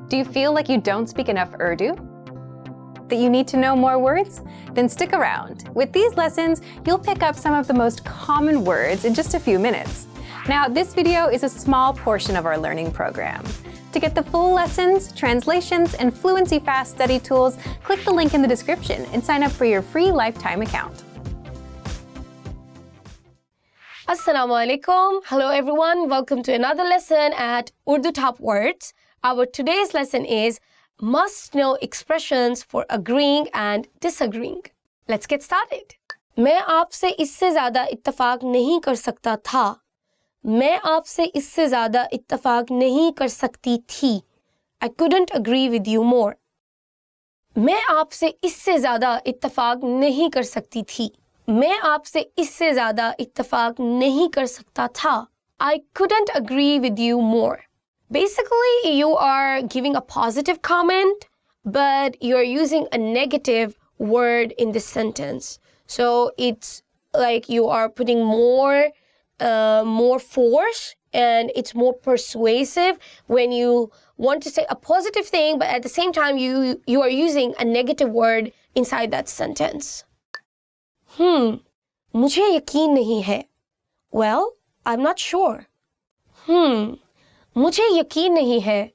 Do you feel like you don't speak enough Urdu? That you need to know more words? Then stick around. With these lessons, you'll pick up some of the most common words in just a few minutes. Now, this video is a small portion of our learning program. To get the full lessons, translations, and Fluency Fast study tools, click the link in the description and sign up for your free lifetime account. Assalamu alaikum. Hello everyone. Welcome to another lesson at Urdu Top Words. Our today's lesson is must know expressions for agreeing and disagreeing. Let's get started. मैं आपसे इससे ज़्यादा इत्तफाक नहीं कर सकता था. मैं आपसे इससे ज़्यादा इत्तफाक नहीं कर सकती थी. I couldn't agree with you more. मैं आपसे इससे ज़्यादा इत्तफाक नहीं कर सकती थी. मैं आपसे इससे ज़्यादा इत्तफाक नहीं कर सकता था. I couldn't agree with you more. Basically, you are giving a positive comment, but you're using a negative word in this sentence. So it's like you are putting more force, and it's more persuasive when you want to say a positive thing, but at the same time you are using a negative word inside that sentence. मुझे यकीन नहीं है. Well, I'm not sure. मुझे यकीन नहीं है.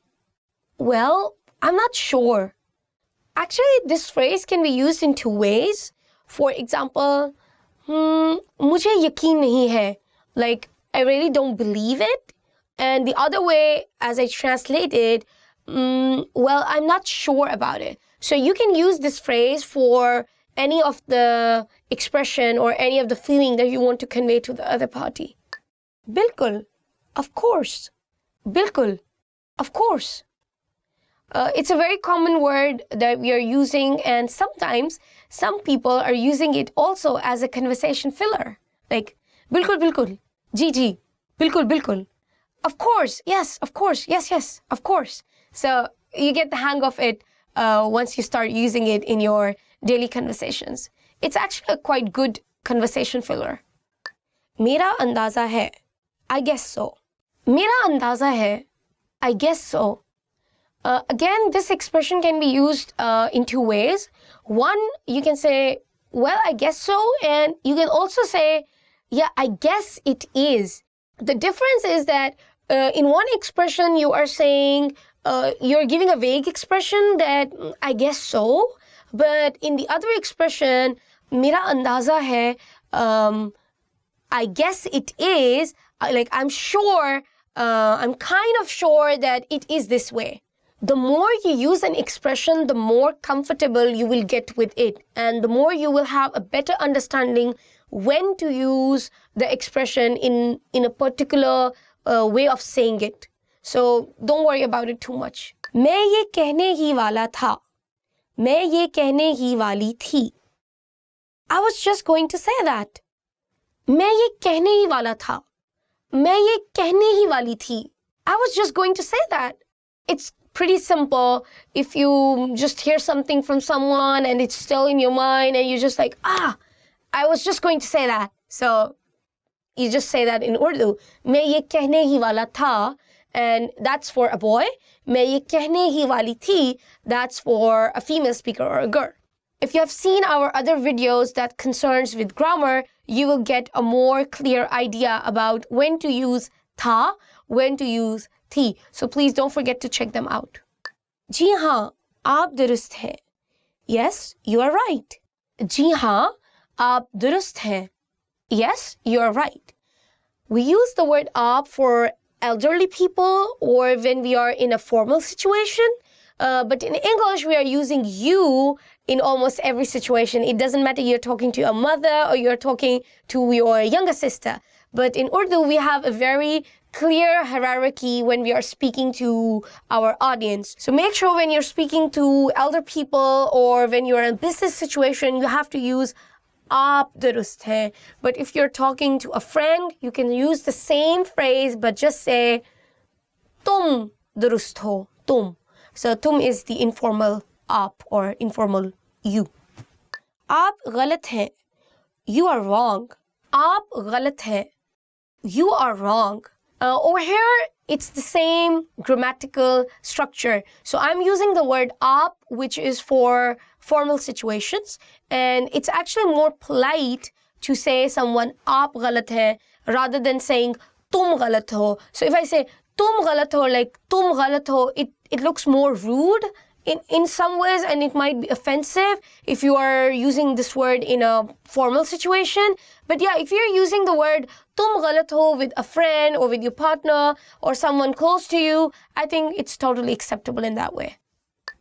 Well, I'm not sure. Actually, this phrase can be used in two ways. For example, मुझे यकीन नहीं है. Like, I really don't believe it. And the other way, as I translate it, well, I'm not sure about it. So you can use this phrase for any of the expression or any of the feeling that you want to convey to the other party. बिल्कुल, of course. बिल्कुल, of course. It's a very common word that we are using, and sometimes some people are using it also as a conversation filler. Like, बिल्कुल बिल्कुल, जी जी, बिल्कुल बिल्कुल. Of course, yes, of course, yes, of course. So you get the hang of it once you start using it in your daily conversations. It's actually a quite good conversation filler. मेरा अंदाज़ा है. I guess so. मेरा अंदाज़ा है. I guess so. Again, this expression can be used in two ways. One, you can say, well, I guess so. And you can also say, yeah, I guess it is. The difference is that in one expression, you are saying, you're giving a vague expression that I guess so. But in the other expression, मेरा अंदाज़ा है, I guess it is, like I'm sure, I'm kind of sure that it is this way. The more you use an expression, the more comfortable you will get with it. And the more you will have a better understanding when to use the expression in a particular way of saying it. So don't worry about it too much. मैं ये कहने ही वाला था. मैं ये कहने ही वाली थी. I was just going to say that. मैं ये कहने ही वाला था. मैं ये कहने ही वाली थी. I was just going to say that. It's pretty simple. If you just hear something from someone and it's still in your mind and you're just like, I was just going to say that. So you just say that in Urdu. मैं ये कहने ही वाला था. And that's for a boy. मैं ये कहने ही वाली थी. That's for a female speaker or a girl. If you have seen our other videos that concerns with grammar, you will get a more clear idea about when to use tha, when to use thi. So please don't forget to check them out. जी हाँ, आप दुरुस्त हैं. Yes, you are right. जी हाँ, आप दुरुस्त हैं. Yes, you are right. We use the word आप for elderly people or when we are in a formal situation. But in English, we are using you in almost every situation. It doesn't matter you're talking to a mother or you're talking to your younger sister. But in Urdu, we have a very clear hierarchy when we are speaking to our audience. So make sure when you're speaking to elder people or when you're in a business situation, you have to use आप दुरुस्त हैं. But if you're talking to a friend, you can use the same phrase but just say तुम दुरुस्त हो. तुम. So tum is the informal आप or informal you. आप गलत हैं. You are wrong. आप गलत हैं. You are wrong. Over here, it's the same grammatical structure. So I'm using the word aap, which is for formal situations, and it's actually more polite to say someone aap galat hai rather than saying tum galat ho. So if I say tum galat ho, like tum galat ho, it looks more rude in some ways, and it might be offensive if you are using this word in a formal situation. But yeah, if you're using the word tum galat ho with a friend or with your partner or someone close to you, I think it's totally acceptable in that way.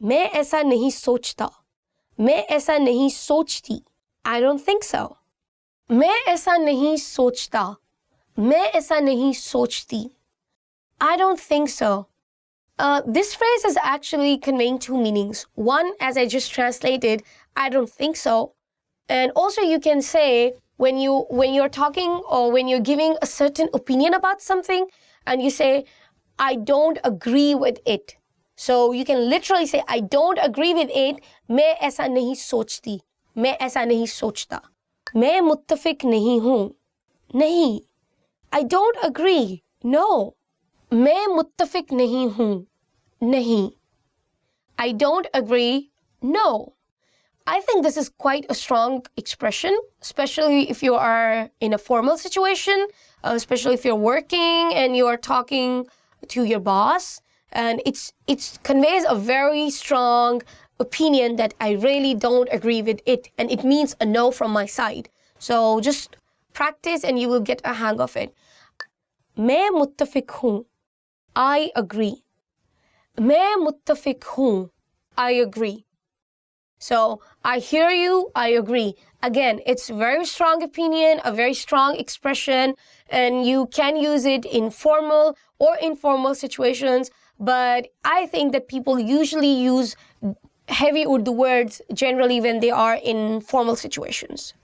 मैं ऐसा नहीं सोचता, मैं ऐसा नहीं सोचती. I don't think so. मैं ऐसा नहीं सोचता, मैं ऐसा नहीं सोचती. I don't think so. This phrase is actually conveying two meanings. One, as I just translated, I don't think so. And also you can say when you're talking or when you're giving a certain opinion about something and you say, I don't agree with it. So you can literally say, I don't agree with it. मैं ऐसा नहीं सोचती. मैं ऐसा नहीं सोचता. मैं मुत्तफिक नहीं हूँ. नहीं. I don't agree. No. मैं मुत्तफिक नहीं हूँ. नहीं. I don't agree. No. I think this is quite a strong expression, especially if you are in a formal situation, especially if you're working and you are talking to your boss, and it conveys a very strong opinion that I really don't agree with it, and it means a no from my side. So just practice and you will get a hang of it. मैं मुत्तफिक हूँ. I agree. मैं मुत्तफिक हूँ. I agree. So I hear you, I agree. Again, it's a very strong opinion, a very strong expression, and you can use it in formal or informal situations. But I think that people usually use heavy Urdu words generally when they are in formal situations.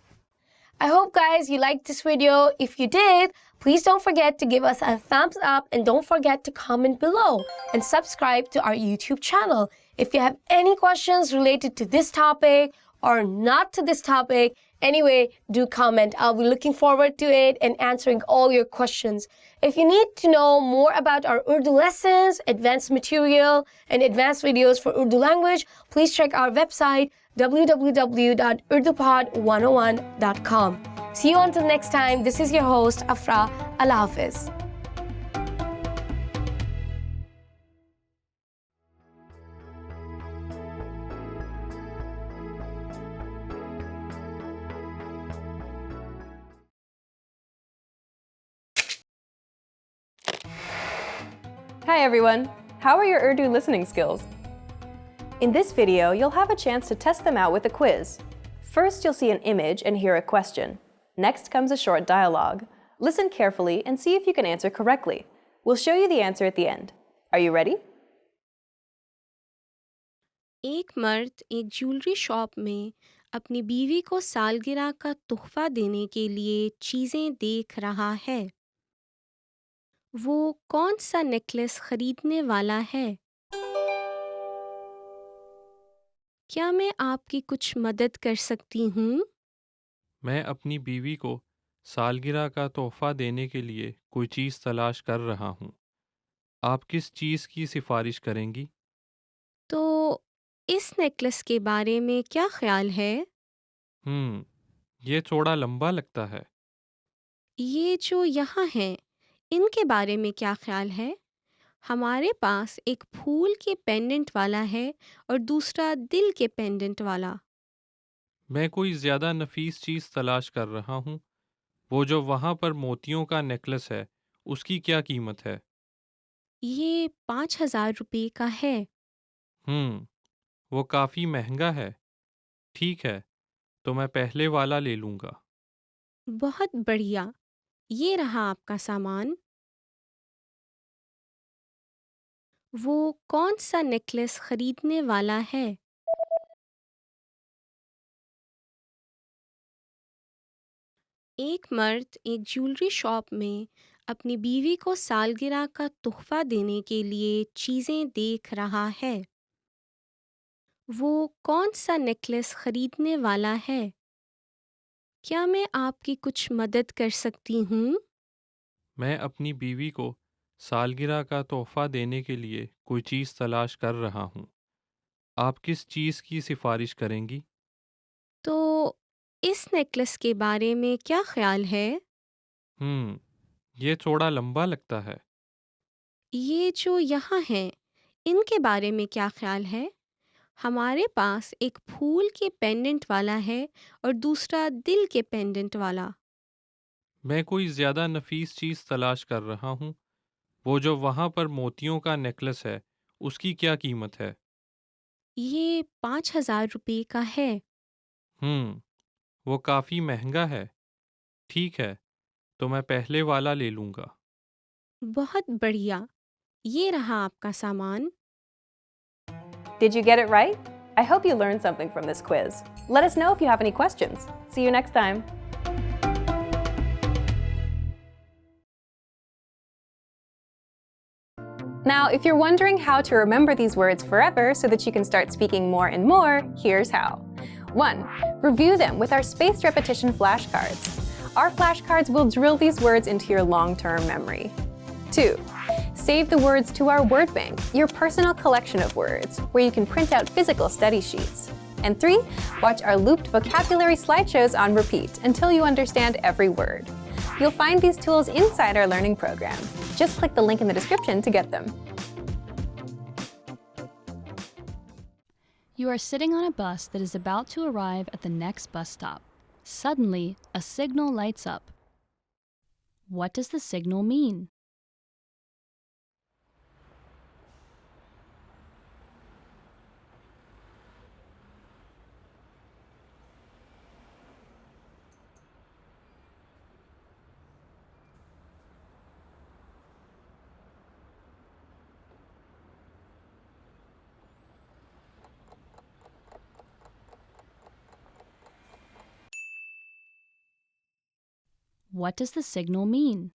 I hope, guys, you liked this video. If you did, please don't forget to give us a thumbs up and don't forget to comment below and subscribe to our YouTube channel. If you have any questions related to this topic or not to this topic, anyway, do comment. I'll be looking forward to it and answering all your questions. If you need to know more about our Urdu lessons, advanced material, and advanced videos for Urdu language, please check our website www.urdupod101.com. See you until next time. This is your host, Afra. Allah Hafiz. Hi everyone! How are your Urdu listening skills? In this video, you'll have a chance to test them out with a quiz. First, you'll see an image and hear a question. Next comes a short dialogue. Listen carefully and see if you can answer correctly. We'll show you the answer at the end. Are you ready? एक मर्द एक jewellery shop में अपनी बीवी को सालगिरह का तोहफा देने के लिए चीज़ें देख रहा है। वो कौन सा नेकलेस खरीदने वाला है? क्या मैं आपकी कुछ मदद कर सकती हूँ? मैं अपनी बीवी को सालगिरह का तोहफा देने के लिए कोई चीज़ तलाश कर रहा हूँ। आप किस चीज़ की सिफारिश करेंगी? तो इस नेकलेस के बारे में क्या ख्याल है? ये थोड़ा लंबा लगता है। ये जो यहाँ हैं, इनके बारे में क्या ख्याल है? हमारे पास एक फूल के पेंडेंट वाला है और दूसरा दिल के पेंडेंट वाला। मैं कोई ज़्यादा नफीस चीज़ तलाश कर रहा हूँ। वो जो वहाँ पर मोतियों का नेकलेस है, उसकी क्या कीमत है? ये 5,000 रुपये का है। वो काफ़ी महंगा है। ठीक है, तो मैं पहले वाला ले लूँगा। बहुत बढ़िया। ये रहा आपका सामान। वो कौन सा नेकलेस खरीदने वाला है? एक मर्द एक ज्वेलरी शॉप में अपनी बीवी को सालगिरह का तोहफा देने के लिए चीज़ें देख रहा है। वो कौन सा नेकलेस खरीदने वाला है? क्या मैं आपकी कुछ मदद कर सकती हूँ? मैं अपनी बीवी को सालगिरह का तोहफा देने के लिए कोई चीज़ तलाश कर रहा हूँ। आप किस चीज़ की सिफारिश करेंगी? तो इस नेकलेस के बारे में क्या ख्याल है? ये थोड़ा लंबा लगता है। ये जो यहाँ हैं, इनके बारे में क्या ख्याल है? हमारे पास एक फूल के पेंडेंट वाला है और दूसरा दिल के पेंडेंट वाला। मैं कोई ज़्यादा नफीस चीज़ तलाश कर रहा हूँ। वो जो वहाँ पर मोतियों का नेकलेस है, उसकी क्या कीमत है? ये 5,000 रुपये का है। हम्म, वो काफ़ी महंगा है। ठीक है, तो मैं पहले वाला ले लूँगा। बहुत बढ़िया। ये रहा आपका सामान। Did you get it right? I hope you learned something from this quiz. Let us know if you have any questions. See you next time. Now, if you're wondering how to remember these words forever so that you can start speaking more and more, here's how. 1. Review them with our spaced repetition flashcards. Our flashcards will drill these words into your long-term memory. 2. Save the words to our word bank, your personal collection of words, where you can print out physical study sheets. And 3. Watch our looped vocabulary slideshows on repeat until you understand every word. You'll find these tools inside our learning program. Just click the link in the description to get them. You are sitting on a bus that is about to arrive at the next bus stop. Suddenly, a signal lights up. What does the signal mean? What does the signal mean?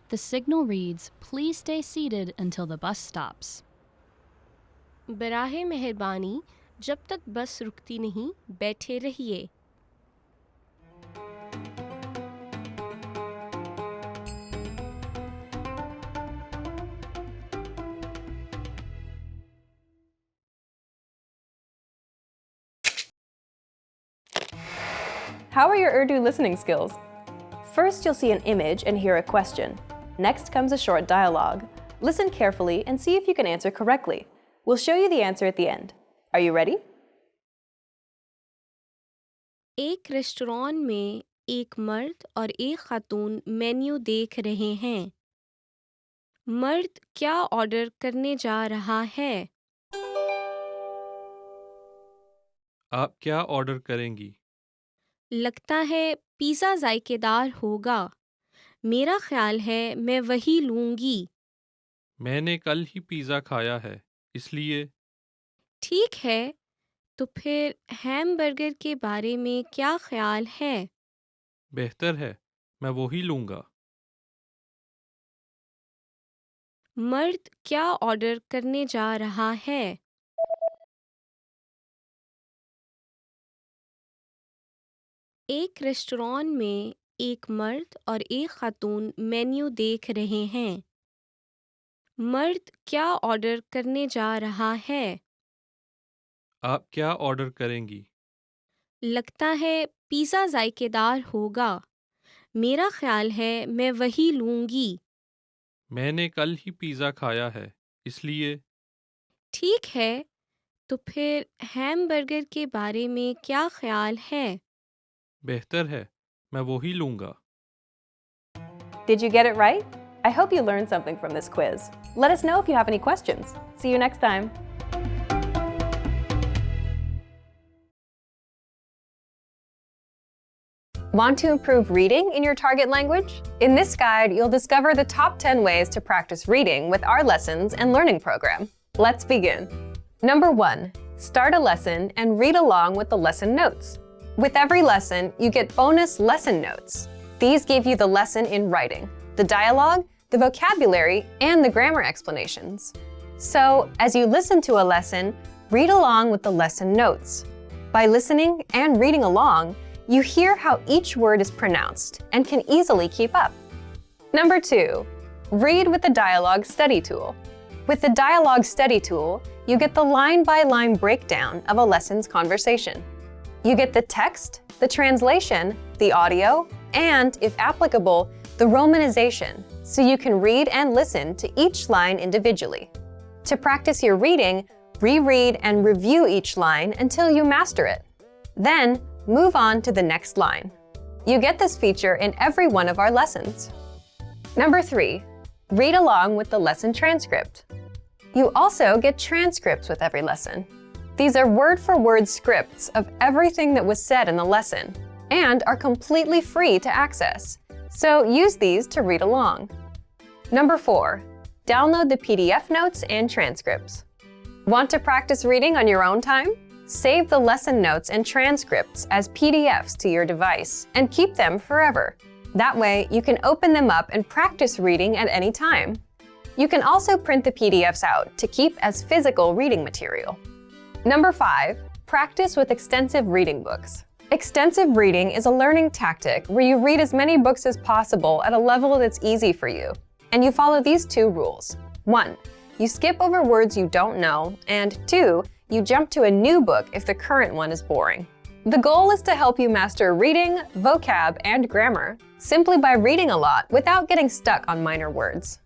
The signal reads, "Please stay seated until the bus stops." बराहे मेहरबानी, जब तक बस रुकती नहीं, बैठे रहिए। How are your Urdu listening skills? First, you'll see an image and hear a question. Next comes a short dialogue. Listen carefully and see if you can answer correctly. We'll show you the answer at the end. Are you ready? एक restaurant में एक मर्द और एक खातून menu देख रहे हैं। मर्द क्या ऑर्डर करने जा रहा है? आप क्या ऑर्डर करेंगी? लगता है पिज़्ज़ा जायकेदार होगा। मेरा ख्याल है मैं वही लूँगी। मैंने कल ही पिज़्ज़ा खाया है, इसलिए। ठीक है, तो फिर हैमबर्गर के बारे में क्या ख्याल है? बेहतर है, मैं वो ही लूँगा। मर्द क्या ऑर्डर करने जा रहा है? एक रेस्टोरेंट में एक मर्द और एक खातून मेन्यू देख रहे हैं। मर्द क्या ऑर्डर करने जा रहा है? आप क्या ऑर्डर करेंगी? लगता है पिज़्ज़ा जायकेदार होगा। मेरा ख्याल है मैं वही लूँगी। मैंने कल ही पिज़्ज़ा खाया है, इसलिए। ठीक है, तो फिर हैमबर्गर के बारे में क्या ख्याल है? बेहतर है, मैं वो ही लूँगा। Did you get it right? I hope you learned something from this quiz. Let us know if you have any questions. See you next time. Want to improve reading in your target language? In this guide, you'll discover the top 10 ways to practice reading with our lessons and learning program. Let's begin. Number 1, start a lesson and read along with the lesson notes. With every lesson, you get bonus lesson notes. These give you the lesson in writing, the dialogue, the vocabulary, and the grammar explanations. So, as you listen to a lesson, read along with the lesson notes. By listening and reading along, you hear how each word is pronounced and can easily keep up. Number 2, read with the dialogue study tool. With the dialogue study tool, you get the line-by-line breakdown of a lesson's conversation. You get the text, the translation, the audio, and, if applicable, the romanization, so you can read and listen to each line individually. To practice your reading, reread and review each line until you master it. Then, move on to the next line. You get this feature in every one of our lessons. Number 3, read along with the lesson transcript. You also get transcripts with every lesson. These are word-for-word scripts of everything that was said in the lesson and are completely free to access, so use these to read along. Number 4, download the PDF notes and transcripts. Want to practice reading on your own time? Save the lesson notes and transcripts as PDFs to your device and keep them forever. That way, you can open them up and practice reading at any time. You can also print the PDFs out to keep as physical reading material. Number 5, practice with extensive reading books. Extensive reading is a learning tactic where you read as many books as possible at a level that's easy for you. And you follow these 2 rules. 1, you skip over words you don't know, and 2, you jump to a new book if the current one is boring. The goal is to help you master reading, vocab, and grammar simply by reading a lot without getting stuck on minor words.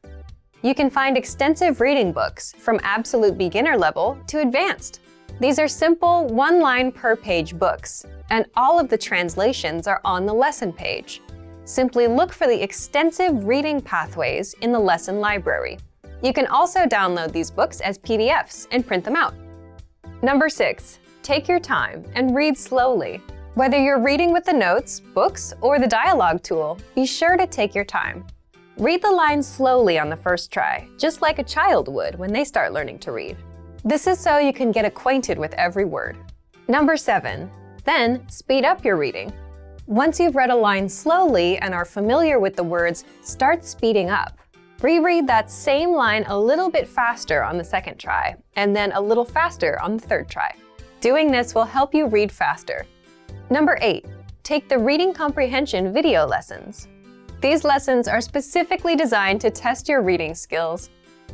You can find extensive reading books from absolute beginner level to advanced. These are simple, one-line per page books, and all of the translations are on the lesson page. Simply look for the extensive reading pathways in the lesson library. You can also download these books as PDFs and print them out. Number 6, take your time and read slowly. Whether you're reading with the notes, books, or the dialogue tool, be sure to take your time. Read the lines slowly on the first try, just like a child would when they start learning to read. This is so you can get acquainted with every word. Number 7, then speed up your reading. Once you've read a line slowly and are familiar with the words, start speeding up. Reread that same line a little bit faster on the second try, and then a little faster on the third try. Doing this will help you read faster. Number 8, take the reading comprehension video lessons. These lessons are specifically designed to test your reading skills.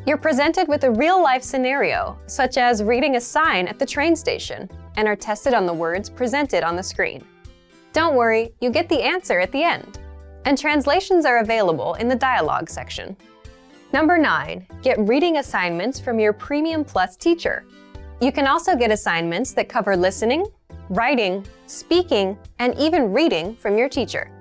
You're presented with a real-life scenario, such as reading a sign at the train station, and are tested on the words presented on the screen. Don't worry, you get the answer at the end. And translations are available in the dialogue section. Number 9, get reading assignments from your Premium Plus teacher. You can also get assignments that cover listening, writing, speaking, and even reading from your teacher.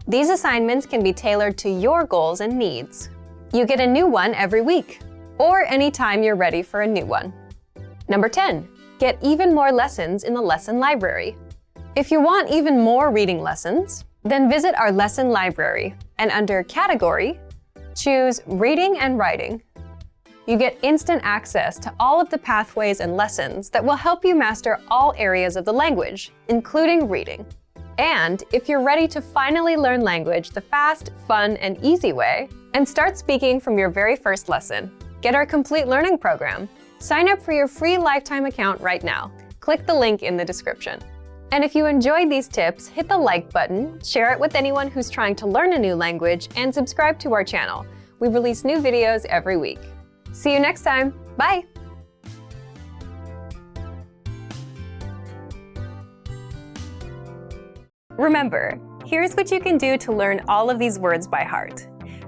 These assignments can be tailored to your goals and needs. You get a new one every week, or anytime you're ready for a new one. Number 10, get even more lessons in the lesson library. If you want even more reading lessons, then visit our lesson library and under Category, choose Reading and Writing. You get instant access to all of the pathways and lessons that will help you master all areas of the language, including reading. And if you're ready to finally learn language the fast, fun, and easy way, and start speaking from your very first lesson, get our complete learning program. Sign up for your free lifetime account right now. Click the link in the description. And if you enjoyed these tips, hit the like button, share it with anyone who's trying to learn a new language, and subscribe to our channel. We release new videos every week. See you next time. Bye! Remember, here's what you can do to learn all of these words by heart.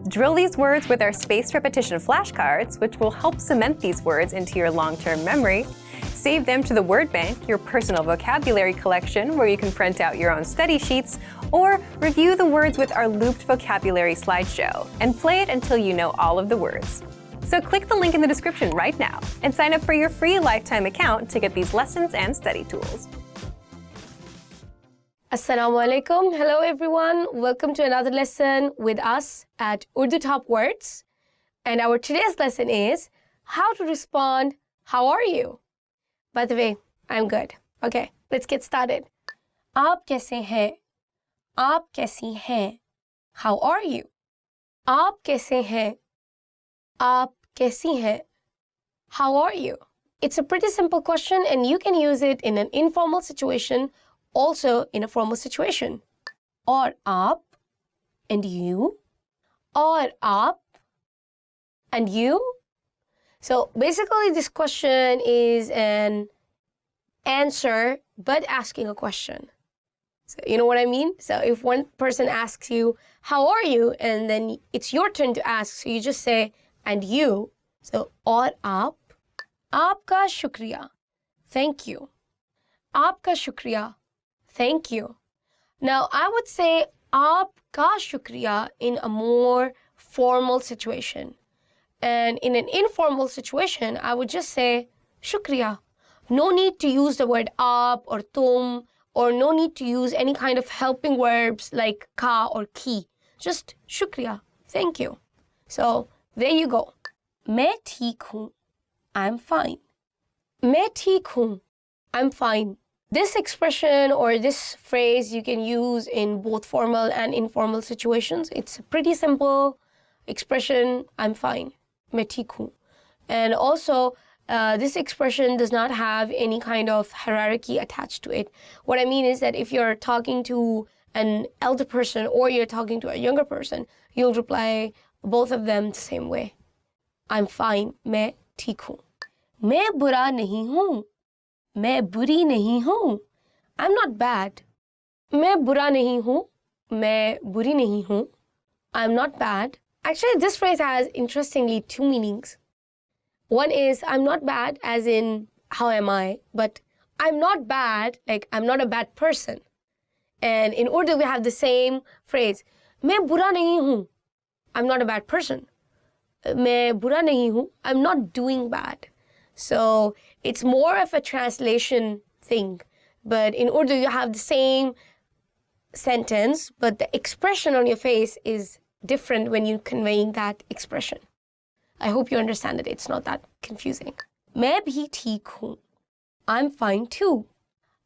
Drill these words with our spaced repetition flashcards, which will help cement these words into your long-term memory. Save them to the word bank, your personal vocabulary collection, where you can print out your own study sheets, or review the words with our looped vocabulary slideshow, and play it until you know all of the words. So click the link in the description right now, and sign up for your free lifetime account to get these lessons and study tools. Assalamu alaikum. Hello everyone. Welcome to another lesson with us at Urdu Top Words. And our today's lesson is how to respond, how are you? By the way, I'm good. Okay, let's get started. आप कैसे हैं? आप कैसी हैं? How are you? आप कैसे हैं? आप कैसी हैं? How are you? It's a pretty simple question and you can use it in an informal situation, also in a formal situation. और आप and you, और आप and you. So basically this question is an answer but asking a question. So you know what I mean? So if one person asks you, how are you? And then it's your turn to ask. So you just say, and you. So, और आप, आपका शुक्रिया, thank you. आपका शुक्रिया, thank you. Now, I would say आपका शुक्रिया in a more formal situation. And in an informal situation, I would just say shukriya. No need to use the word aap or tum, or no need to use any kind of helping verbs like ka or ki. Just shukriya. Thank you. So there you go. मैं ठीक हूँ. I'm fine. मैं ठीक हूँ. I'm fine. This expression or this phrase you can use in both formal and informal situations. It's a pretty simple expression. I'm fine. मैं ठीक हूँ. And also, this expression does not have any kind of hierarchy attached to it. What I mean is that if you're talking to an elder person or you're talking to a younger person, you'll reply both of them the same way. I'm fine. मैं ठीक हूँ. मैं बुरा नहीं हूँ. मैं बुरी नहीं हूँ. I'm not bad. मैं बुरा नहीं हूँ. मैं बुरी नहीं हूँ. I'm not bad. Actually, this phrase has, interestingly, two meanings. One is, I'm not bad, as in, how am I? But I'm not bad, like, I'm not a bad person. And in Urdu, we have the same phrase, मैं बुरा नहीं हूँ. I'm not a bad person. मैं बुरा नहीं हूँ. I'm not doing bad. So it's more of a translation thing. But in Urdu, you have the same sentence, but the expression on your face is different when you're conveying that expression. I hope you understand it. It's not that confusing. मैं भी ठीक हूँ. I'm fine too.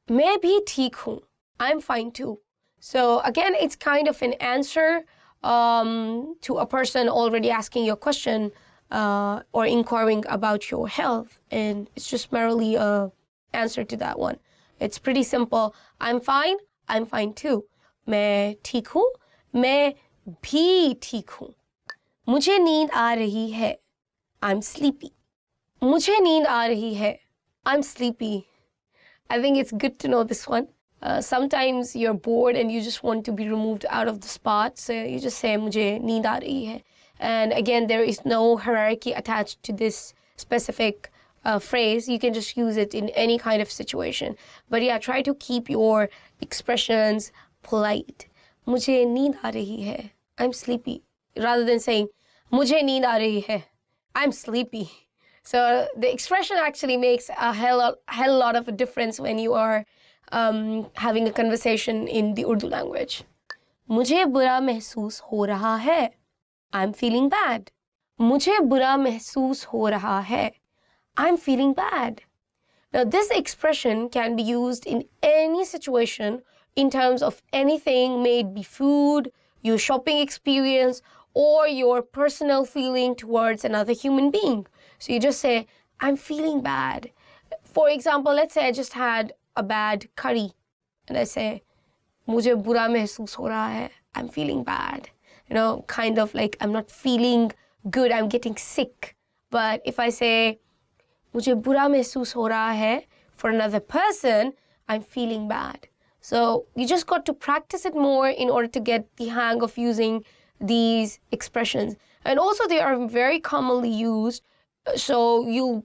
मैं भी ठीक हूँ. I'm fine too. So again, it's kind of an answer to a person already asking your question or inquiring about your health. And it's just merely an answer to that one. It's pretty simple. I'm fine. I'm fine too. मैं ठीक हूँ. मैं भी ठीक हूँ. मुझे नींद आ रही है. I'm sleepy. मुझे नींद आ रही है. I'm sleepy. I think it's good to know this one. Sometimes you're bored and you just want to be removed out of the spot. So you just say, मुझे नींद आ रही है. And again, there is no hierarchy attached to this specific phrase. You can just use it in any kind of situation. But yeah, try to keep your expressions polite. मुझे नींद आ रही है. I'm sleepy. Rather than saying, मुझे नींद आ रही है. I'm sleepy. So the expression actually makes a hell lot of a difference when you are having a conversation in the Urdu language. मुझे बुरा महसूस हो रहा है. I'm feeling bad. मुझे बुरा महसूस हो रहा है. I'm feeling bad. Now this expression can be used in any situation in terms of anything, may it be food, your shopping experience, or your personal feeling towards another human being. So you just say, I'm feeling bad. For example, let's say I just had a bad curry and I say, मुझे बुरा महसूस हो रहा है. I'm feeling bad. You know, kind of like I'm not feeling good, I'm getting sick. But if I say, मुझे बुरा महसूस हो रहा है, for another person, I'm feeling bad. So you just got to practice it more in order to get the hang of using these expressions. And also they are very commonly used, so you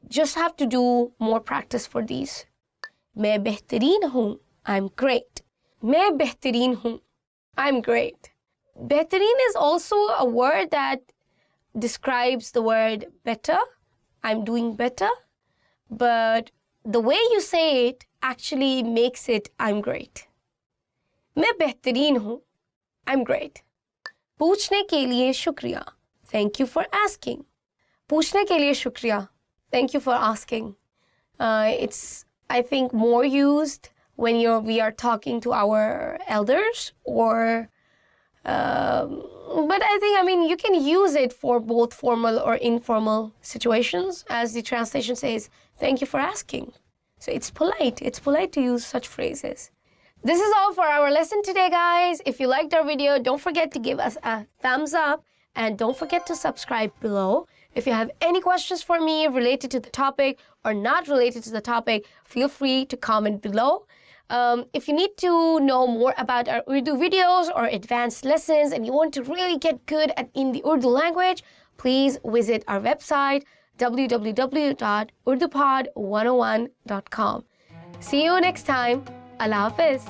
just have to do more practice for these. मैं बेहतरीन हूँ. I'm great. मैं बेहतरीन हूँ. I'm great. बेहतरीन is also a word that describes the word better. I'm doing better. But the way you say it actually makes it I'm great. मैं बेहतरीन हूँ. I'm great. पूछने के लिए शुक्रिया. Thank you for asking. पूछने के लिए शुक्रिया. Thank you for asking. It's, I think, more used when we are talking to our elders or But I mean, you can use it for both formal or informal situations. As the translation says, thank you for asking. So it's polite. It's polite to use such phrases. This is all for our lesson today, guys. If you liked our video, don't forget to give us a thumbs up and don't forget to subscribe below. If you have any questions for me related to the topic or not related to the topic, feel free to comment below. If you need to know more about our Urdu videos or advanced lessons and you want to really get good in the Urdu language, please visit our website www.urdupod101.com. See you next time. Allah Hafiz.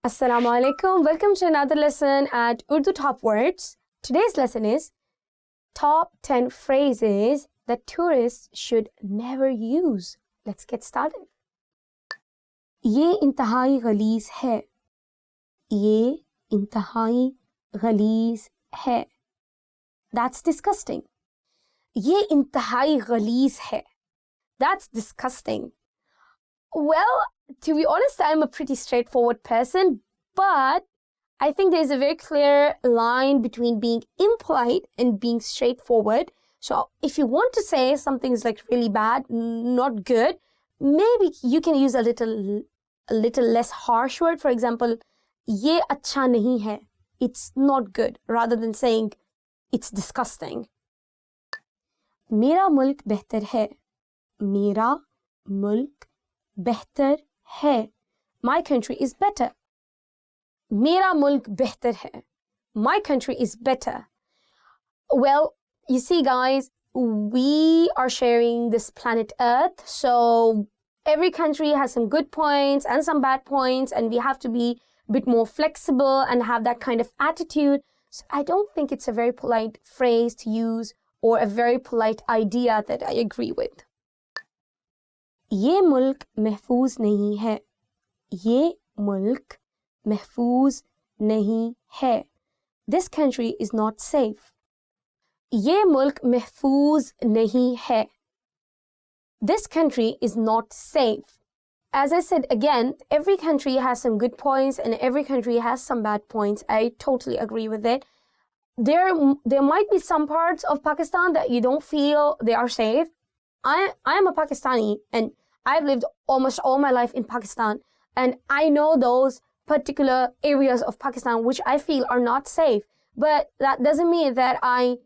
Assalamu alaikum. Welcome to another lesson at Urdu Top Words. Today's lesson is Top 10 Phrases that Tourists Should Never Use. Let's get started. ये इंतहाई गलीज़ है. ये इंतहाई गलीज़ है. That's disgusting. ये इंतहाई गलीज़ है. That's disgusting. Well, to be honest, I'm a pretty straightforward person, but I think there's a very clear line between being impolite and being straightforward. So if you want to say something's like really bad, not good, maybe you can use a little less harsh word. For example, ये अच्छा नहीं है. It's not good, rather than saying it's disgusting. मेरा मुल्क बेहतर है. मेरा मुल्क बेहतर है. My country is better. मेरा मुल्क बेहतर है. My country is better. Well, you see, guys, we are sharing this planet Earth, so every country has some good points and some bad points, and we have to be a bit more flexible and have that kind of attitude. So I don't think it's a very polite phrase to use or a very polite idea that I agree with. ये मुल्क महफूज नहीं है. ये मुल्क महफूज नहीं है. This country is not safe. ये मुल्क महफूज नहीं है. This country is not safe. As I said again, every country has some good points and every country has some bad points. I totally agree with it. There might be some parts of Pakistan that you don't feel they are safe. I am a Pakistani and I've lived almost all my life in Pakistan, and I know those particular areas of Pakistan which I feel are not safe. But that doesn't mean that I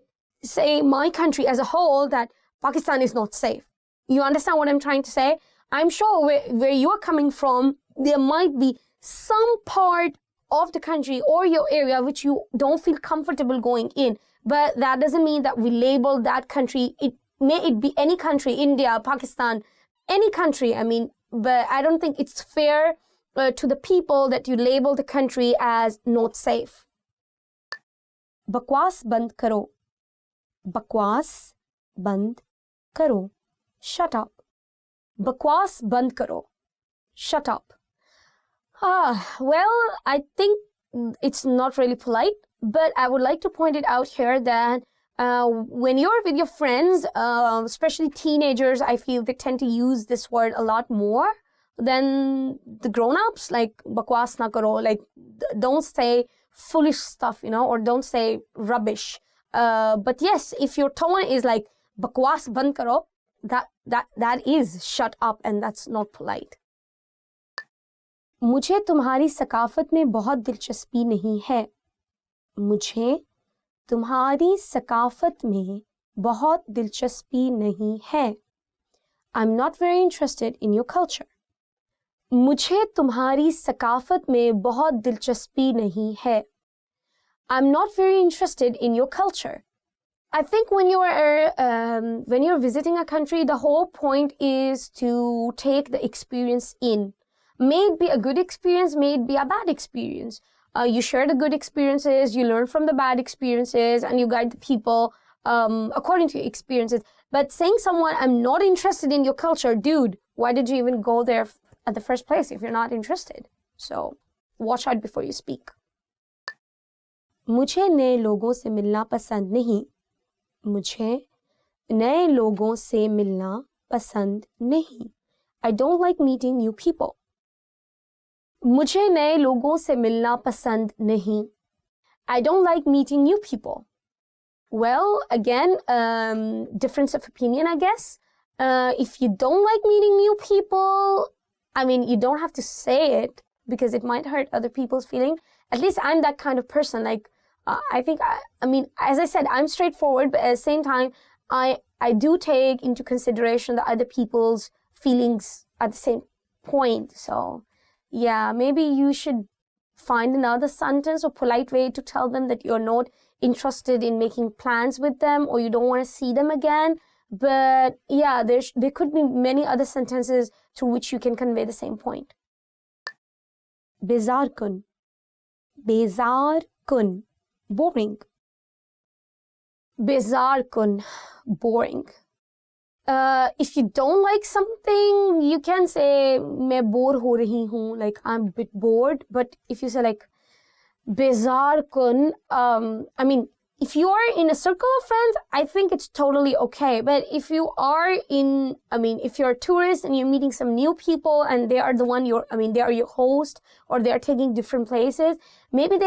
say my country as a whole that Pakistan is not safe. You understand what I'm trying to say? I'm sure where you're coming from, there might be some part of the country or your area which you don't feel comfortable going in. But that doesn't mean that we label that country. May it be any country, India, Pakistan, any country. I mean, but I don't think it's fair to the people that you label the country as not safe. Bakwas band karo. Bakwas band karo. Shut up. Bakwas band karo. Shut up. Well, I think it's not really polite, but I would like to point it out here that when you're with your friends, especially teenagers, I feel they tend to use this word a lot more than the grown-ups, like bakwas na karo, like don't say foolish stuff, or don't say rubbish. But yes, if your tone is like bakwas band karo, that is shut up, and that's not polite. मुझे तुम्हारी सकाफत में बहुत दिलचस्पी नहीं है. मुझे तुम्हारी सकाफत में बहुत दिलचस्पी नहीं है. I'm not very interested in your culture. मुझे तुम्हारी सकाफत में बहुत दिलचस्पी नहीं है. I'm not very interested in your culture. I think when you're visiting a country, the whole point is to take the experience in. May it be a good experience, may it be a bad experience. You share the good experiences, you learn from the bad experiences, and you guide the people according to your experiences. But saying someone, I'm not interested in your culture, dude, why did you even go there at the first place if you're not interested? So watch out before you speak. मुझे नए लोगों से मिलना पसंद नहीं. मुझे नए लोगों से मिलना पसंद नहीं. I don't like meeting new people. मुझे नए लोगों से मिलना पसंद नहीं. I don't like meeting new people. Well, again, difference of opinion, I guess. If you don't like meeting new people, I mean, you don't have to say it because it might hurt other people's feelings. At least I'm that kind of person. Like, I think, I mean, as I said, I'm straightforward, but at the same time, I do take into consideration the other people's feelings at the same point. So, yeah, maybe you should find another sentence or polite way to tell them that you're not interested in making plans with them or you don't want to see them again. But yeah, there could be many other sentences through which you can convey the same point. Bezar kun. Bezar kun. Boring. Bezar kun. Boring. If you don't like something, you can say मैं bore हो रही हूँ, like I'm a bit bored. But if you say like bezar kun, I mean, if you are in a circle of friends, I think it's totally okay. But if you are if you're a tourist and you're meeting some new people and they are they are your host or they are taking different places, maybe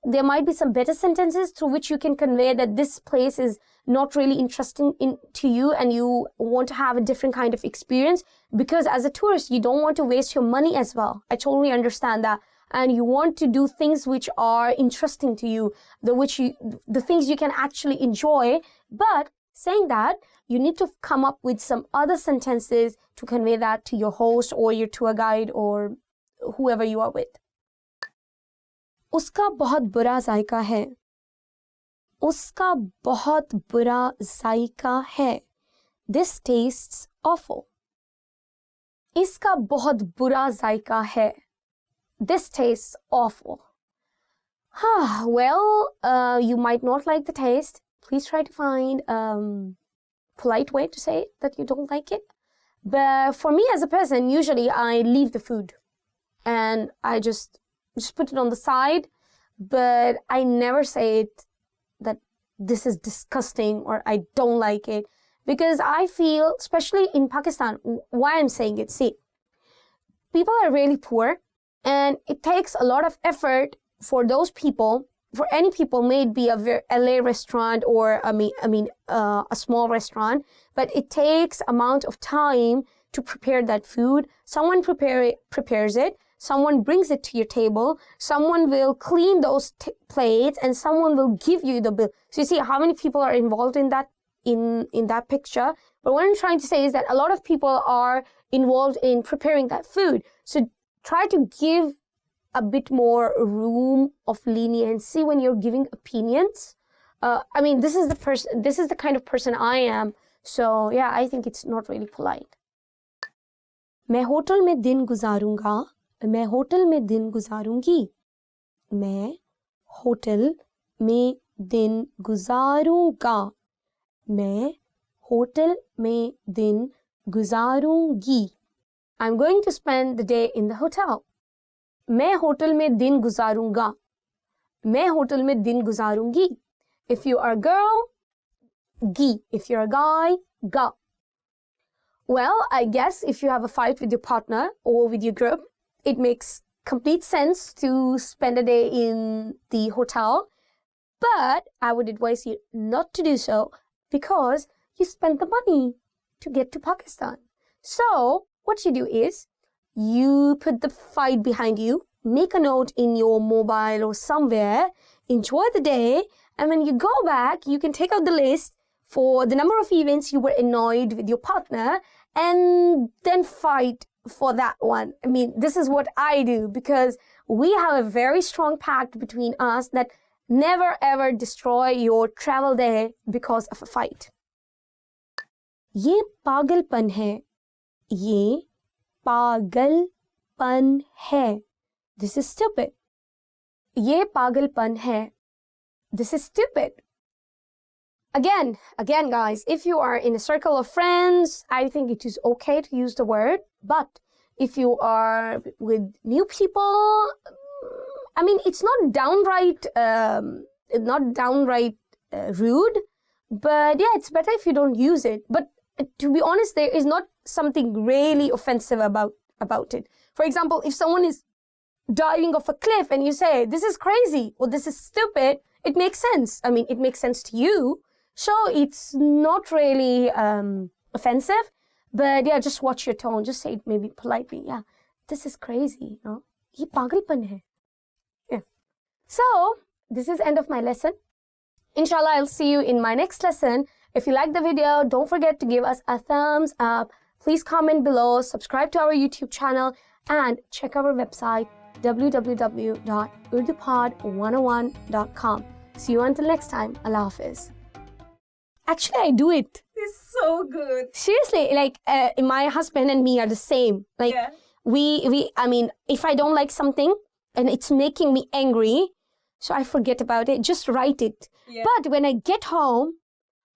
there might be some better sentences through which you can convey that this place is not really interesting to you and you want to have a different kind of experience, because as a tourist, you don't want to waste your money as well. I totally understand that. And you want to do things which are interesting to you, the things you can actually enjoy. But saying that, you need to come up with some other sentences to convey that to your host or your tour guide or whoever you are with. उसका बहुत बुरा जायका है. उसका बहुत बुरा जायका है. This tastes awful. इसका बहुत बुरा जायका है. This tastes awful. Well, you might not like the taste. Please try to find a polite way to say that you don't like it. But for me as a person, usually I leave the food and I just put it on the side, but I never say it that this is disgusting or I don't like it, because I feel, especially in Pakistan, why I'm saying it, see, people are really poor and it takes a lot of effort for those people, for any people, may it be a LA restaurant or a small restaurant, but it takes amount of time to prepare that food. Someone prepares it. Someone brings it to your table. Someone will clean those plates, and someone will give you the bill. So you see how many people are involved in that picture. But what I'm trying to say is that a lot of people are involved in preparing that food. So try to give a bit more room of leniency when you're giving opinions. I mean, this is the kind of person I am. So yeah, I think it's not really polite. मैं hotel में दिन गुजारूंगा, मैं hotel में दिन गुजारूंगी. मैं hotel में दिन गुजारूंगा, मैं होटल में दिन गुजारूंगी. I'm going to spend the day in the hotel. मैं होटल में दिन गुजारूंगा, मैं होटल में दिन गुजारूंगी. If you are a girl, gi. If you're a guy, ga. Well, I guess if you have a fight with your partner or with your group, it makes complete sense to spend a day in the hotel. But I would advise you not to do so because you spent the money to get to Pakistan. So what you do is you put the fight behind you, make a note in your mobile or somewhere, enjoy the day, and when you go back, you can take out the list for the number of events you were annoyed with your partner and then fight for that one. I mean, this is what I do because we have a very strong pact between us that never ever destroy your travel day because of a fight. ये पागलपन है. ये पागलपन है. This is stupid. ये पागलपन है. This is stupid. Again, guys, if you are in a circle of friends, I think it is okay to use the word. But if you are with new people, I mean, it's not downright rude, but yeah, it's better if you don't use it. But to be honest, there is not something really offensive about it. For example, if someone is diving off a cliff and you say, this is crazy or this is stupid, it makes sense. I mean, it makes sense to you. So it's not really offensive. But yeah, just watch your tone. Just say it maybe politely. Yeah, this is crazy. You know? ये पागलपन है. Yeah. So this is end of my lesson. Inshallah, I'll see you in my next lesson. If you like the video, don't forget to give us a thumbs up. Please comment below, subscribe to our YouTube channel, and check our website www.urdupod101.com. See you until next time. Allah Hafiz. Actually, I do it. It's so good. Seriously, like my husband and me are the same. Like Yeah. I mean, if I don't like something and it's making me angry, so I forget about it, just write it. Yeah. But when I get home,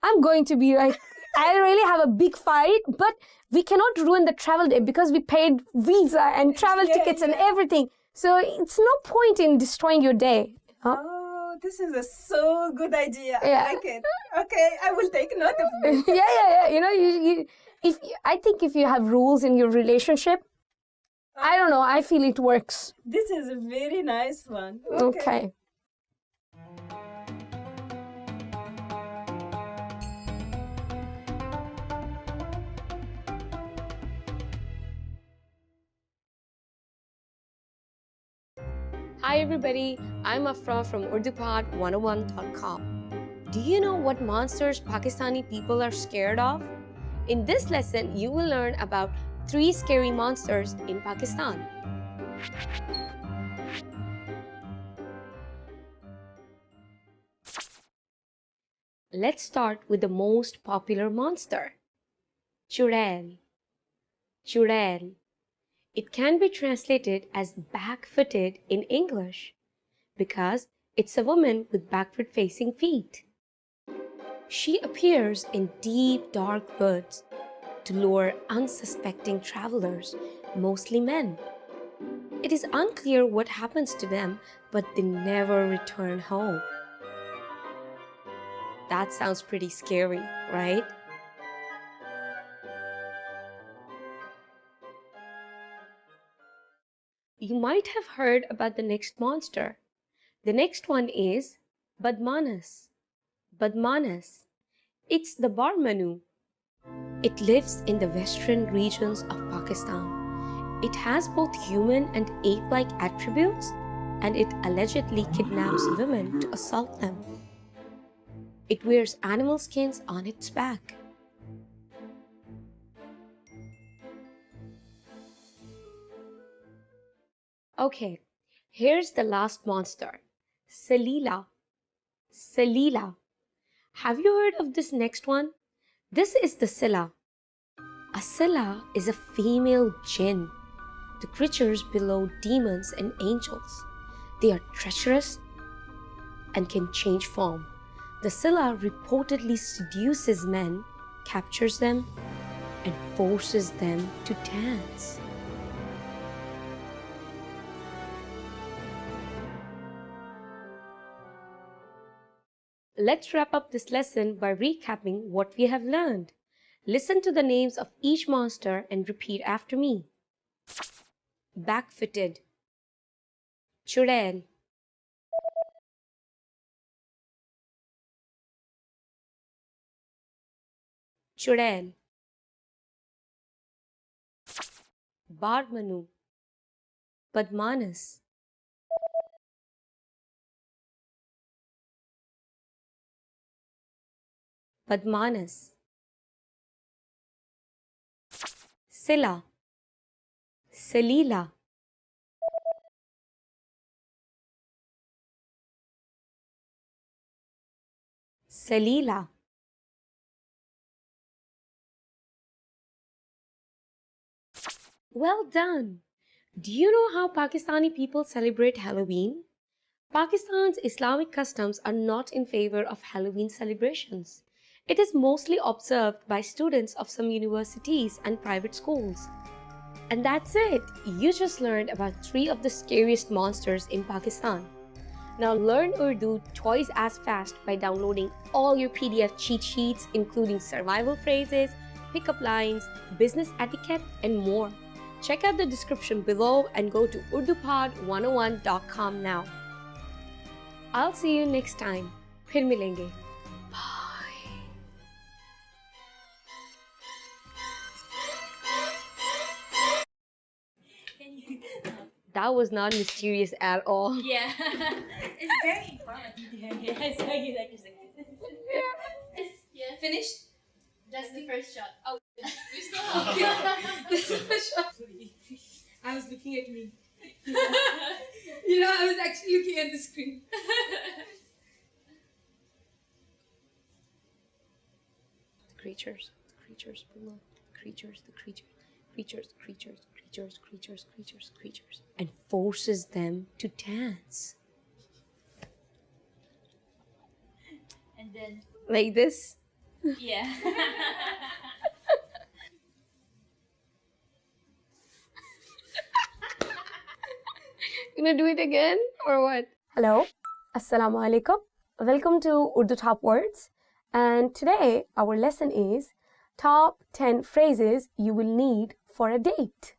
I'm going to be like, I really have a big fight, but we cannot ruin the travel day because we paid visa and travel tickets and everything. So it's no point in destroying your day. Huh? Oh, this is a so good idea. Yeah. I like it. Okay, I will take note of it. yeah. You know, I think if you have rules in your relationship, I don't know, I feel it works. This is a very nice one. Okay. Hi everybody, I'm Afra from UrduPod101.com. Do you know what monsters Pakistani people are scared of? In this lesson, you will learn about 3 scary monsters in Pakistan. Let's start with the most popular monster, Chudail. Chudail. It can be translated as back-footed in English because it's a woman with backward-facing feet. She appears in deep, dark woods to lure unsuspecting travelers, mostly men. It is unclear what happens to them, but they never return home. That sounds pretty scary, right? You might have heard about the next monster. The next one is Badmanas. Badmanas. It's the Barmanu. It lives in the western regions of Pakistan. It has both human and ape-like attributes, and it allegedly kidnaps women to assault them. It wears animal skins on its back. Okay, here's the last monster. Salila. Salila. Have you heard of this next one? This is the Silla. A Silla is a female jinn. The creatures below demons and angels. They are treacherous and can change form. The Silla reportedly seduces men, captures them, and forces them to dance. Let's wrap up this lesson by recapping what we have learned. Listen to the names of each monster and repeat after me. Back-footed, Churel, Churel, Barmanu, Padmanas, Padmanas, Silla, Salila, Salila. Well done! Do you know how Pakistani people celebrate Halloween? Pakistan's Islamic customs are not in favor of Halloween celebrations. It is mostly observed by students of some universities and private schools. And that's it! You just learned about 3 of the scariest monsters in Pakistan. Now learn Urdu twice as fast by downloading all your PDF cheat sheets, including survival phrases, pickup lines, business etiquette, and more. Check out the description below and go to urdupod101.com now. I'll see you next time. फिर मिलेंगे. Bye. That was not mysterious at all. Yeah, it's very informative. Yeah, so you like your yeah. Finished? That's the first shot. Oh, we still have this first shot. I was looking at me. You know, I was actually looking at the screen. The creatures below, the creatures, and forces them to dance. And then, Like this. yeah. You gonna do it again or what? Hello, Assalamu alaikum. Welcome to Urdu Top Words. And today our lesson is top 10 phrases you will need for a date.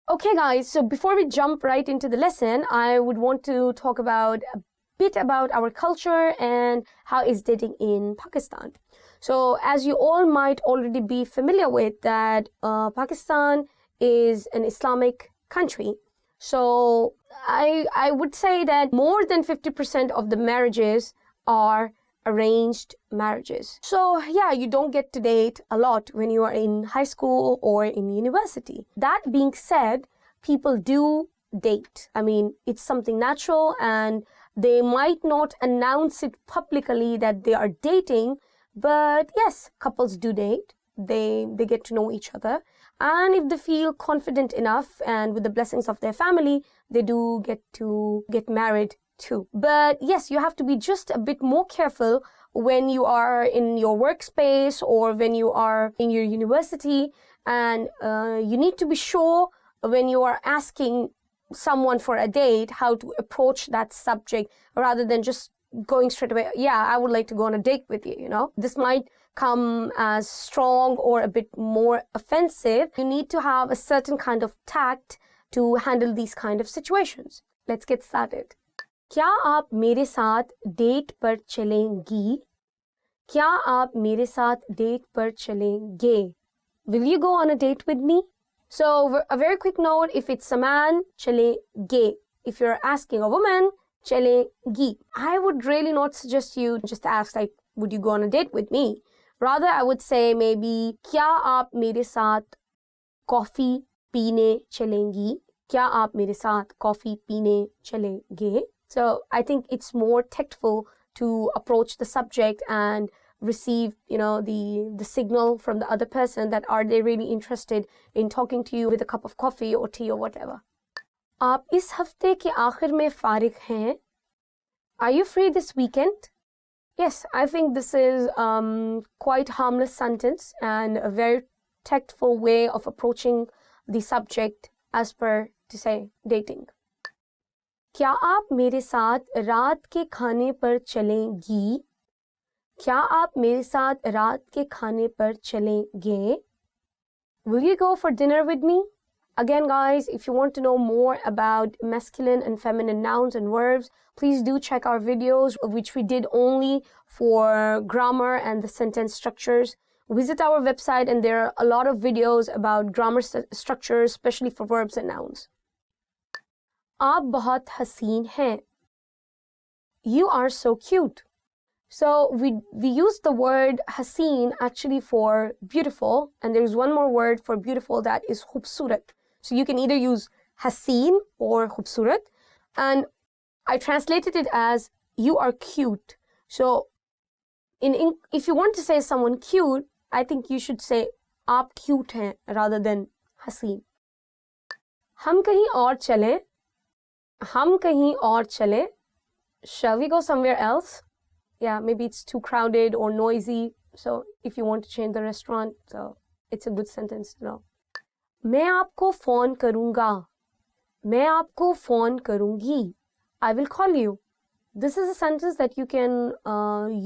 Okay guys, so before we jump right into the lesson, I would want to talk about a bit about our culture and how is dating in Pakistan. So as you all might already be familiar with that Pakistan is an Islamic country. So I would say that more than 50% of the marriages are arranged marriages. So yeah, you don't get to date a lot when you are in high school or in university. That being said, people do date. I mean, it's something natural and they might not announce it publicly that they are dating, but yes, couples do date. They get to know each other. And if they feel confident enough and with the blessings of their family, they do get to get married too. But yes, you have to be just a bit more careful when you are in your workspace or when you are in your university. And you need to be sure when you are asking someone for a date how to approach that subject rather than just going straight away, yeah, I would like to go on a date with you, you know. This might come as strong or a bit more offensive. You need to have a certain kind of tact to handle these kind of situations. Let's get started. क्या आप मेरे साथ date पर चलेंगी? क्या आप मेरे साथ डेट पर चलेंगे? Will you go on a date with me? So a very quick note, if it's a man, चलेंगे. If you're asking a woman, चलेंगी. I would really not suggest you just ask like, would you go on a date with me? Rather, I would say maybe, क्या आप मेरे साथ coffee पीने चलेंगी? क्या आप मेरे साथ कॉफी पीने चलेंगे? So I think it's more tactful to approach the subject and receive, the signal from the other person that are they really interested in talking to you with a cup of coffee or tea or whatever. आप इस हफ्ते के आखिर में फारिग हैं? Are you free this weekend? Yes, I think this is quite harmless sentence and a very tactful way of approaching the subject as per to say dating. क्या आप मेरे साथ रात के खाने पर चलेंगी? क्या आप मेरे साथ रात के खाने पर चलेंगे? Will you go for dinner with me? Again, guys, if you want to know more about masculine and feminine nouns and verbs, please do check our videos, which we did only for grammar and the sentence structures. Visit our website and there are a lot of videos about grammar structures, especially for verbs and nouns. आप बहुत हसीन हैं. You are so cute. So we use the word haseen actually for beautiful, and there's one more word for beautiful that is khubsurat. So you can either use haseen or khubsurat, and I translated it as you are cute. So if you want to say someone cute, I think you should say आप cute हैं rather than haseen. हम कहीं और चलें. हम कहीं और चलें. Shall we go somewhere else? Yeah, maybe it's too crowded or noisy. So if you want to change the restaurant, so it's a good sentence to know. मैं आपको phone करूँगा. मैं आपको phone करूँगी. I will call you. This is a sentence that you can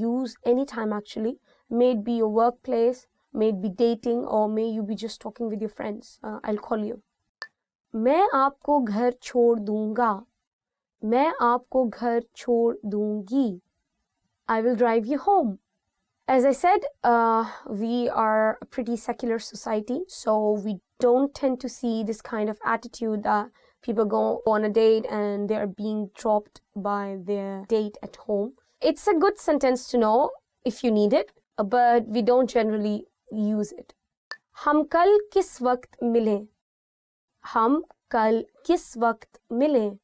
use anytime actually. May it be your workplace, may it be dating, or may you be just talking with your friends. I'll call you. मैं आपको घर छोड़ दूँगा. मैं आपको घर छोड़ दूँगी. I will drive you home. As I said, we are a pretty secular society, so we don't tend to see this kind of attitude that people go on a date and they're being dropped by their date at home. It's a good sentence to know if you need it, but we don't generally use it. हम कल किस वक्त मिलें? हम कल किस वक्त मिलें?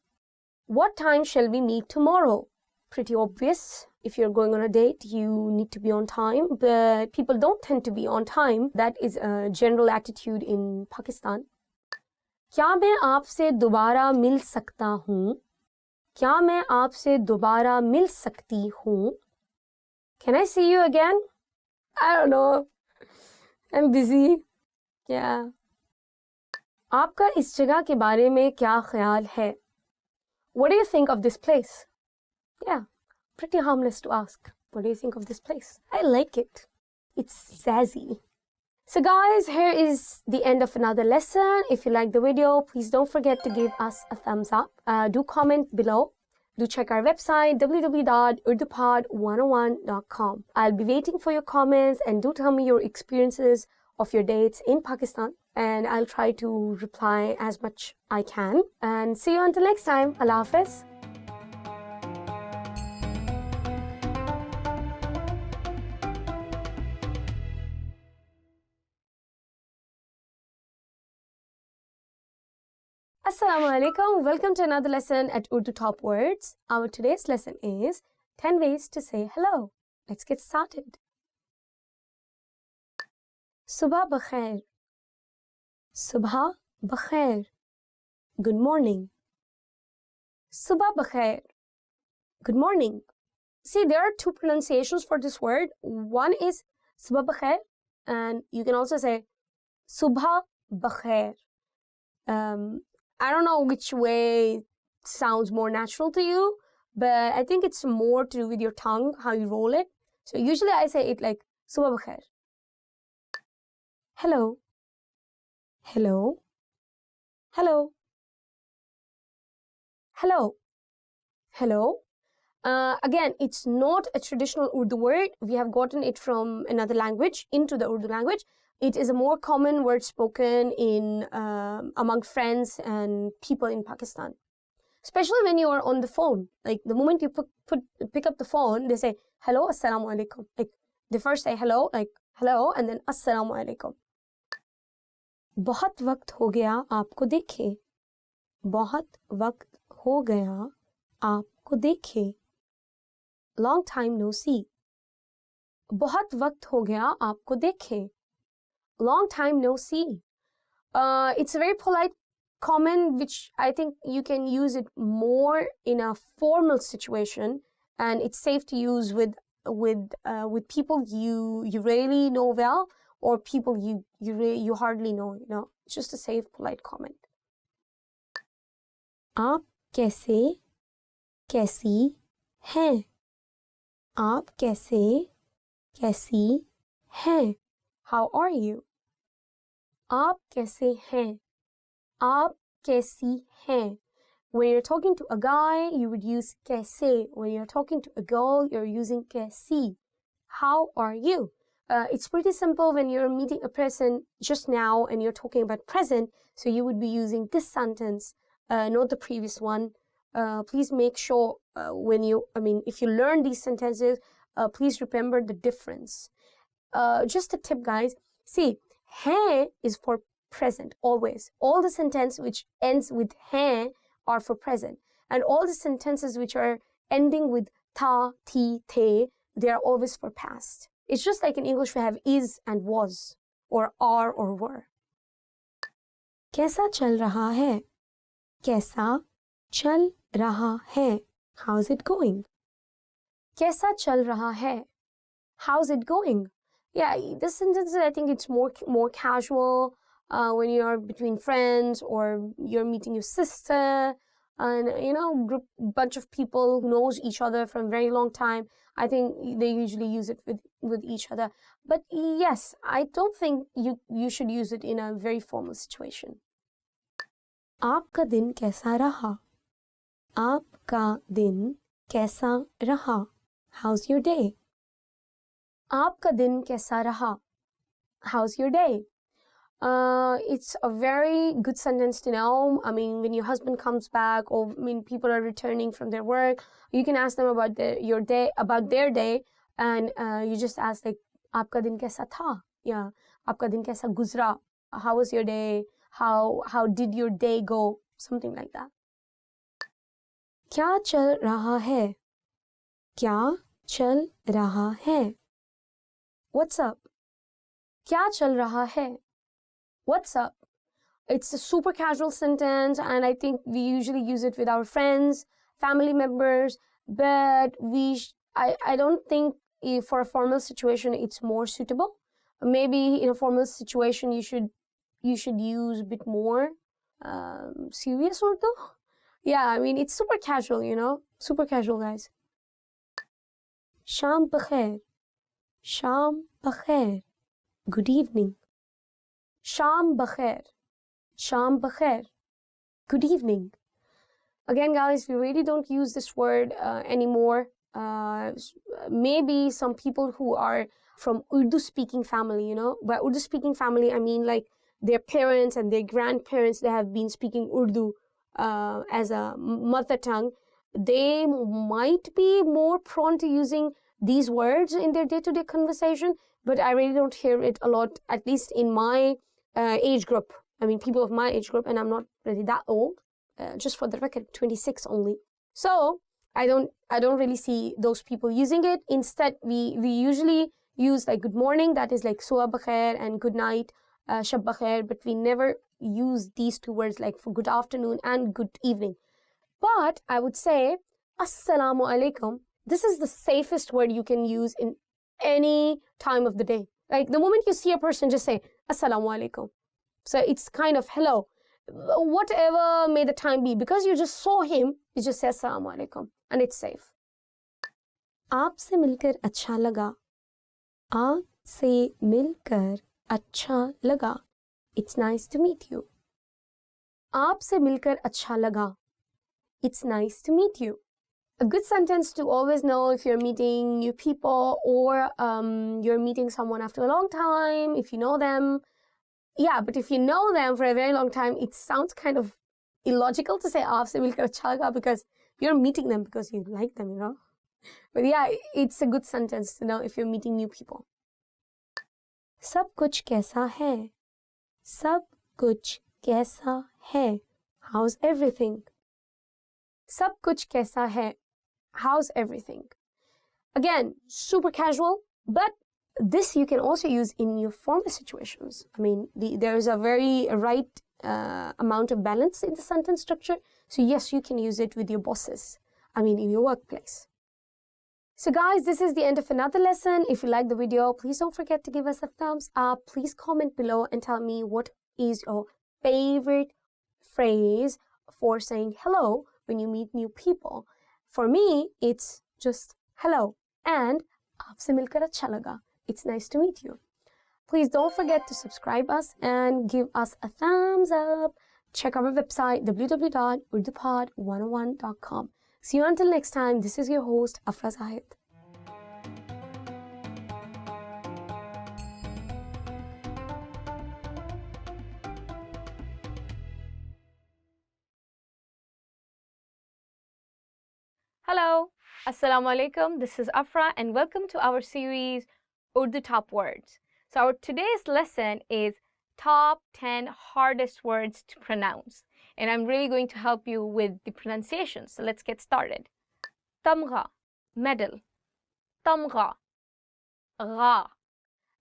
What time shall we meet tomorrow? Pretty obvious. If you're going on a date, you need to be on time, but people don't tend to be on time. That is a general attitude in Pakistan. क्या मैं आपसे दोबारा मिल सकता हूँ? क्या मैं आपसे दोबारा मिल सकती हूँ? Can I see you again? I don't know. I'm busy. Yeah. आपका इस जगह के बारे में क्या ख्याल है? What do you think of this place? Yeah, pretty harmless to ask. What do you think of this place? I like it. It's zazzy. So guys, here is the end of another lesson. If you like the video, please don't forget to give us a thumbs up. Do comment below. Do check our website, www.urdupod101.com. I'll be waiting for your comments and do tell me your experiences of your dates in Pakistan. And I'll try to reply as much I can. And see you until next time. Allah Hafiz. Assalamu alaikum. Welcome to another lesson at Urdu Top Words. Our today's lesson is 10 ways to say hello. Let's get started. Subha bakhair. Subha bakhair. Good morning. Subha bakhair. Good morning. See, there are two pronunciations for this word. One is subha bakhair, and you can also say subha bakhair. I don't know which way sounds more natural to you, but I think it's more to do with your tongue, how you roll it. So usually I say it like subha bakhair. Hello. Hello. Hello. Hello. Hello. Again, it's not a traditional Urdu word. We have gotten it from another language into the Urdu language. It is a more common word spoken in among friends and people in Pakistan. Especially when you are on the phone. Like the moment you pick up the phone, they say, hello, assalamu alaikum. Like they first say hello, like hello, and then assalamu alaikum. बहुत वक्त हो गया आपको देखे. बहुत वक्त हो गया आपको देखे. Long time no see. बहुत वक्त हो गया आपको देखे. Long time no see. It's a very polite comment which I think you can use it more in a formal situation, and it's safe to use with people you really know well, or people you hardly know, you know. It's just a safe polite comment. आप कैसे कैसी हैं. आप कैसे कैसी हैं. How are you? आप कैसे हैं. आप कैसी हैं. When you're talking to a guy, you would use कैसे. When you're talking to a girl, you're using कैसी. How are you? It's pretty simple when you're meeting a person just now and you're talking about present, so you would be using this sentence, not the previous one. Please make sure if you learn these sentences, please remember the difference. Just a tip, guys. See, hai is for present, always. All the sentences which ends with hai are for present. And all the sentences which are ending with ta, ti, te, they are always for past. It's just like in English we have is and was, or are or were. कैसा चल रहा है. कैसा चल रहा है. How's it going? कैसा चल रहा है. How's it going? Yeah, this sentence, I think it's more casual when you're between friends, or you're meeting your sister, and bunch of people who knows each other from a very long time. I think they usually use it with each other. But yes, I don't think you should use it in a very formal situation. आपका दिन कैसा रहा. आपका दिन कैसा रहा. How's your day? आपका दिन कैसा रहा. How's your day? It's a very good sentence to know. I mean, when your husband comes back, or people are returning from their work, you can ask them about their day, and you just ask like, आपका दिन कैसा था. Yeah, आपका दिन कैसा गुजरा. How was your day? How did your day go? Something like that. क्या चल रहा है. क्या चल रहा है. What's up? क्या चल रहा है. What's up? It's a super casual sentence, and I think we usually use it with our friends, family members, but I don't think for a formal situation it's more suitable. Maybe in a formal situation you should use a bit more serious Urdu. Yeah, I mean, it's super casual, super casual, guys. Sham bakhair. Sham bakhair. Good evening. Sham bakhair. Sham bakhair. Good evening. Again, guys, we really don't use this word anymore. Maybe some people who are from Urdu-speaking family, By Urdu-speaking family, I mean like their parents and their grandparents, they have been speaking Urdu as a mother tongue. They might be more prone to using these words in their day-to-day conversation, but I really don't hear it a lot, at least in my age group. I mean, people of my age group, and I'm not really that old. Just for the record, 26 only. So I don't really see those people using it. Instead, we usually use like good morning, that is like suba bakhair, and good night, shab bakhair, but we never use these two words like for good afternoon and good evening. But I would say assalamu alaikum. This is the safest word you can use in any time of the day. Like the moment you see a person, just say assalamu alaikum. So it's kind of hello. Whatever may the time be, because you just saw him, you just say assalamu alaikum, and it's safe. आपसे मिलकर अच्छा लगा. आपसे मिलकर अच्छा लगा. It's nice to meet you. आपसे मिलकर अच्छा लगा. It's nice to meet you. A good sentence to always know if you're meeting new people, or you're meeting someone after a long time, if you know them. Yeah, but if you know them for a very long time, it sounds kind of illogical to say aapse milkar acha laga, because you're meeting them because you like them, But yeah, it's a good sentence to know if you're meeting new people. सब कुछ कैसा है. सब कुछ कैसा है. How's everything? सब कुछ कैसा है? How's everything? Again, super casual, but this you can also use in your formal situations. I mean, there is a very right amount of balance in the sentence structure. So yes, you can use it with your bosses. I mean, in your workplace. So guys, this is the end of another lesson. If you like the video, please don't forget to give us a thumbs up. Please comment below and tell me what is your favorite phrase for saying hello when you meet new people. For me, it's just hello and आपसे मिलकर अच्छा लगा. It's nice to meet you. Please don't forget to subscribe us and give us a thumbs up. Check our website www.urdupod101.com. See you until next time. This is your host, Afra Zahid. Hello, Assalamu alaikum. This is Afra and welcome to our series Urdu Top Words. So our today's lesson is top 10 hardest words to pronounce. And I'm really going to help you with the pronunciation. So let's get started. Tamgha, medal. Tamgha, gha.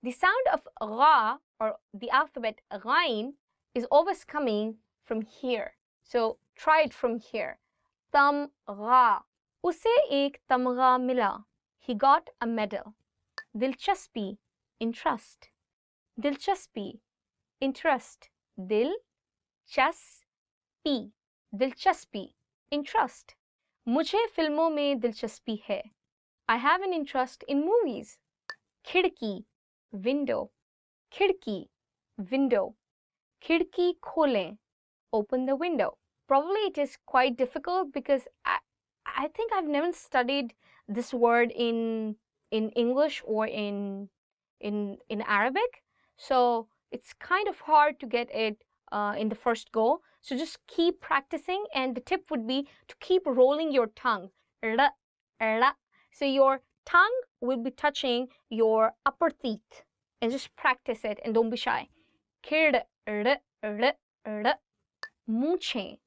The sound of gha or the alphabet ghain is always coming from here. So try it from here. Tamgha. उसे एक तमगा मिला. He got a medal. दिलचस्पी, interest. दिलचस्पी, interest. दिलचस्पी, दिलचस्पी, interest. मुझे फिल्मों में दिलचस्पी है. I have an interest in movies. खिड़की, window. खिड़की, window. खिड़की खोलें, open the window. Probably it is quite difficult because I think I've never studied this word in English or in Arabic, so it's kind of hard to get it in the first go. So just keep practicing, and the tip would be to keep rolling your tongue. So your tongue will be touching your upper teeth, and just practice it and don't be shy. मूंछें,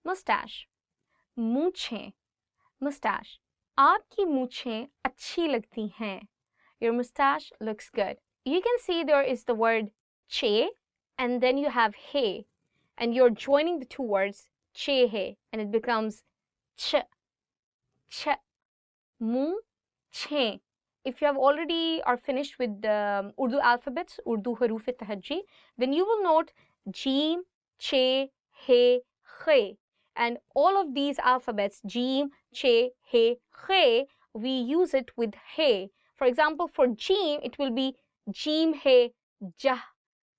mustache. मूंछें, mustache. आपकी मूंछें अच्छी लगती हैं. Your mustache looks good. You can see there is the word che and then you have he, and you're joining the two words che he and it becomes ch. Moonche. If you have already are finished with the Urdu alphabets, Urdu haruf tahajji, then you will note jim, che, he, khe. And all of these alphabets, jim, che, he, khe, we use it with he. For example, for jim, it will be jim he, jah,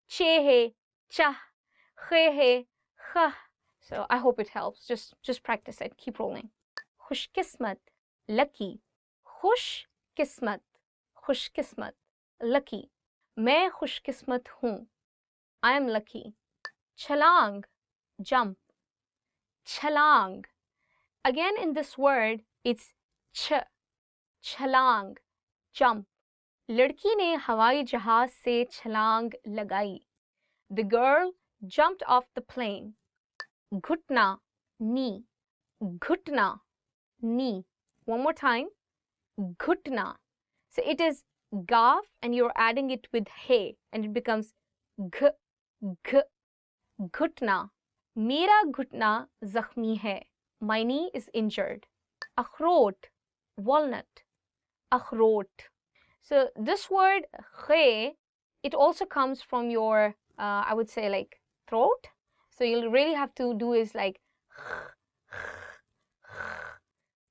che he, chah, khe he, kha. So I hope it helps. Just practice it. Keep rolling. Khush kismat, lucky. Khush kismat, khush kismat, lucky. मैं खुश किस्मत हूँ. I am lucky. Chalang, jump. Chalang. Again in this word, it's ch. Chalang, jump. लड़की ने हवाई जहाज से छलांग लगाई. The girl jumped off the plane. घुटना, knee. घुटना, knee. One more time. घुटना. So it is gaf and you're adding it with he and it becomes gh, gh. घुटना. मेरा घुटना जख्मी है. My knee is injured. अखरोट, walnut. अखरोट. So this word khe, it also comes from your, I would say like throat. So you'll really have to do is like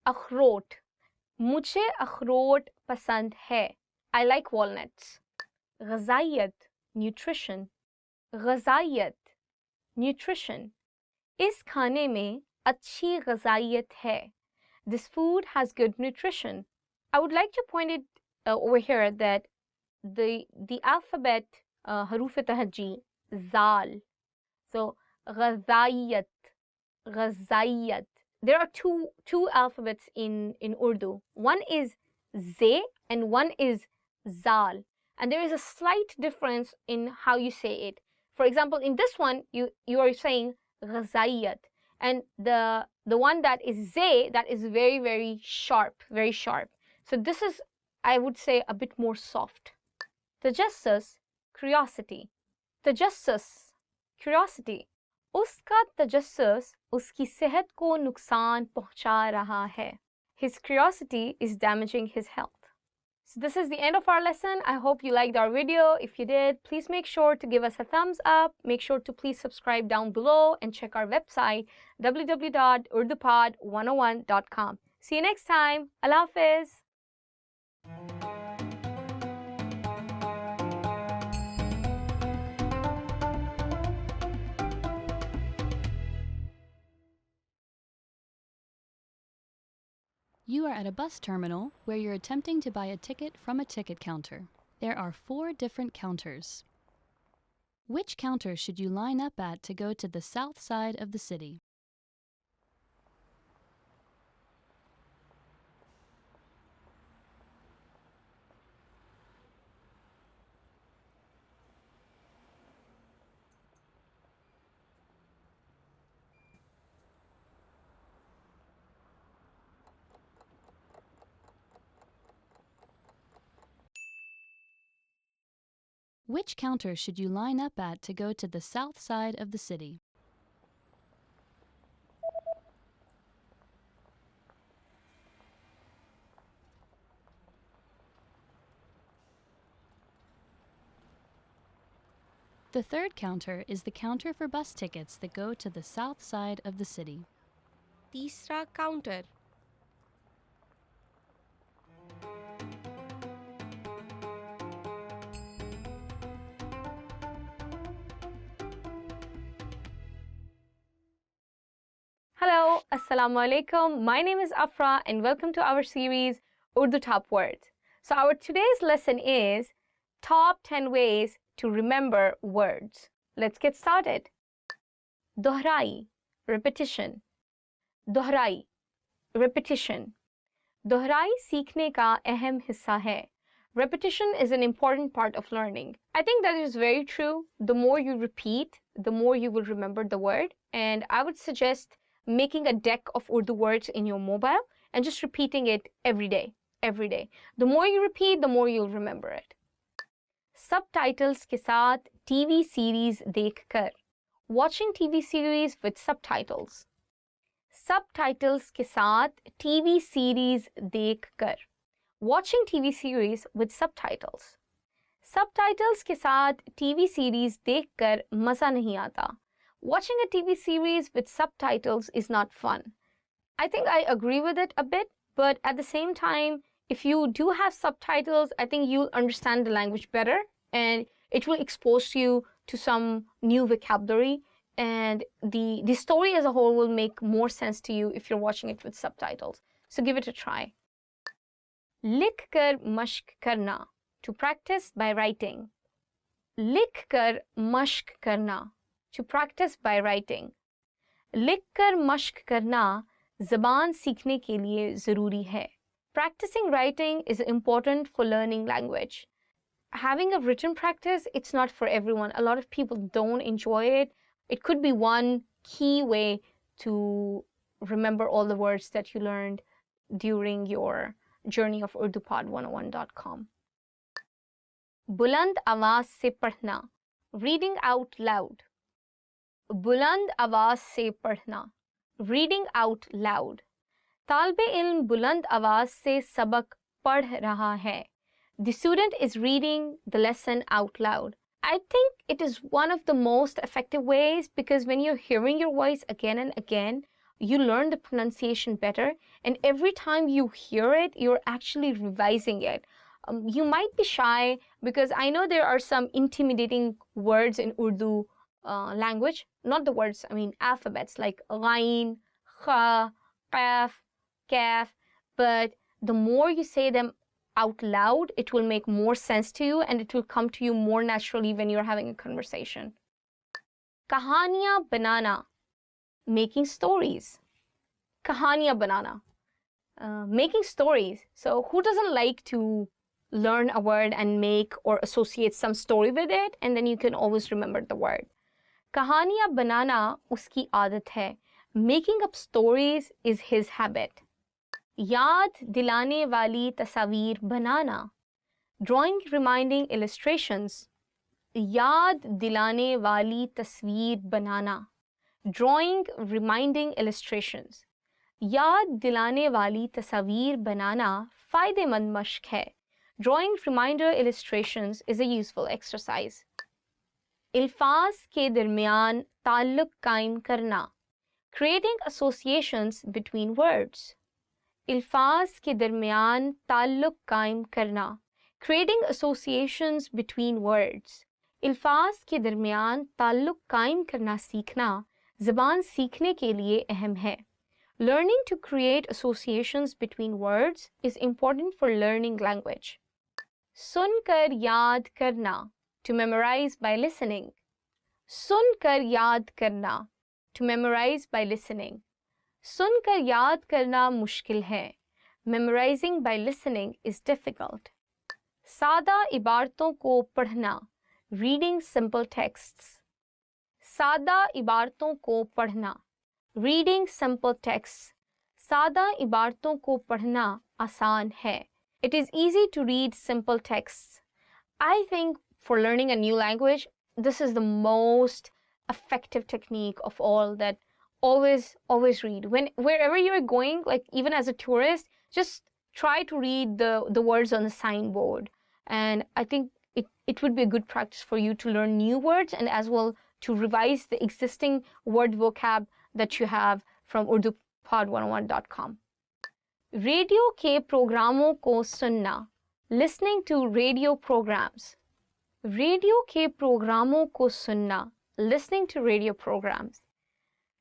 अखरोट. मुझे अखरोट पसंद है. I like walnuts. ग़ज़ाइयत, nutrition. ग़ज़ाइयत, nutrition. इस खाने में अच्छी ग़ज़ाइयत है. This food has good nutrition. I would like to point it over here that the alphabet haruf tahajji, zal. So ग़ज़ाइयत, ग़ज़ाइयत. There are two alphabets in Urdu. One is ze and one is zal. And there is a slight difference in how you say it. For example, in this one, you are saying ghazayat. And the one that is ze, that is very, very sharp, very sharp. So this is, I would say, a bit more soft. Tajassus, curiosity. Tajassus, curiosity. उसका तजस्सुस उसकी सेहत को नुकसान पहुंचा रहा है. His curiosity is damaging his health. So this is the end of our lesson. I hope you liked our video. If you did, please make sure to give us a thumbs up. Make sure to please subscribe down below and check our website www.urdupod101.com. See you next time. Allah Hafiz. You are at a bus terminal where you're attempting to buy a ticket from a ticket counter. There are 4 different counters. Which counter should you line up at to go to the south side of the city? Which counter should you line up at to go to the south side of the city? The third counter is the counter for bus tickets that go to the south side of the city. तीसरा counter. Hello, Assalamu alaikum. My name is Afra and welcome to our series Urdu Top Words. So our today's lesson is Top 10 Ways to Remember Words. Let's get started. Dohrai, repetition. Dohrai, repetition. Dohrai सीखने का अहम हिस्सा है. Repetition is an important part of learning. I think that is very true. The more you repeat, the more you will remember the word. And I would suggest making a deck of Urdu words in your mobile and just repeating it every day, every day. The more you repeat, the more you'll remember it. Subtitles के साथ TV series देखकर. Watching TV series with subtitles. Subtitles के साथ TV series देखकर. Watching TV series with subtitles. Subtitles के साथ TV series देखकर मज़ा नहीं आता. Watching a TV series with subtitles is not fun. I think I agree with it a bit, but at the same time, if you do have subtitles, I think you'll understand the language better and it will expose you to some new vocabulary and the story as a whole will make more sense to you if you're watching it with subtitles. So give it a try. लिख कर मश्क करना, to practice by writing. लिख कर मश्क करना, to practice by writing. लिख कर मश्क करना ज़बान सीखने के लिए ज़रूरी है. Practicing writing is important for learning language. Having a written practice, it's not for everyone. A lot of people don't enjoy it. It could be one key way to remember all the words that you learned during your journey of urdupod101.com. बुलंद आवाज से पढ़ना, reading out loud. बुलंद आवाज से पढ़ना, reading out loud. तालिबे इल्म बुलंद आवाज से सबक पढ़ रहा है. The student is reading the lesson out loud. I think it is one of the most effective ways because when you're hearing your voice again and again, you learn the pronunciation better, and every time you hear it, you're actually revising it. You might be shy because I know there are some intimidating words in Urdu language, not the words, I mean alphabets like ghain, kha, qaf, kaf, but the more you say them out loud, it will make more sense to you and it will come to you more naturally when you're having a conversation. Kahaniyan banana, making stories. Kahaniyan banana, making stories. So who doesn't like to learn a word and make or associate some story with it, and then you can always remember the word. Kahaniyan banana uski aadat hai. Making up stories is his habit. याद दिलाने वाली तस्वीर बनाना. Drawing reminding illustrations. याद दिलाने वाली तस्वीर बनाना. Drawing reminding illustrations. याद दिलाने वाली तस्वीर बनाना फ़ायदेमंद मश्क है. Drawing reminder illustrations is a useful exercise. अल्फाज के दरमियान ताल्लुक कायम करना. Creating associations between words. अल्फाज के दरमियान ताल्लुक कायम करना. Creating associations between words. अल्फाज के दरमियान ताल्लुक कायम करना सीखना ज़बान सीखने के लिए अहम है. Learning to create associations between words is important for learning language. सुनकर याद करना. To memorize by listening. सुनकर याद करना. To memorize by listening. सुनकर याद करना मुश्किल है. Memorizing by listening is difficult. सादा इबारतों को पढ़ना. Reading simple texts. सादा इबारतों को पढ़ना. Reading simple texts. सादा इबारतों को पढ़ना आसान है. It is easy to read simple texts. I think for learning a new language, this is the most effective technique of all, that always read. Wherever you're going, like even as a tourist, just try to read the words on the signboard. And I think it would be a good practice for you to learn new words and as well to revise the existing word vocab that you have from urdupod101.com. Radio के प्रोग्रामों को सुनना. Listening to radio programs. Radio के प्रोग्रामों को सुनना. Listening to radio programs.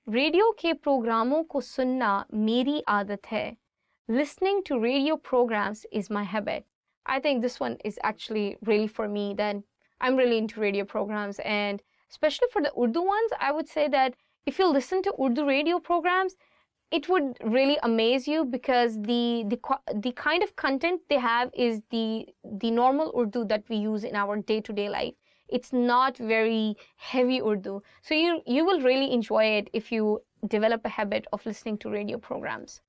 Radio के प्रोग्रामों को सुनना मेरी आदत है. Listening to radio programs is my habit. I think this one is actually really for me. Then I'm really into radio programs, and especially for the Urdu ones, I would say that if you listen to Urdu radio programs, it would really amaze you because the kind of content they have is the normal Urdu that we use in our day-to-day life. It's not very heavy Urdu. So you will really enjoy it if you develop a habit of listening to radio programs.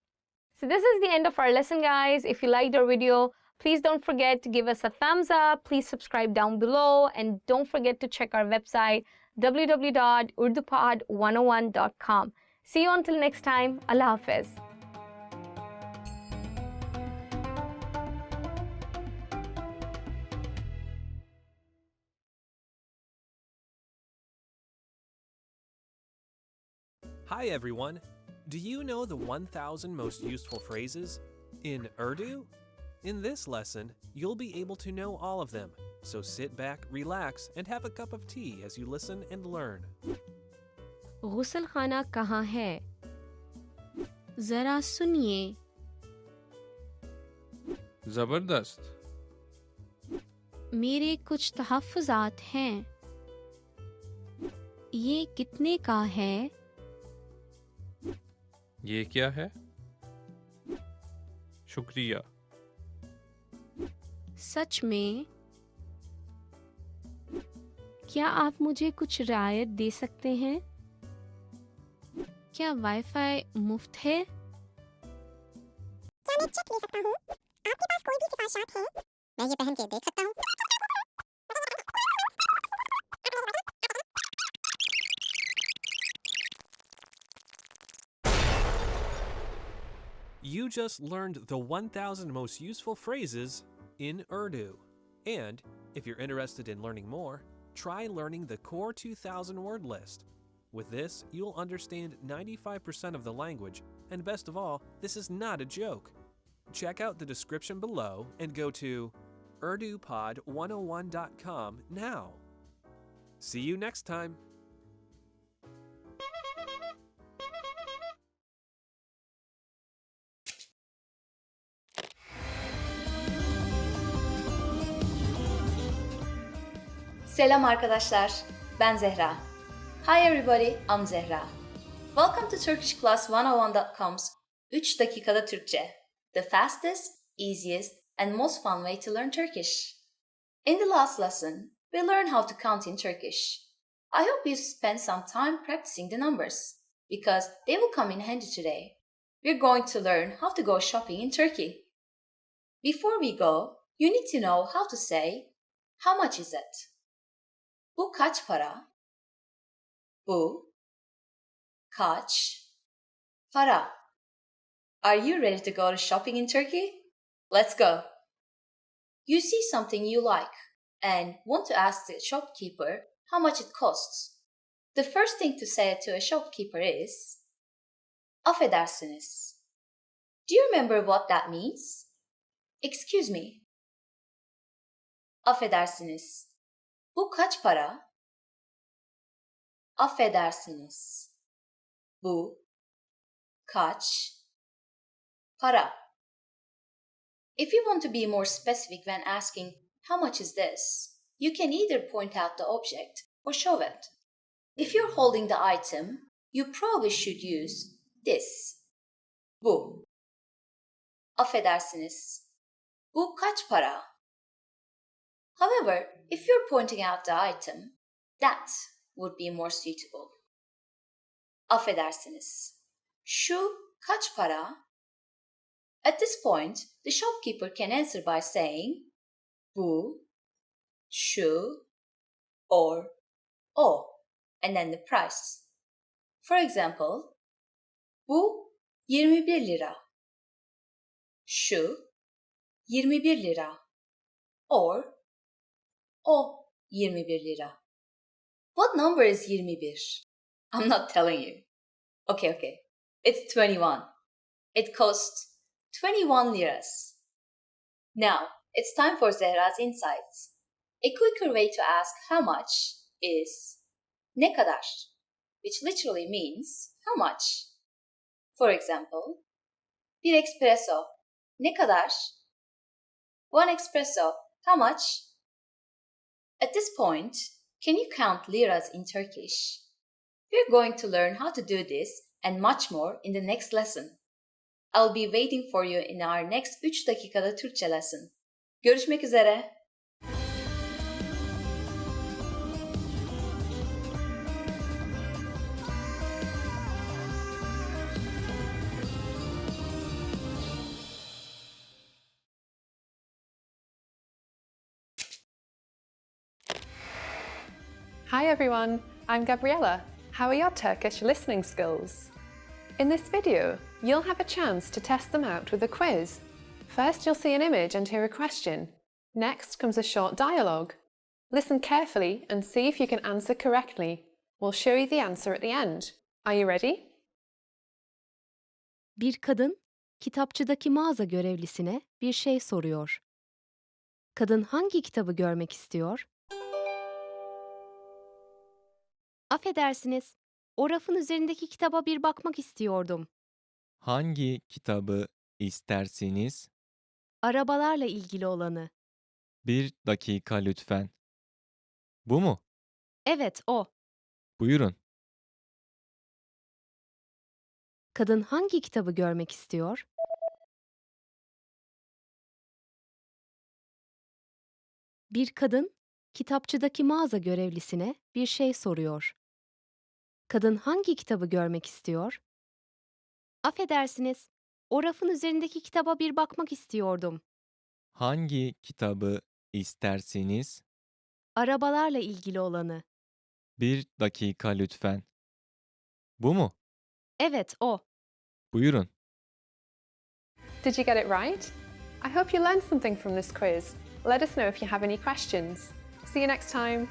So this is the end of our lesson, guys. If you liked our video, please don't forget to give us a thumbs up. Please subscribe down below. And don't forget to check our website, www.urdupod101.com. See you until next time. Allah Hafiz. Hi everyone! Do you know the 1,000 most useful phrases in Urdu? In this lesson, you'll be able to know all of them, so sit back, relax, and have a cup of tea as you listen and learn. गुसल खाना कहाँ है? ज़रा सुनिए. ज़बरदस्त. मेरे कुछ तहफ़्फ़ुज़ात हैं. ये कितने का है? ये क्या है? शुक्रिया. सच में? क्या आप मुझे कुछ रियायत दे सकते हैं? क्या वाईफाई मुफ्त है? क्या मैं चेक ले सकता हूँ? आपके पास कोई भी सिफारिशात हैं? मैं ये पहन के देख सकता हूँ? You just learned the 1,000 most useful phrases in Urdu. And if you're interested in learning more, try learning the core 2,000 word list. With this, you'll understand 95% of the language, and best of all, this is not a joke. Check out the description below and go to urdupod101.com now. See you next time. Selam arkadaşlar, ben Zehra. Hi everybody, I'm Zehra. Welcome to TurkishClass101.com's 3 dakikada Türkçe, the fastest, easiest, and most fun way to learn Turkish. In the last lesson, we learned how to count in Turkish. I hope you spent some time practicing the numbers. because they will come in handy today. We're going to learn how to go shopping in Turkey. Before we go, you need to know how to say, how much is it? Bu kaç para? Bu kaç para? Are you ready to go to shopping in Turkey? Let's go. You see something you like and want to ask the shopkeeper how much it costs. The first thing to say to a shopkeeper is, affedersiniz. Do you remember what that means? Excuse me. Affedersiniz. Bu kaç para? Affedersiniz. Bu kaç para? If you want to be more specific when asking, how much is this? You can either point out the object or show it. If you're holding the item, you probably should use this. Bu. Affedersiniz. Bu kaç para? However, if you're pointing out the item, that would be more suitable. Affedersiniz. Şu kaç para? At this point, the shopkeeper can answer by saying bu, şu, or o, and then the price. For example, bu 21 lira. Şu 21 lira. Or o 21 lira. What number is 21? I'm not telling you. Okay. It's 21. It costs 21 liras. Now, it's time for Zehra's insights. A quicker way to ask how much is ne kadar, which literally means how much. For example, bir espresso, ne kadar? One espresso, how much? At this point, can you count liras in Turkish? We're going to learn how to do this and much more in the next lesson. I'll be waiting for you in our next 3 dakikada Türkçe lesson. Görüşmek üzere. Hi everyone, I'm Gabriella. How are your Turkish listening skills? In this video, you'll have a chance to test them out with a quiz. First, you'll see an image and hear a question. Next comes a short dialogue. Listen carefully and see if you can answer correctly. We'll show you the answer at the end. Are you ready? Bir kadın kitapçıdaki mağaza görevlisine bir şey soruyor. Kadın hangi kitabı görmek istiyor? Affedersiniz, o rafın üzerindeki kitaba bir bakmak istiyordum. Hangi kitabı istersiniz? Arabalarla ilgili olanı. Bir dakika lütfen. Bu mu? Evet, o. Buyurun. Kadın hangi kitabı görmek istiyor? Bir kadın kitapçıdaki mağaza görevlisine bir şey soruyor. Kadın hangi kitabı görmek istiyor? Affedersiniz, o rafın üzerindeki kitaba bir bakmak istiyordum. Hangi kitabı istersiniz? Arabalarla ilgili olanı. Bir dakika lütfen. Bu mu? Evet, o. Buyurun. Did you get it right? I hope you learned something from this quiz. Let us know if you have any questions. See you next time.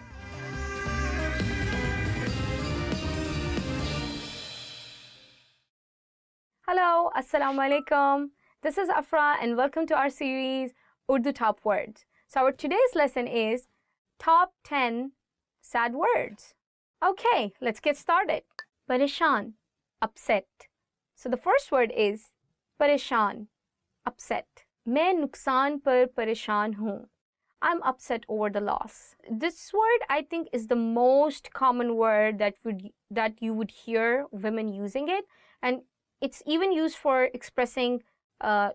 Hello, Assalamu alaikum. This is Afra and welcome to our series Urdu Top Words. So our today's lesson is Top 10 Sad Words. Okay, let's get started. Pareshan, upset. So the first word is pareshan, upset. मैं नुकसान पर परेशान हूँ. I'm upset over the loss. This word, I think, is the most common word that you would hear women using it, and it's even used for expressing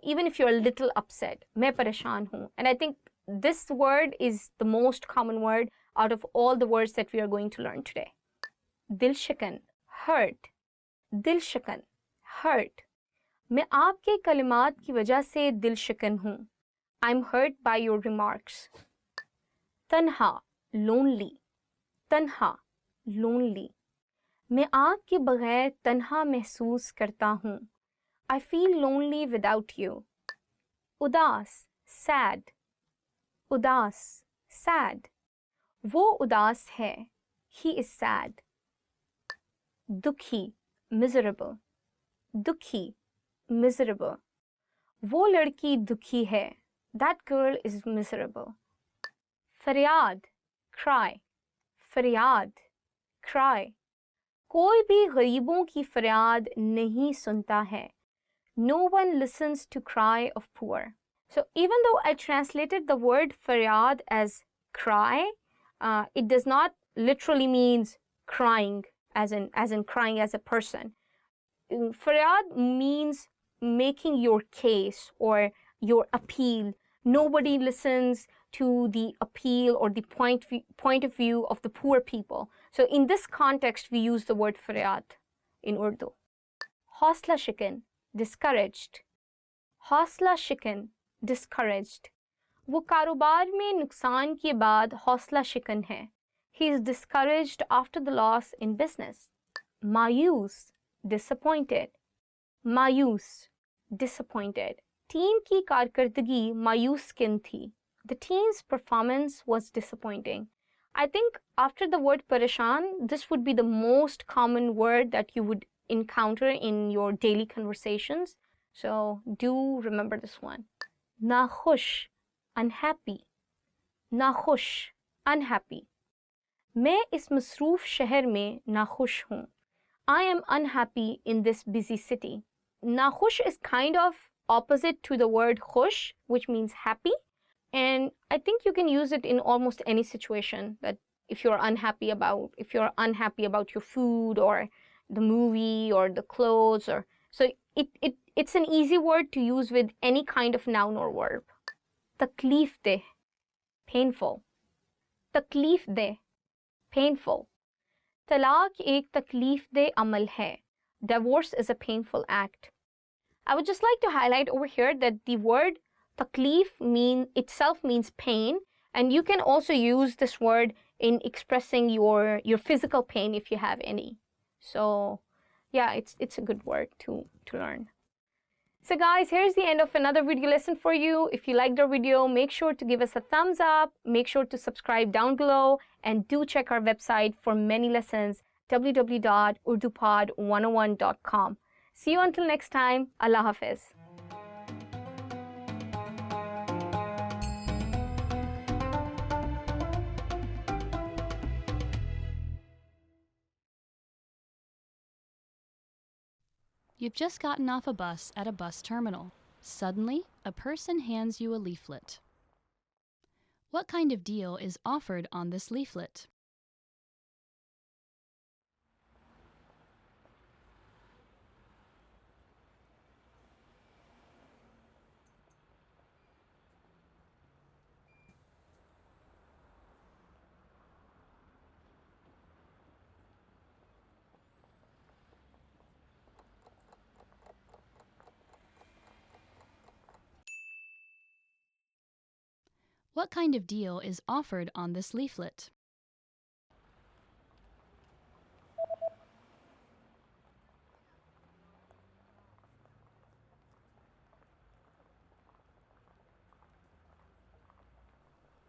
even if you're a little upset. मैं परेशान हूँ. And I think this word is the most common word out of all the words that we are going to learn today. Dil shikan, hurt. दिल शिकन, hurt. मैं आपके कलिमात की वजह से दिल शिकन हूँ. I'm hurt by your remarks. तन्हा, lonely. तन्हा, lonely. मैं आपके बगैर तन्हा महसूस करता हूँ. I feel lonely without you. उदास, sad. उदास, sad. वो उदास है. He is sad. दुखी, miserable. दुखी, miserable. वो लड़की दुखी है. That girl is miserable. फरियाद, cry. फरियाद, cry. कोई भी गरीबों की फरियाद नहीं सुनता है. No one listens to cry of poor. So even though I translated the word faryad as cry, it does not literally means crying as in crying as a person. Faryad means making your case or your appeal. Nobody listens to the appeal or the point of view of the poor people. So in this context, we use the word faryad in Urdu. Hausla shikan, discouraged. Hausla shikan, discouraged. वो कारोबार में नुकसान के बाद हौसला शिकन है. He is discouraged after the loss in business. मायूस, disappointed. मायूस, disappointed. टीम की कारकर्दगी मायूस किन थी. The team's performance was disappointing. I think after the word pareshan, this would be the most common word that you would encounter in your daily conversations. So do remember this one. Nakhush, unhappy. Nakhush, unhappy. मैं इस मसरूफ शहर में नाखुश हूँ. I am unhappy in this busy city. Nakhush is kind of opposite to the word khush, which means happy. And I think you can use it in almost any situation, that if you're unhappy about your food or the movie or the clothes, or so it's an easy word to use with any kind of noun or verb. Takleef deh, painful. Takleef deh, painful. Talaq ek takleef deh amal hai. Divorce is a painful act. I would just like to highlight over here that the word takleef itself means pain, and you can also use this word in expressing your physical pain if you have any. So yeah, it's a good word to learn. So guys, here's the end of another video lesson for you. If you liked our video, make sure to give us a thumbs up, make sure to subscribe down below, and do check our website for many lessons, www.urdupod101.com. See you until next time. Allah Hafiz. You've just gotten off a bus at a bus terminal. Suddenly, a person hands you a leaflet. What kind of deal is offered on this leaflet? What kind of deal is offered on this leaflet?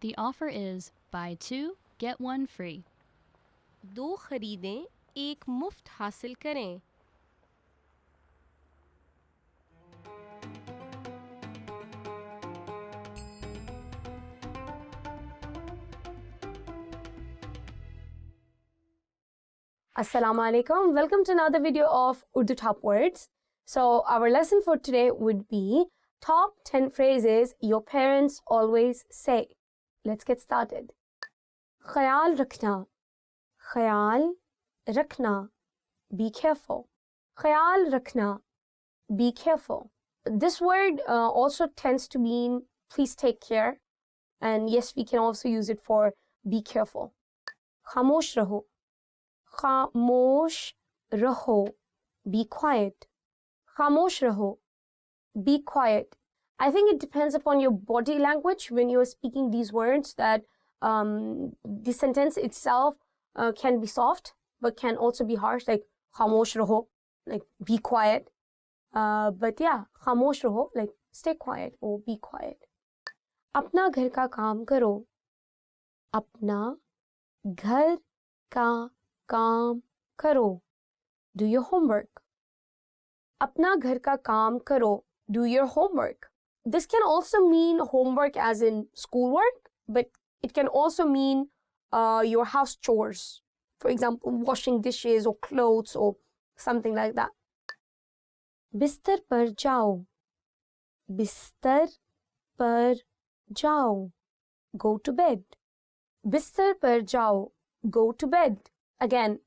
The offer is buy two, get one free. दो खरीदें एक मुफ्त हासिल करें. Assalamu alaikum. Welcome to another video of Urdu Top Words. So our lesson for today would be top 10 phrases your parents always say. Let's get started. Khayal rakhna. Khayal rakhna. Be careful. Khayal rakhna. Be careful. This word also tends to mean please take care. And yes, we can also use it for be careful. Khamosh raho. Khamosh raho. Be quiet. खामोश रहो. Be quiet. I think it depends upon your body language when you are speaking these words that the sentence itself can be soft but can also be harsh, like खामोश रहो, like be quiet. But yeah, खामोश रहो, like stay quiet or be quiet. अपना घर का काम करो. अपना घर का काम करो. Do your homework. अपना घर का काम करो. Do your homework. This can also mean homework as in schoolwork, but it can also mean your house chores. For example, washing dishes or clothes or something like that. बिस्तर पर जाओ. बिस्तर पर जाओ. Go to bed. बिस्तर पर जाओ. Go to bed. Again,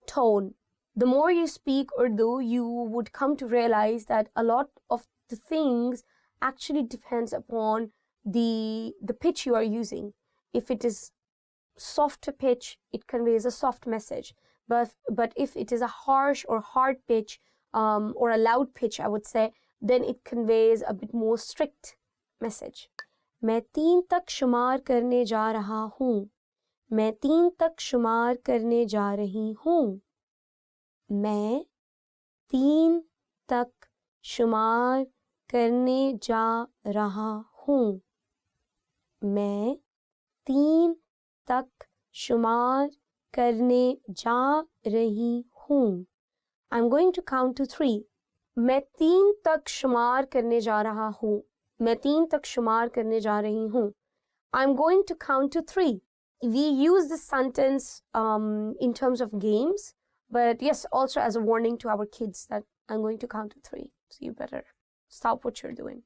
tone. The more you speak Urdu, you would come to realize that a lot of the things actually depends upon the pitch you are using. If it is soft pitch, it conveys a soft message. But if it is a harsh or hard pitch or a loud pitch, I would say, then it conveys a bit more strict message. मैं 3 तक शुमार करने जा रहा हूँ. मैं 3 तक शुमार करने जा रही हूँ. मैं 3 तक शुमार करने जा रहा हूँ. मैं 3 तक शुमार करने जा रही हूँ. I'm going to count to 3. मैं 3 तक शुमार करने जा रहा हूँ. मैं 3 तक शुमार करने जा रही हूँ. I'm going to count to 3. We use this sentence in terms of games, but yes, also as a warning to our kids that I'm going to count to 3. So you better stop what you're doing.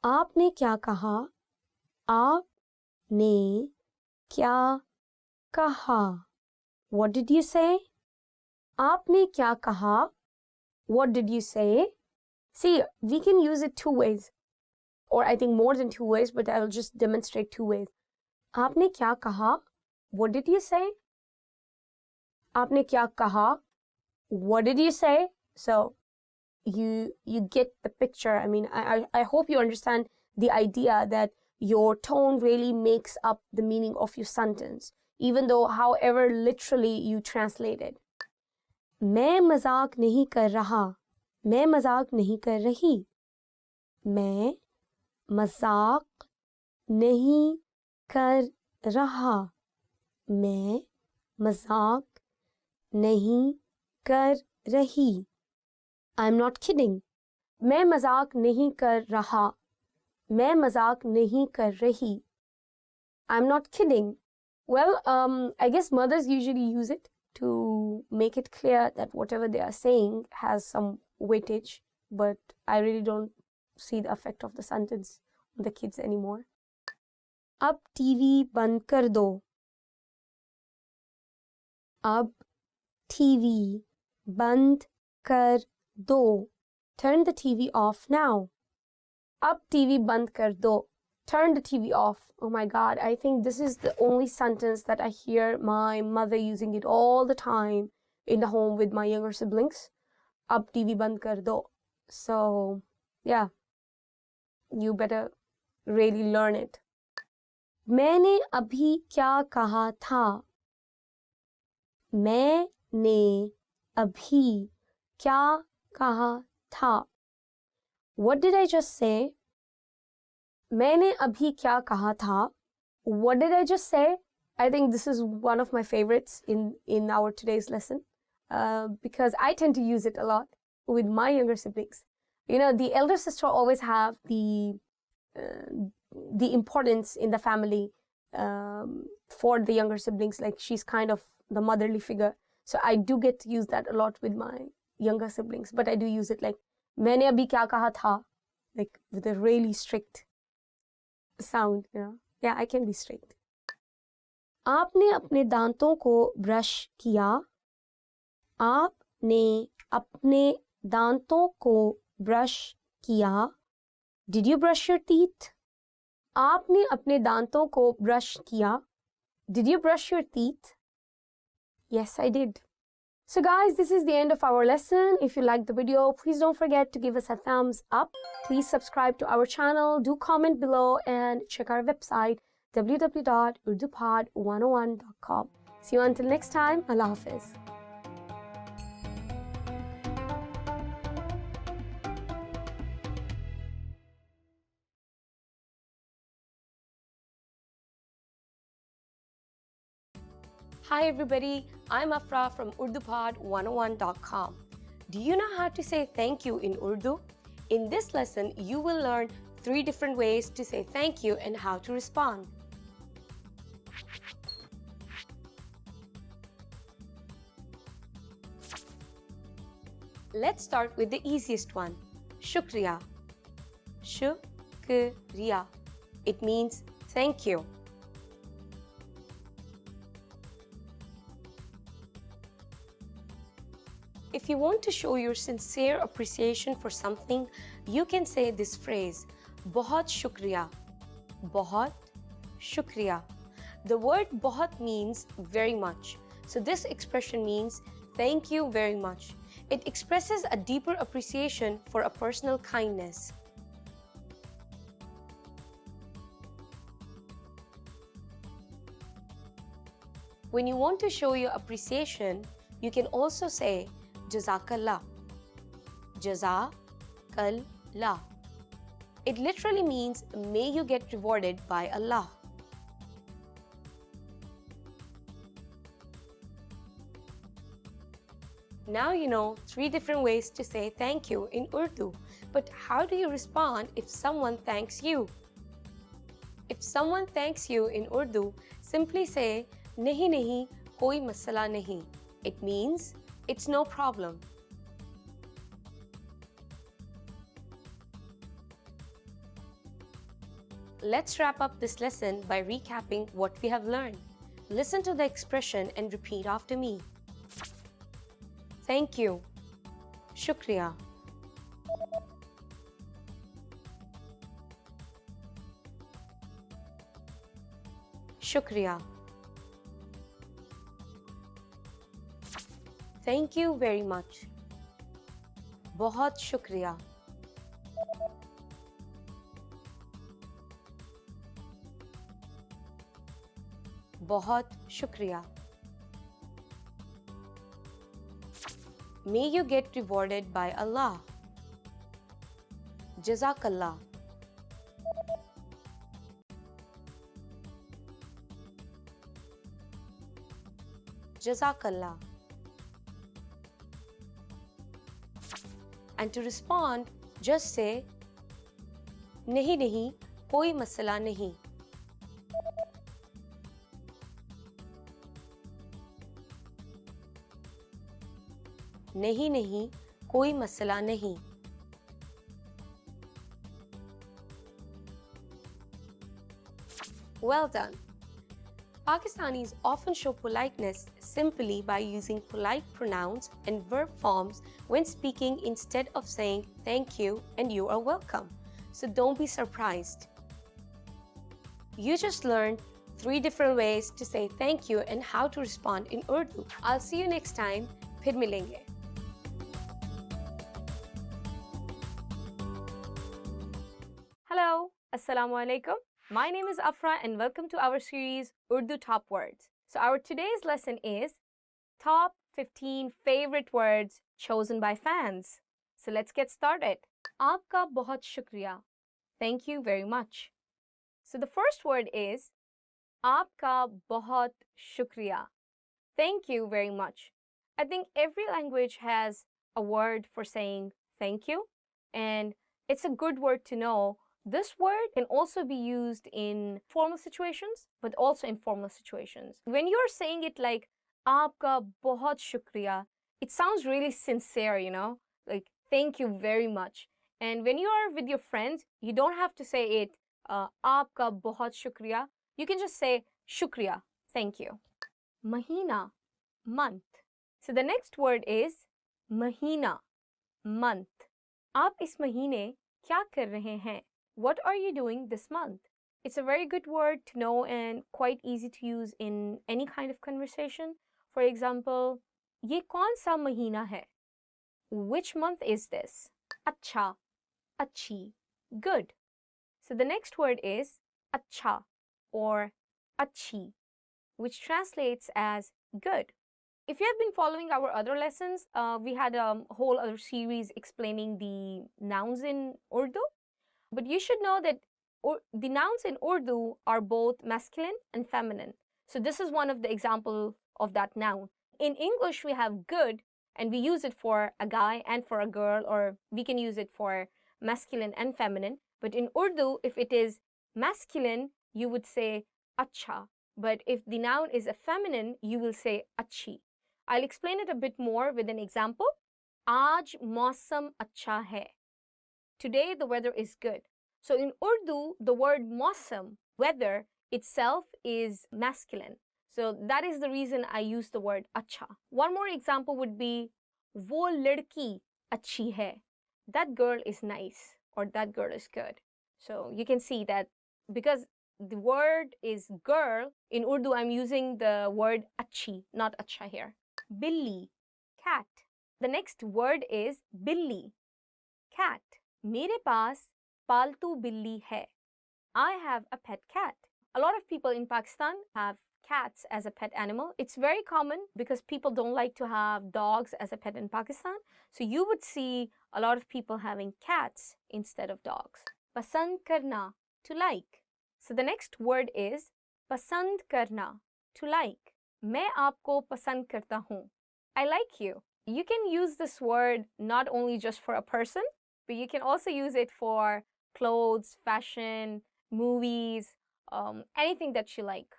आपने क्या कहा? आपने क्या कहा? What did you say? आपने क्या कहा? What did you say? See, we can use it 2 ways, or I think more than 2 ways, but I'll just demonstrate 2 ways. आपने क्या कहा? What did you say? आपने क्या कहा? What did you say? So you get the picture. I mean, I hope you understand the idea that your tone really makes up the meaning of your sentence, even though however literally you translate it. मैं मजाक नहीं कर रहा. मैं मजाक नहीं कर रही. मैं मजाक नहीं कर रहा. मैं मजाक नहीं कर रही. I'm not kidding. मैं मजाक नहीं कर रहा. मैं मजाक नहीं कर रही. I'm not kidding. Well, I guess mothers usually use it to make it clear that whatever they are saying has some weightage, but I really don't see the effect of the sentence on the kids anymore. अब TV बंद कर दो. अब TV बंद कर दो. Turn the TV off now. अब TV बंद कर दो. Turn the TV off. Oh my God, I think this is the only sentence that I hear my mother using it all the time in the home with my younger siblings. अब TV बंद कर दो. So, yeah, you better really learn it. मैंने अभी क्या कहा था? मैंने अभी क्या कहा था? What did I just say? मैंने अभी क्या कहा था? What did I just say? I think this is one of my favorites in our today's lesson because I tend to use it a lot with my younger siblings. You know, the elder sister always have the importance in the family for the younger siblings. Like she's kind of the motherly figure. So I do get to use that a lot with my younger siblings. But I do use it like मैंने अभी क्या कहा था, like with a really strict sound, you know. Yeah, I can be strict. आपने अपने दांतों को brush किया. आपने अपने दांतों को ब्रश किया. Did you brush your teeth? आपने अपने दांतों को ब्रश किया. Did you brush your teeth? Yes, I did. So guys, this is the end of our lesson. If you liked the video, please don't forget to give us a thumbs up. Please subscribe to our channel, do comment below, and check our website www.urdupod101.com. See you until next time. Allah Hafiz. Hi everybody, I'm Afra from UrduPod101.com. Do you know how to say thank you in Urdu? In this lesson, you will learn 3 different ways to say thank you and how to respond. Let's start with the easiest one, Shukriya. Shukriya. It means thank you. If you want to show your sincere appreciation for something, you can say this phrase, Bahut shukriya. Bahut shukriya. The word bahut means very much. So this expression means thank you very much. It expresses a deeper appreciation for a personal kindness. When you want to show your appreciation, you can also say Jazakallah. Jazakallah. It literally means may you get rewarded by Allah. Now you know 3 different ways to say thank you in Urdu. But how do you respond if someone thanks you? If someone thanks you in Urdu, simply say Nahi nahi, koi masala nahi. It means it's no problem. Let's wrap up this lesson by recapping what we have learned. Listen to the expression and repeat after me. Thank you. Shukriya. Shukriya. Thank you very much. Bahut shukriya. Bahut shukriya. May you get rewarded by Allah. Jazakallah. Jazakallah. And to respond, just say Nahi nahi, koi masala nahi. Nahi nahi, koi masala nahi. Well done. Pakistanis often show politeness simply by using polite pronouns and verb forms when speaking instead of saying thank you and you are welcome. So don't be surprised. You just learned 3 different ways to say thank you and how to respond in Urdu. I'll see you next time. Phir milenge. Hello, Assalamu alaikum. My name is Afra and welcome to our series Urdu Top Words. So our today's lesson is Top 15 Favorite Words Chosen by Fans. So let's get started. Aapka bahut shukriya. Thank you very much. So the first word is Aapka bahut shukriya. Thank you very much. I think every language has a word for saying thank you, and it's a good word to know. This word can also be used in formal situations, but also informal situations. When you're saying it like Aapka bahut shukriya, it sounds really sincere, you know, like thank you very much. And when you are with your friends, you don't have to say it Aapka bahut shukriya. You can just say shukriya, thank you. Mahina, month. So the next word is mahina, month. Aap is mahine kya kar rahe hain? What are you doing this month? It's a very good word to know and quite easy to use in any kind of conversation. For example, ये कौन सा महीना है? Which month is this? अच्छा, अच्छी, good. So the next word is अच्छा or अच्छी, which translates as good. If you have been following our other lessons, we had a whole other series explaining the nouns in Urdu. But you should know that the nouns in Urdu are both masculine and feminine. So this is one of the examples of that noun. In English, we have good, and we use it for a guy and for a girl, or we can use it for masculine and feminine. But in Urdu, if it is masculine, you would say acha. But if the noun is a feminine, you will say achhi. I'll explain it a bit more with an example. Aaj mausam acha hai. Today the weather is good. So in Urdu, the word mausam, weather, itself is masculine. So that is the reason I use the word acha. One more example would be wo ladki achhi hai. That girl is nice, or that girl is good. So you can see that because the word is girl, in Urdu I'm using the word achhi, not acha here. Billi, cat. The next word is billi, cat. मेरे पास पालतू बिल्ली है. I have a pet cat. A lot of people in Pakistan have cats as a pet animal. It's very common because people don't like to have dogs as a pet in Pakistan. So you would see a lot of people having cats instead of dogs. Pasand karna, to like. So the next word is pasand karna, to like. मैं आपको पसंद करता हूँ. I like you. You can use this word not only just for a person, but you can also use it for clothes, fashion, movies, anything that you like.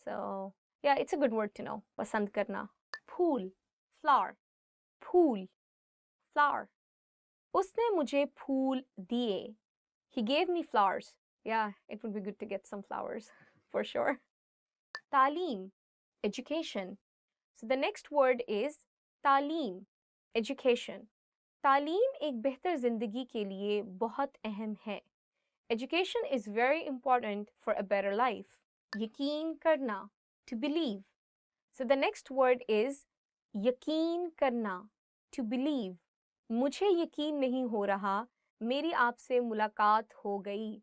So yeah, it's a good word to know. Pasand karna. Phool, flower. Phool, flower. उसने मुझे फूल दिए. He gave me flowers. Yeah, it would be good to get some flowers for sure. Talim, education. So the next word is तालीम, education. तालीम एक बेहतर ज़िंदगी के लिए बहुत अहम है. Education is very important for a better life. यकीन करना, to believe. So the next word is यकीन करना, to believe. मुझे यकीन नहीं हो रहा, मेरी आपसे मुलाकात हो गई.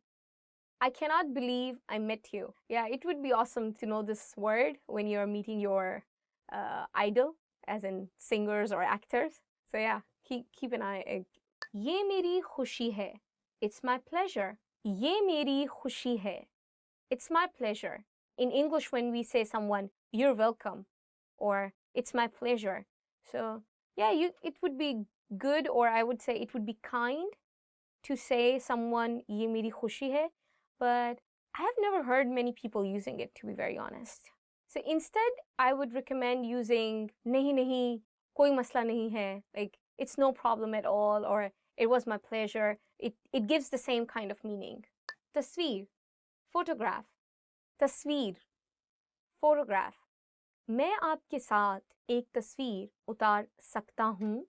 I cannot believe I met you. Yeah, it would be awesome to know this word when you're meeting your idol, as in singers or actors. So yeah, keep an eye. ये मेरी खुशी है. It's my pleasure. ये मेरी खुशी है. It's my pleasure. In English, when we say someone, you're welcome, or it's my pleasure. So yeah, it would be good, or I would say it would be kind to say someone ये मेरी खुशी है, but I have never heard many people using it, to be very honest. So instead, I would recommend using nahi nahi, koi masla nahi hai, like it's no problem at all, or it was my pleasure. It gives the same kind of meaning. Tasveer, photograph. Tasveer, photograph. मैं आपके साथ एक तस्वीर उतार सकता हूँ.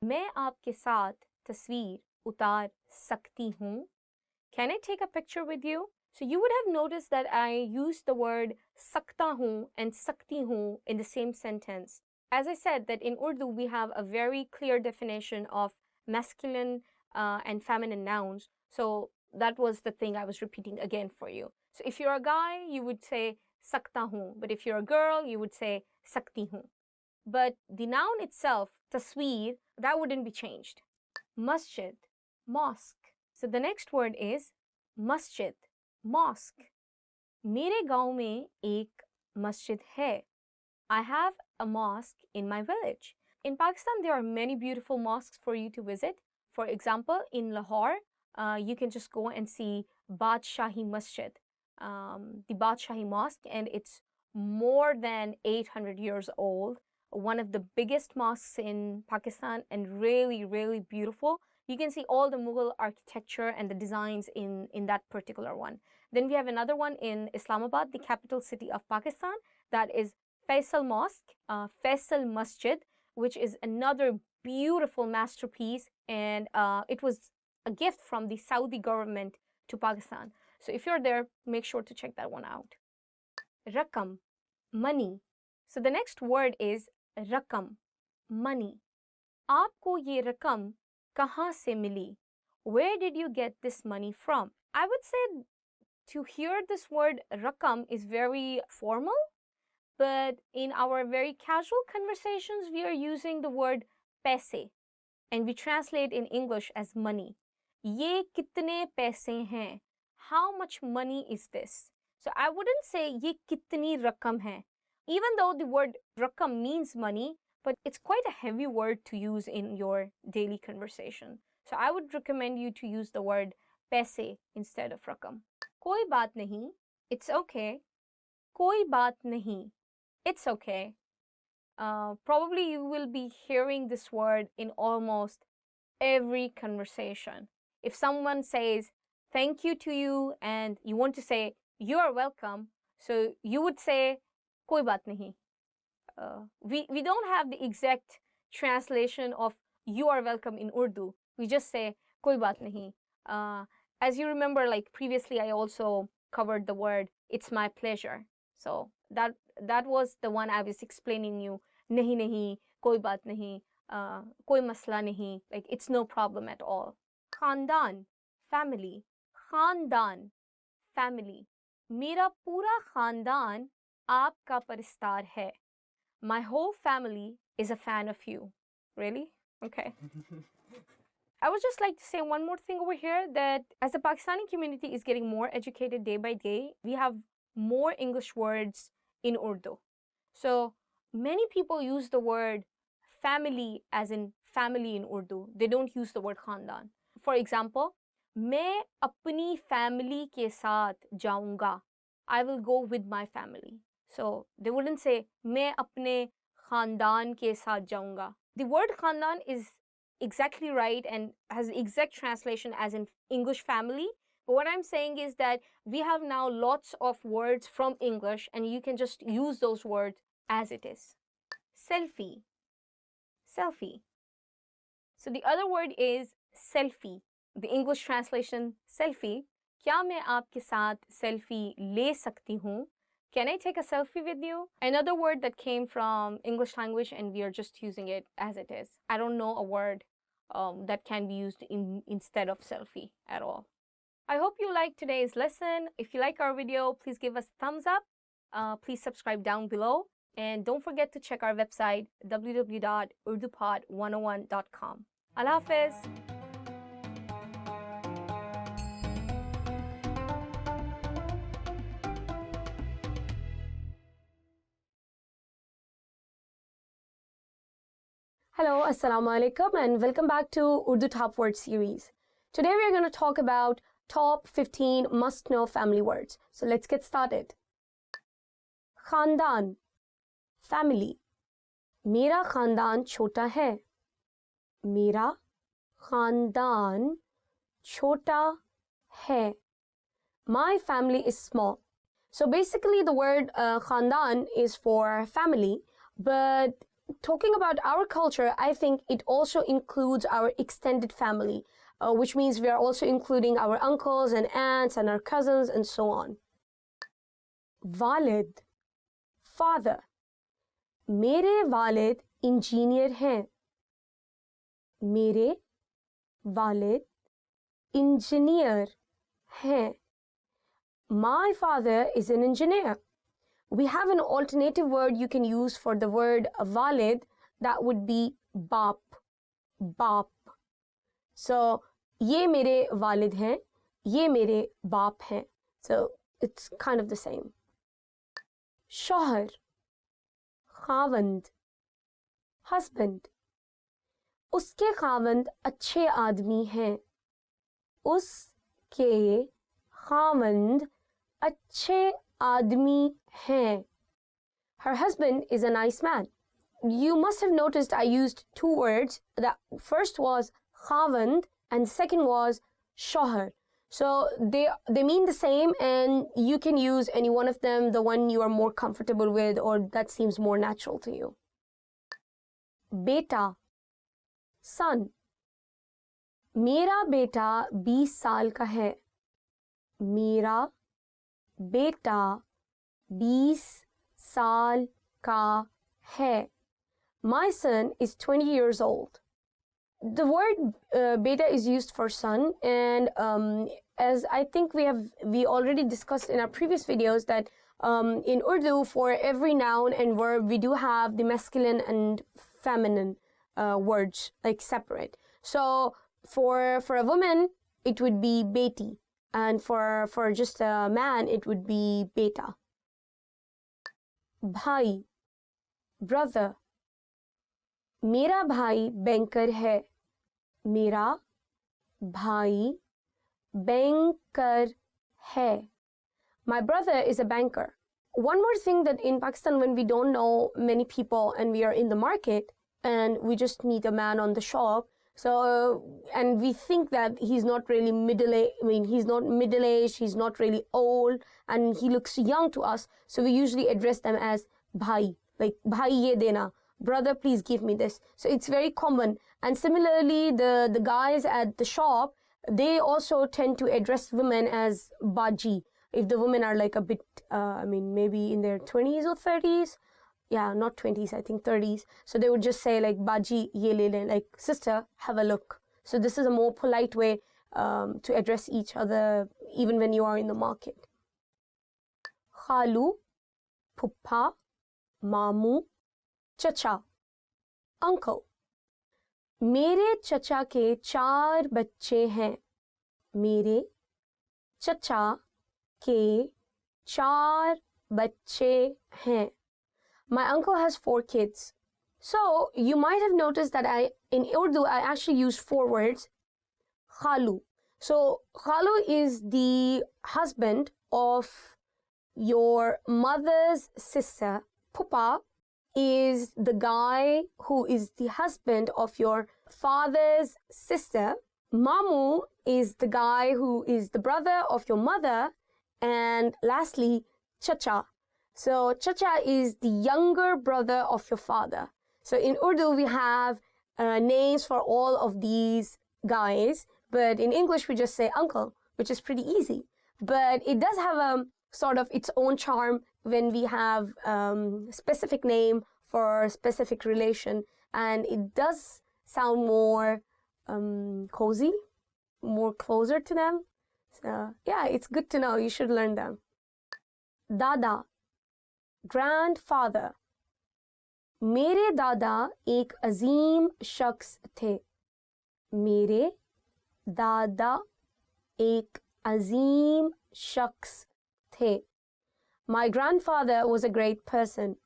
मैं आपके साथ तस्वीर उतार सकती हूँ. Can I take a picture with you? So you would have noticed that I used the word sakta hu and sakti hu in the same sentence. As I said, that in Urdu we have a very clear definition of masculine and feminine nouns. So that was the thing I was repeating again for you. So if you're a guy, you would say sakta hu. But if you're a girl, you would say sakti hu. But the noun itself, tasweer, that wouldn't be changed. Masjid, mosque. So the next word is masjid, mosque. मेरे गांव में एक masjid है. I have a mosque in my village. In Pakistan, there are many beautiful mosques for you to visit. For example, in Lahore, you can just go and see Badshahi Masjid, the Badshahi Mosque, and it's more than 800 years old. One of the biggest mosques in Pakistan, and really, really beautiful. You can see all the Mughal architecture and the designs in that particular one. Then we have another one in Islamabad, the capital city of Pakistan, that is Faisal Mosque, Faisal Masjid, which is another beautiful masterpiece, and it was a gift from the Saudi government to Pakistan. So if you're there, make sure to check that one out. Rakam, money. So the next word is rakam. money. आपको ये रकम कहाँ से मिली? Where did you get this money from? I would say to hear this word rakam is very formal, but in our very casual conversations, we are using the word paise, and we translate in English as money. ये कितने पैसे हैं? How much money is this? So I wouldn't say ये कितनी रकम है. Even though the word rakam means money, but it's quite a heavy word to use in your daily conversation. So I would recommend you to use the word paise instead of rakam. कोई बात नहीं, it's okay. कोई बात नहीं, it's okay. Probably you will be hearing this word in almost every conversation. If someone says thank you to you and you want to say you are welcome, so you would say कोई बात नहीं. We don't have the exact translation of you are welcome in Urdu. We just say कोई बात नहीं. As you remember, like previously I also covered the word it's my pleasure. So that was the one I was explaining you. नहीं नहीं, कोई बात नहीं, कोई मसला नहीं, like it's no problem at all. खानदान, family. खानदान, family. मेरा पूरा खानदान आपका परिस्तार है. My whole family is a fan of you. Really? Okay. I would just like to say one more thing over here, that as the Pakistani community is getting more educated day by day, we have more English words in Urdu. So many people use the word family as in family in Urdu. They don't use the word khandan. For example, मैं अपनी family के साथ जाऊंगा. I will go with my family. So they wouldn't say मैं अपने खानदान के साथ जाऊंगा. The word khandan is exactly right and has the exact translation as in English family. But what I'm saying is that we have now lots of words from English and you can just use those words as it is. Selfie. Selfie. So the other word is selfie. The English translation, selfie. क्या मैं आपके साथ selfie ले सकती हूँ? Can I take a selfie with you? Another word that came from English language and we are just using it as it is. I don't know a word that can be used instead of selfie at all. I hope you liked today's lesson. If you like our video, please give us a thumbs up. Please subscribe down below. And don't forget to check our website, www.urdupod101.com. Allah Hafiz. Hello, Assalamu Alaikum, and welcome back to Urdu Top Word series. Today we are going to talk about top 15 must-know family words. So let's get started. Khandan, family. मेरा खानदान छोटा है. मेरा खानदान छोटा है. My family is small. So basically the word khandan is for family, but talking about our culture, I think it also includes our extended family, which means we are also including our uncles and aunts and our cousins and so on. Walid, father. मेरे वालिद engineer हैं. मेरे वालिद engineer हैं. My father is an engineer. We have an alternative word you can use for the word walid. That would be baap. Baap. So, ये मेरे वालिद हैं, ये मेरे बाप हैं. So, it's kind of the same. शौहर, खावंद, husband. उसके खावंद अच्छे आदमी हैं. उसके खावंद अच्छे आदमी हैं. Her husband is a nice man. You must have noticed I used two words. The first was khawand and the second was shohar. So they mean the same and you can use any one of them, the one you are more comfortable with or that seems more natural to you. Beta, son. मेरा बेटा 20 साल का है. मेरा बेटा 20 साल का है. My son is 20 years old. The word beta is used for son, and as I think we already discussed in our previous videos that in Urdu, for every noun and verb, we do have the masculine and feminine words, like separate. So for a woman, it would be beti, and for just a man, it would be beta. Bhai, brother. मेरा भाई banker है. मेरा भाई banker है. My brother is a banker. One more thing, that in Pakistan, when we don't know many people and we are in the market and we just meet a man on the shop, and we think that he's not really he's not middle-aged, he's not really old, and he looks young to us, so we usually address them as bhai, like bhai ye dena, brother, please give me this. So it's very common. And similarly, the guys at the shop, they also tend to address women as baji. If the women are like a bit, maybe in their 20s or 30s. Yeah, not 20s, I think 30s. So they would just say like, baji ye le le, like, sister, have a look. So this is a more polite way to address each other, even when you are in the market. Khalu, phupha, mamu, chacha, uncle. मेरे चचा के 4 बच्चे हैं. मेरे चचा के 4 बच्चे हैं. My uncle has 4 kids. So you might have noticed that in Urdu I actually use 4 words. Khalu. So khalu is the husband of your mother's sister. Pupa is the guy who is the husband of your father's sister. Mamu is the guy who is the brother of your mother. And lastly, chacha. So chacha is the younger brother of your father. So in Urdu, we have names for all of these guys, but in English, we just say uncle, which is pretty easy. But it does have a sort of its own charm when we have specific name for a specific relation, and it does sound more cozy, more closer to them. So yeah, it's good to know. You should learn them. Dada, grandfather. मेरे दादा एक अजीम शख्स थे. मेरे दादा एक अजीम शख्स थे. My grandfather was a great person.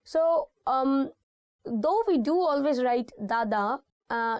So, though we do always write dada,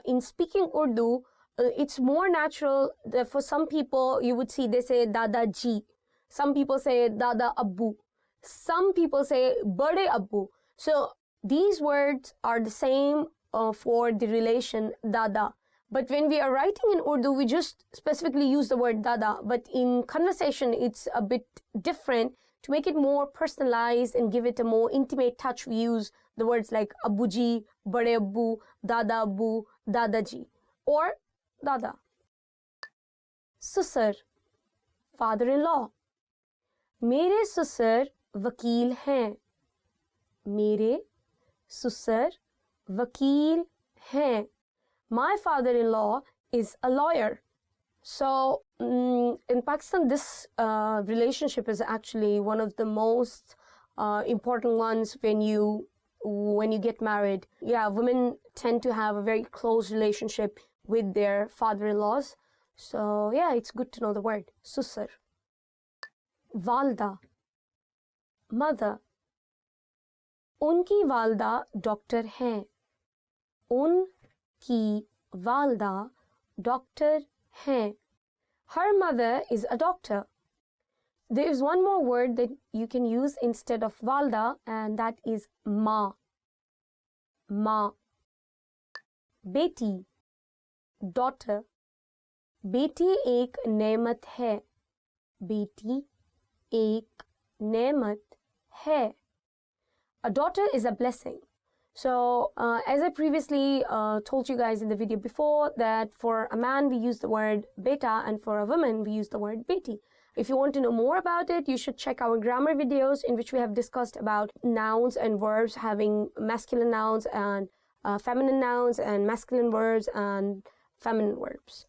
in speaking Urdu, it's more natural that for some people, you would see they say dada ji. Some people say dada abbu. Some people say bade abbu. So these words are the same for the relation dada. But when we are writing in Urdu, we just specifically use the word dada. But in conversation, it's a bit different. To make it more personalized and give it a more intimate touch, we use the words like abuji, bade abbu, dada abbu, dadaji, or dada. Susar, father-in-law. मेरे ससुर वकील हैं. मेरे ससुर वकील हैं. My father-in-law is a lawyer. So in Pakistan, this relationship is actually one of the most important ones when you get married. Yeah, women tend to have a very close relationship with their father-in-laws. So yeah, it's good to know the word susar. Valda, mother. उनकी वालदा doctor हैं. उनकी वालदा doctor हैं. Her mother is a doctor. There is one more word that you can use instead of valda, and that is ma. Ma. बेटी, daughter. बेटी एक नेमत है. बेटी एक नेमत है. A daughter is a blessing. So, as I previously told you guys in the video before, that for a man we use the word beta and for a woman we use the word beti. If you want to know more about it, you should check our grammar videos in which we have discussed about nouns and verbs having masculine nouns and feminine nouns and masculine verbs and feminine verbs.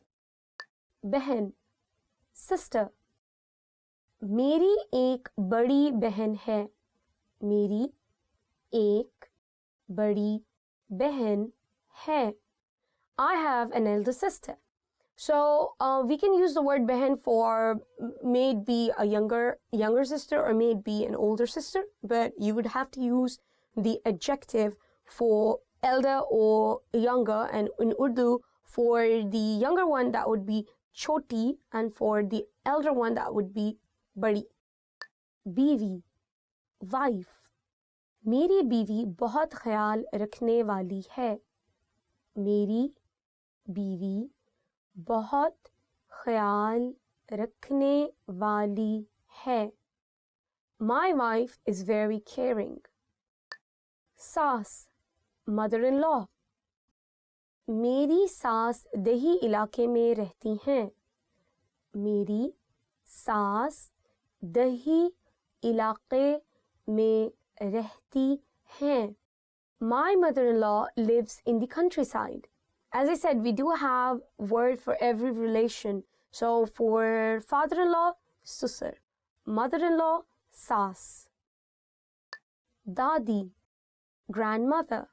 बहन, sister. मेरी एक बड़ी बहन है. मेरी एक बड़ी बहन है. I have an elder sister. So we can use the word behan for may it be a younger sister or may it be an older sister, but you would have to use the adjective for elder or younger, and in Urdu for the younger one that would be choti and for the elder one that would be badi. बीवी, wife. मेरी बीवी बहुत ख्याल रखने वाली है. मेरी बीवी बहुत ख्याल रखने वाली है. My wife is very caring. सास, mother-in-law. मेरी सास दही इलाके में रहती हैं. मेरी सास दही इलाके में रहती हैं. My mother-in-law lives in the countryside. As I said, we do have word for every relation. So for father-in-law, susar. Mother-in-law, saas. Dadi, grandmother.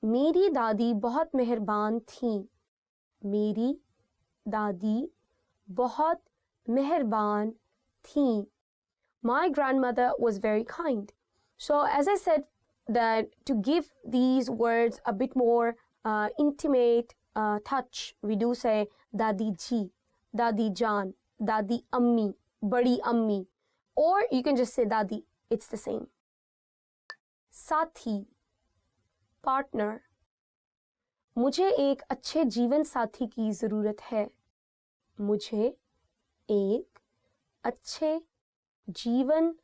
मेरी दादी बहुत मेहरबान थी. मेरी दादी बहुत मेहरबान थी. My grandmother was very kind. So as I said, that to give these words a bit more intimate touch, we do say Dadi ji, Dadi Jan, Dadi Ammi, Badi Ammi, or you can just say Dadi, it's the same. Sathi, partner. मुझे एक अच्छे जीवन साथी की ज़रूरत है. मुझे एक अच्छे जीवन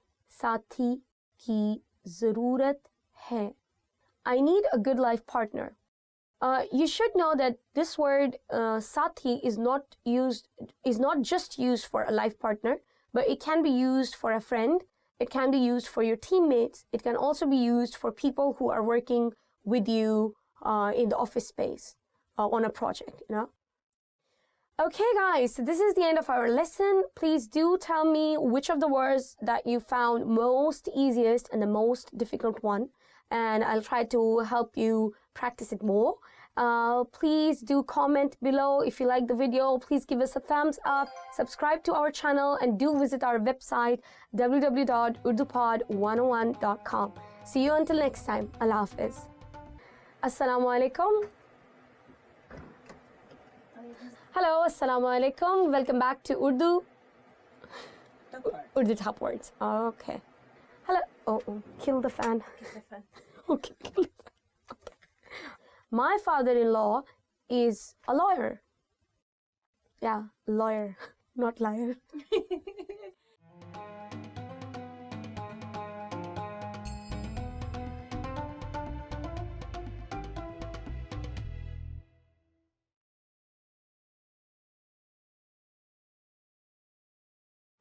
साथी की ज़रूरत है. I need a good life partner. You should know that this word sathi is not just used for a life partner, but it can be used for a friend. It can be used for your teammates. It can also be used for people who are working with you in the office space on a project, you know. Okay guys, so this is the end of our lesson. Please do tell me which of the words that you found most easiest and the most difficult one, and I'll try to help you practice it more. Please do comment below if you like the video. Please give us a thumbs up, subscribe to our channel, and do visit our website www.urdupod101.com. See you until next time. Allah Hafiz. Assalamu alaikum. Hello, assalamu alaikum. Welcome back to Urdu. Urdu top words. Okay. Hello. Oh, kill the fan. Okay, kill the fan. My father-in-law is a lawyer. Yeah, lawyer, not liar.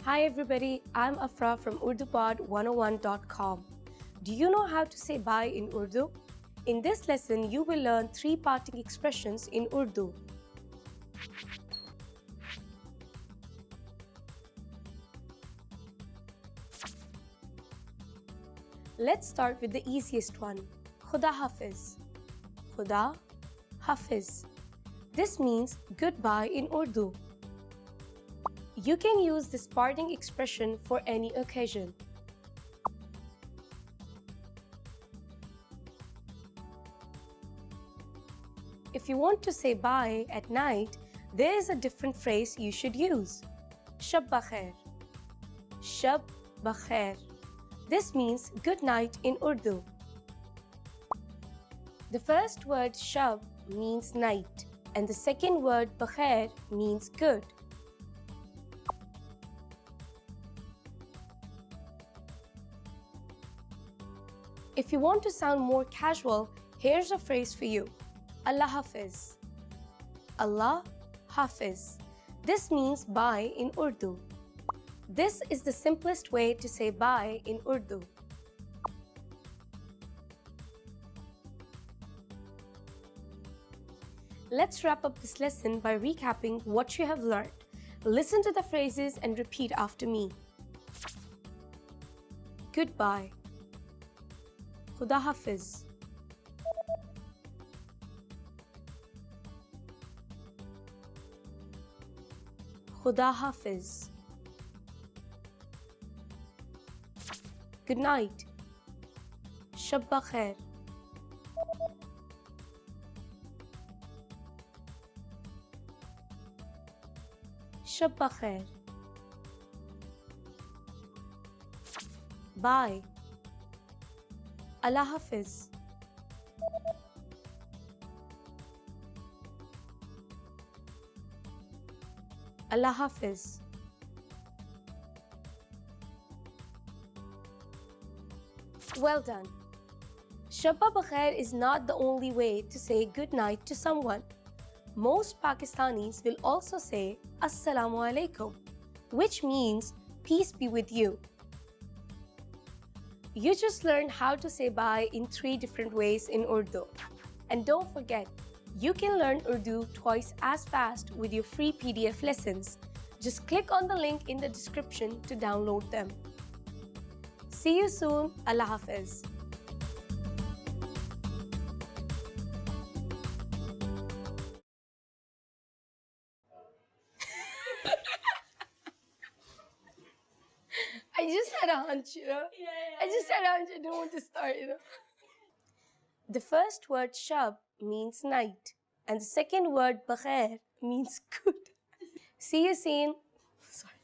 Hi everybody, I'm Afra from UrduPod101.com. Do you know how to say bye in Urdu? In this lesson, you will learn 3 parting expressions in Urdu. Let's start with the easiest one. Khuda Hafiz. Khuda Hafiz. This means goodbye in Urdu. You can use this parting expression for any occasion. If you want to say bye at night, there is a different phrase you should use. Shab bakhair. Shab bakhair. This means good night in Urdu. The first word shab means night, and the second word bakhair means good. If you want to sound more casual, here's a phrase for you. Allah Hafiz. Allah Hafiz. This means bye in Urdu. This is the simplest way to say bye in Urdu. Let's wrap up this lesson by recapping what you have learned. Listen to the phrases and repeat after me. Goodbye. Khuda Hafiz. Khuda Hafiz. Good night. Shab Bakhair. Shab Bakhair. Bye. Allah Hafiz. Allah Hafiz. Well done. Shabba Bakhair is not the only way to say good night to someone. Most Pakistanis will also say Assalamu alaikum, which means peace be with you. You just learned how to say bye in 3 different ways in Urdu. And don't forget, you can learn Urdu twice as fast with your free PDF lessons. Just click on the link in the description to download them. See you soon. Allah Hafiz. I just had a hunch, I just had a hunch. I didn't want to start, The first word shab means night, and the second word bakhair means good. See you soon. Sorry.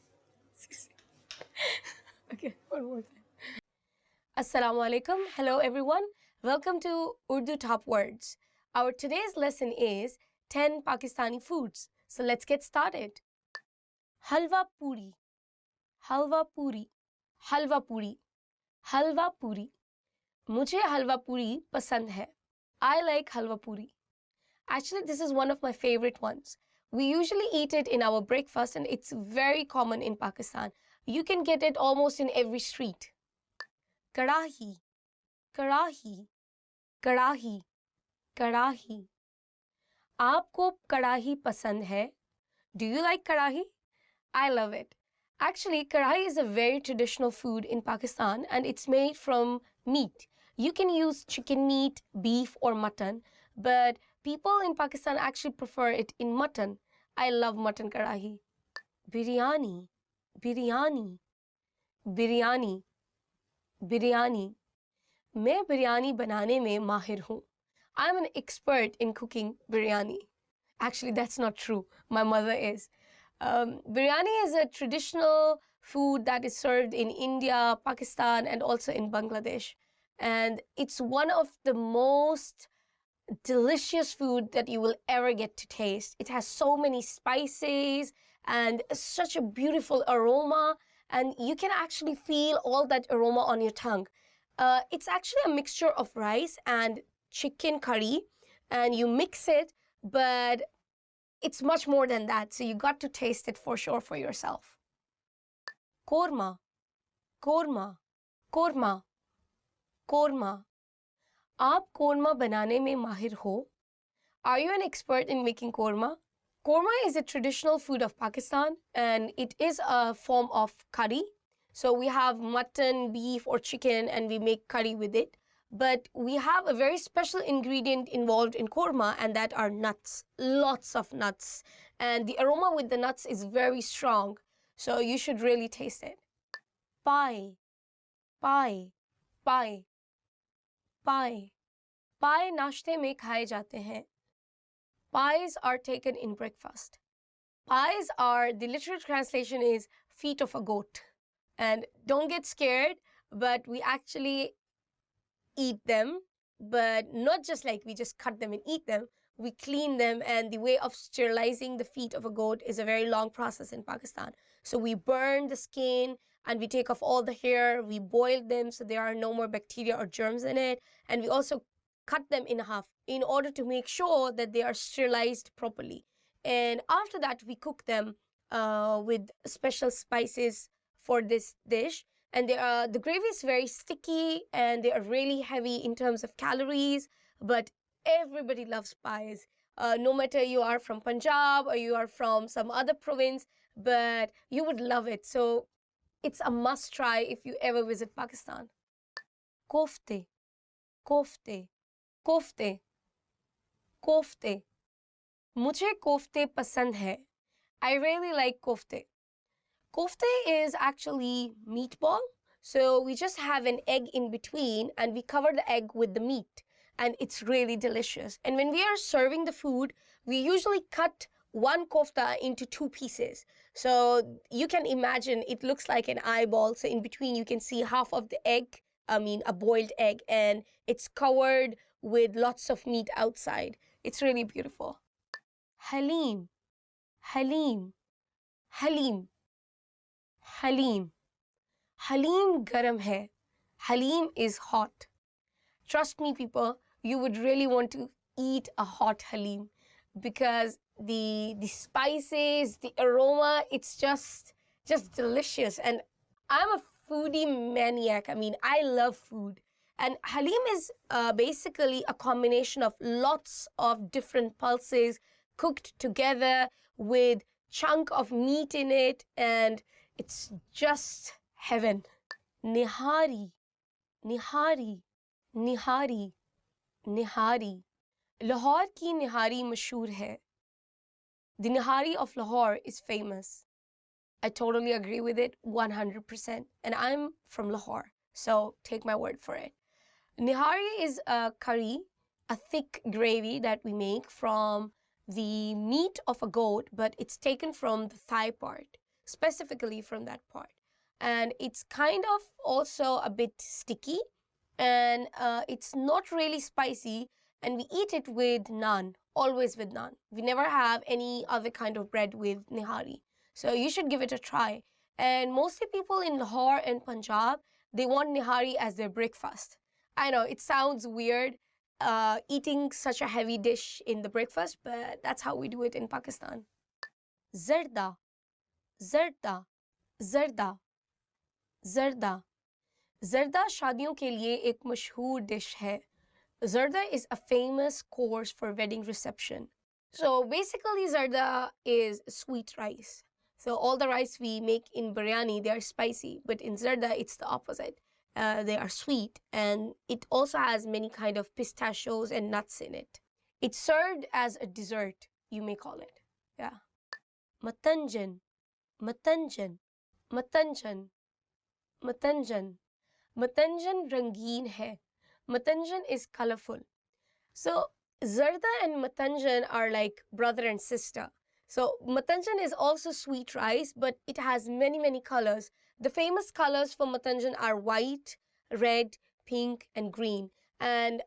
Okay, one more time. Assalamu alaikum. Hello, everyone. Welcome to Urdu Top Words. Our today's lesson is 10 Pakistani foods. So let's get started. Halwa puri. Halwa puri. Halwa puri. Halwa puri. Mujhe halwa puri pasand hai. I like halwa puri. Actually, this is one of my favorite ones. We usually eat it in our breakfast and it's very common in Pakistan. You can get it almost in every street. Karahi. Karahi. Karahi. Karahi. Aapko karahi pasand hai? Do you like karahi? I love it. Actually, karahi is a very traditional food in Pakistan and it's made from meat. You can use chicken meat, beef or mutton, but people in Pakistan actually prefer it in mutton. I love mutton karahi. Biryani. Biryani. Biryani. Biryani. मैं बिरयानी बनाने में माहिर हूँ. I'm an expert in cooking biryani. Actually, that's not true. My mother is. Biryani is a traditional food that is served in India, Pakistan, and also in Bangladesh. And it's one of the most delicious food that you will ever get to taste. It has so many spices and such a beautiful aroma, and you can actually feel all that aroma on your tongue. It's actually a mixture of rice and chicken curry, and you mix it, but it's much more than that, so you got to taste it for sure for yourself. Korma. Korma. Korma. Korma. आप korma बनाने में माहिर हो? Are you an expert in making korma? Korma is a traditional food of Pakistan and it is a form of curry. So we have mutton, beef or chicken and we make curry with it. But we have a very special ingredient involved in korma and that are nuts. Lots of nuts. And the aroma with the nuts is very strong. So you should really taste it. Pie. Pie. Pie. Pie. Pie नाश्ते में खाए जाते हैं. Pies are taken in breakfast. Pies are, the literal translation is feet of a goat. And don't get scared, but we actually eat them, but not just like we just cut them and eat them. We clean them, and the way of sterilizing the feet of a goat is a very long process in Pakistan. So we burn the skin and we take off all the hair, we boil them so there are no more bacteria or germs in it, and we also cut them in half in order to make sure that they are sterilized properly. And after that, we cook them with special spices for this dish. And the gravy is very sticky and they are really heavy in terms of calories, but everybody loves pies. No matter you are from Punjab or you are from some other province, but you would love it. So it's a must try if you ever visit Pakistan. Kofte, kofte, kofte, kofte. मुझे कोफ्ते पसंद है. I really like kofte. Kofte is actually meatball. So we just have an egg in between and we cover the egg with the meat. And it's really delicious. And when we are serving the food, we usually cut one kofta into two pieces. So you can imagine it looks like an eyeball. So in between you can see half of the egg, a boiled egg, and it's covered with lots of meat outside. It's really beautiful. Halim, Halim, Halim, Halim. Halim garam hai. Halim is hot. Trust me, people, you would really want to eat a hot halim because the spices, the aroma, it's just delicious. And I'm a foodie maniac. I love food. And halim is basically a combination of lots of different pulses cooked together with chunk of meat in it, and it's just heaven. Nihari, nihari, nihari, nihari. Lahore ki nihari mashhoor hai. The nihari of Lahore is famous. I totally agree with it 100%. And I'm from Lahore, so take my word for it. Nihari is a curry, a thick gravy that we make from the meat of a goat, but it's taken from the thigh part, specifically from that part. And it's kind of also a bit sticky, and it's not really spicy, and we eat it with naan, always with naan. We never have any other kind of bread with nihari. So you should give it a try. And mostly people in Lahore and Punjab, they want nihari as their breakfast. I know, it sounds weird eating such a heavy dish in the breakfast, but that's how we do it in Pakistan. Zarda, zarda, zarda, zarda. Zarda शादियों के लिए एक मशहूर dish है. Zarda is a famous course for wedding reception. So basically zarda is sweet rice. So all the rice we make in biryani, they are spicy, but in zarda it's the opposite. They are sweet, and it also has many kind of pistachios and nuts in it. It's served as a dessert, you may call it. Yeah. Matanjan, matanjan, matanjan, matanjan. Matanjan rangeen hai. Matanjan is colorful. So zarda and matanjan are like brother and sister. So matanjan is also sweet rice, but it has many, many colors. The famous colors for matanjan are white, red, pink, and green. And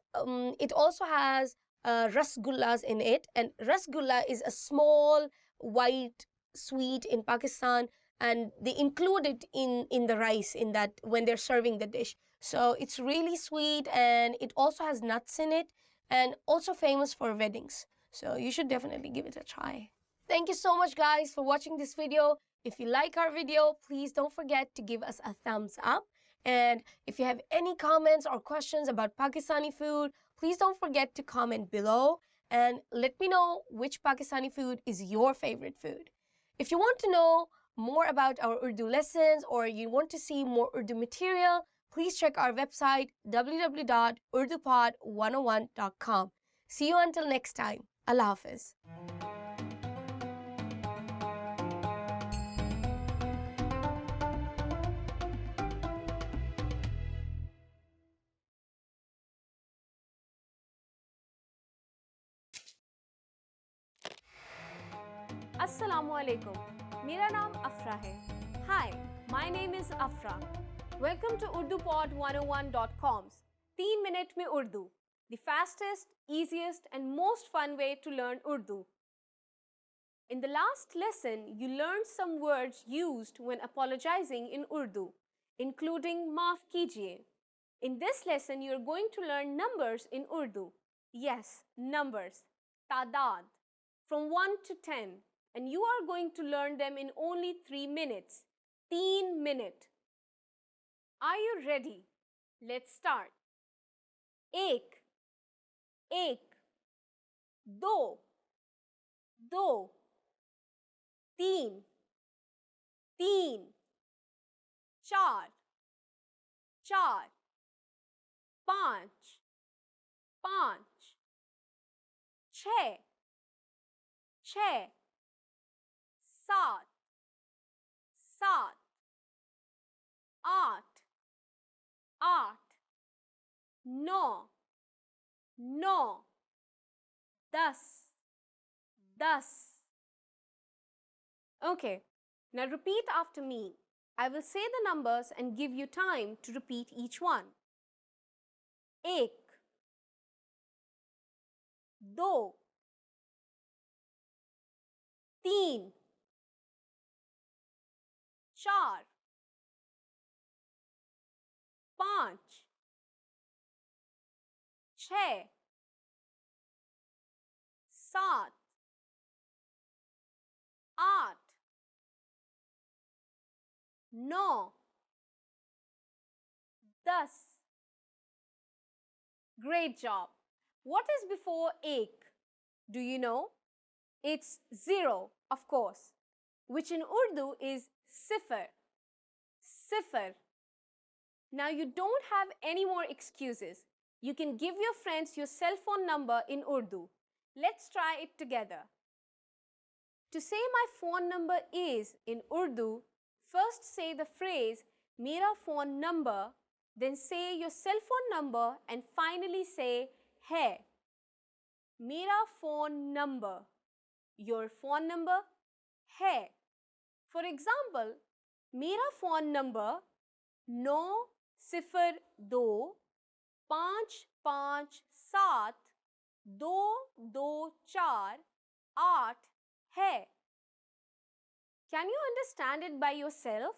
it also has rasgullas in it. And rasgulla is a small white sweet in Pakistan, and they include it in the rice in that when they're serving the dish. So it's really sweet, and it also has nuts in it, and also famous for weddings. So you should definitely give it a try. Thank you so much, guys, for watching this video. If you like our video, please don't forget to give us a thumbs up. And if you have any comments or questions about Pakistani food, please don't forget to comment below and let me know which Pakistani food is your favorite food. If you want to know more about our Urdu lessons or you want to see more Urdu material, please check our website www.urdupod101.com. See you until next time. Allah Hafiz. Assalamualaikum. मेरा नाम अफरा है. Hi, my name is Afra. Welcome to UrduPod101.com's 3 minute में Urdu, the fastest, easiest and most fun way to learn Urdu. In the last lesson, you learned some words used when apologizing in Urdu, including maaf kijiye. In this lesson, you are going to learn numbers in Urdu. Yes, numbers. Tadad. From 1 to 10. And you are going to learn them in only 3 minutes. 3 minute. Are you ready? Let's start. एक, एक, दो, दो, तीन, तीन, चार, चार, पाँच, पाँच, छः, छः, सात, सात, आठ, आठ, नौ, नौ, दस, दस. Okay, now repeat after me. I will say the numbers and give you time to repeat each one. एक, दो, तीन, चार, पाँच, छः, सात, आठ, नौ, दस. Great job. What is before ek? Do you know? It's zero, of course, which in Urdu is sifar. Sifar. Now you don't have any more excuses. You can give your friends your cell phone number in Urdu. Let's try it together. To say my phone number is in Urdu, first say the phrase Mera phone number, then say your cell phone number and finally say hai. Mera phone number. Your phone number hai. For example, मेरा phone number 902557224 है. Can you understand it by yourself?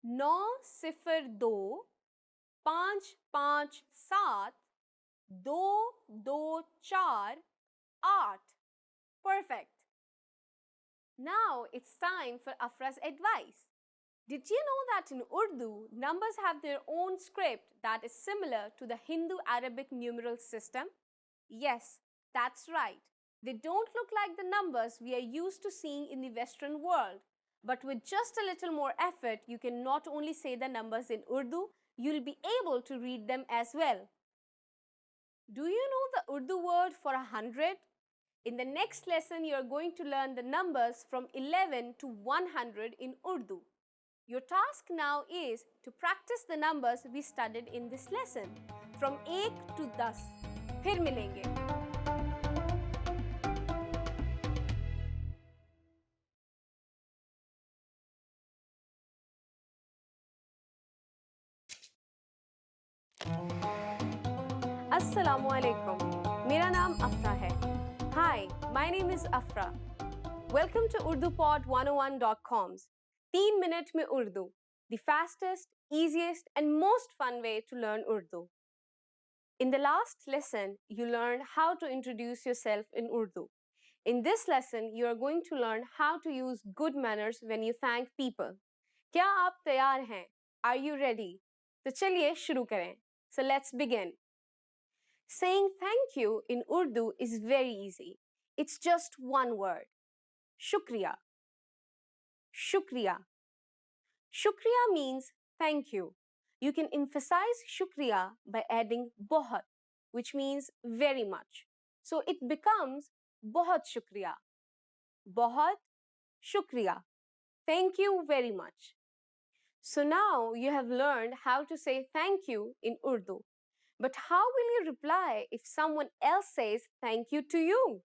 902557224 Perfect. Now it's time for Afra's advice. Did you know that in Urdu, numbers have their own script that is similar to the Hindu-Arabic numeral system? Yes, that's right. They don't look like the numbers we are used to seeing in the Western world. But with just a little more effort, you can not only say the numbers in Urdu, you'll be able to read them as well. Do you know the Urdu word for 100? In the next lesson, you are going to learn the numbers from 11 to 100 in Urdu. Your task now is to practice the numbers we studied in this lesson from 1 to 10. फिर मिलेंगे. Assalamualaikum. मेरा नाम अफरा है. Hi, my name is Afra. Welcome to UrduPod101.com's 3 minute में Urdu, the fastest, easiest and most fun way to learn Urdu. In the last lesson, you learned how to introduce yourself in Urdu. In this lesson, you are going to learn how to use good manners when you thank people. क्या आप तैयार हैं? Are you ready? तो चलिए शुरू करें. So let's begin. Saying thank you in Urdu is very easy. It's just one word. Shukriya. Shukriya. Shukriya means thank you. You can emphasize shukriya by adding बहुत, which means very much. So it becomes बहुत shukriya. बहुत shukriya. Thank you very much. So now you have learned how to say thank you in Urdu. But how will you reply if someone else says thank you to you?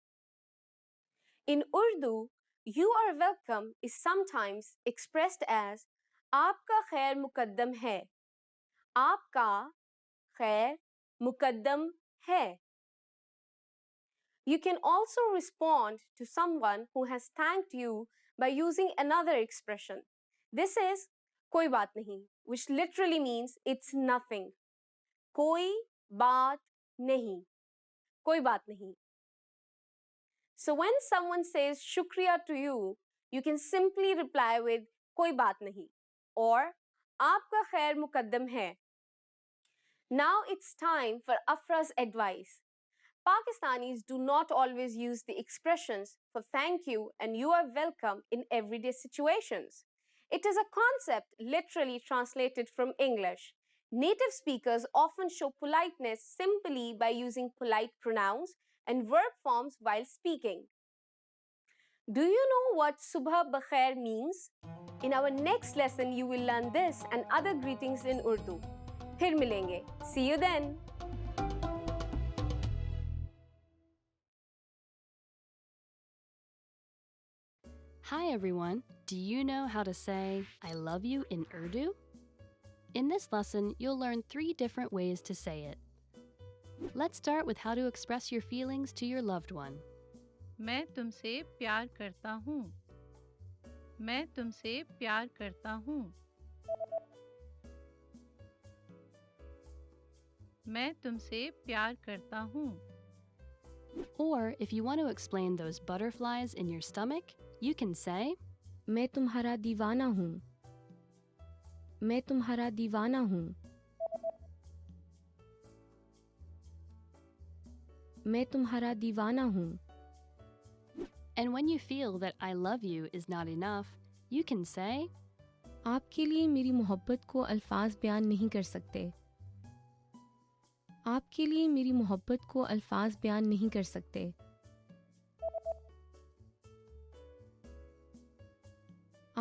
In Urdu, you are welcome is sometimes expressed as आपका खैर मुकद्दम है. आपका खैर मुकद्दम है. You can also respond to someone who has thanked you by using another expression. This is कोई बात नहीं, which literally means it's nothing. कोई बात नहीं. कोई बात नहीं. So when someone says shukriya to you, you can simply reply with koi baat nahi or aapka khair muqaddam hai. Now it's time for Afra's advice. Pakistanis do not always use the expressions for thank you and you are welcome in everyday situations. It is a concept literally translated from English. Native speakers often show politeness simply by using polite pronouns and verb forms while speaking. Do you know what Subha Bakhair means? In our next lesson, you will learn this and other greetings in Urdu. फिर मिलेंगे. See you then. Hi everyone! Do you know how to say I love you in Urdu? In this lesson, you'll learn 3 different ways to say it. Let's start with how to express your feelings to your loved one. मैं तुमसे प्यार करता हूँ. मैं तुमसे प्यार करता हूँ. मैं तुमसे प्यार करता हूँ. Or if you want to explain those butterflies in your stomach, you can say मैं तुम्हारा दीवाना हूँ. मैं तुम्हारा दीवाना हूँ. मैं तुम्हारा दीवाना हूँ. And when you feel that I love you is not enough, you can say आपके लिए मेरी मोहब्बत को अल्फाज बयान नहीं कर सकते. आपके लिए मेरी मोहब्बत को अल्फाज बयान नहीं कर सकते.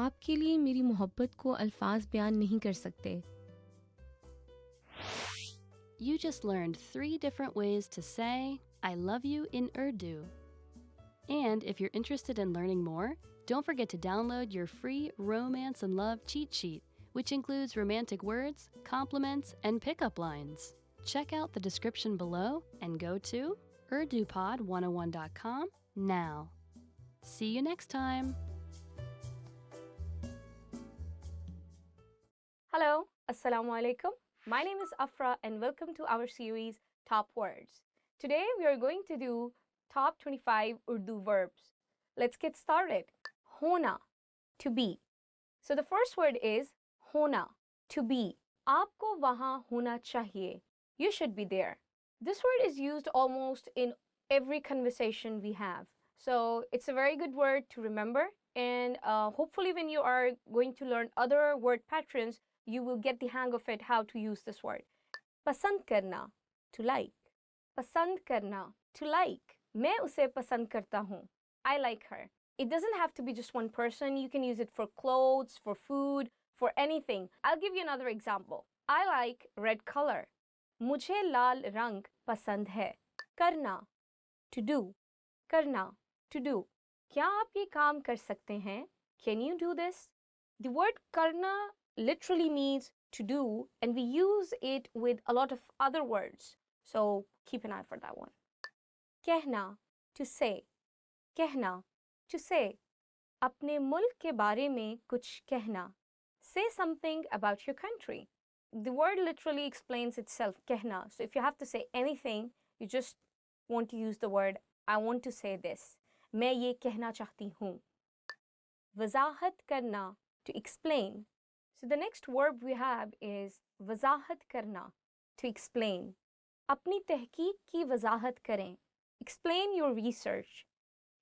आपके लिए मेरी मोहब्बत को अल्फाज बयान नहीं कर सकते. You just learned 3 different ways to say I love you in Urdu. And if you're interested in learning more, don't forget to download your free Romance and Love cheat sheet, which includes romantic words, compliments, and pickup lines. Check out the description below and go to urdupod101.com now. See you next time. Hello, Assalamu alaikum. My name is Afra and welcome to our series Top Words. Today we are going to do Top 25 Urdu verbs. Let's get started. Hona, to be. So the first word is hona, to be. Aapko wahan hona chahiye. You should be there. This word is used almost in every conversation we have. So it's a very good word to remember, and hopefully when you are going to learn other word patterns, you will get the hang of it, how to use this word. Pasand karna, to like. Pasand karna, to like. मैं उसे पसंद करता हूँ. I like her. It doesn't have to be just one person. You can use it for clothes, for food, for anything. I'll give you another example. I like red color. मुझे लाल रंग पसंद है. करना, to do. करना, to do. क्या आप ये काम कर सकते हैं? Can you do this? The word karna literally means to do, and we use it with a lot of other words. So keep an eye for that one. कहना, to say. कहना, to say. अपने मुल्क के बारे में कुछ कहना. Say something about your country. The word literally explains itself, कहना. So if you have to say anything, you just want to use the word, I want to say this. मैं ये कहना चाहती हूँ. वजाहत करना, to explain. So the next verb we have is वजाहत करना, to explain. अपनी तहकीक की वजाहत करें. Explain your research.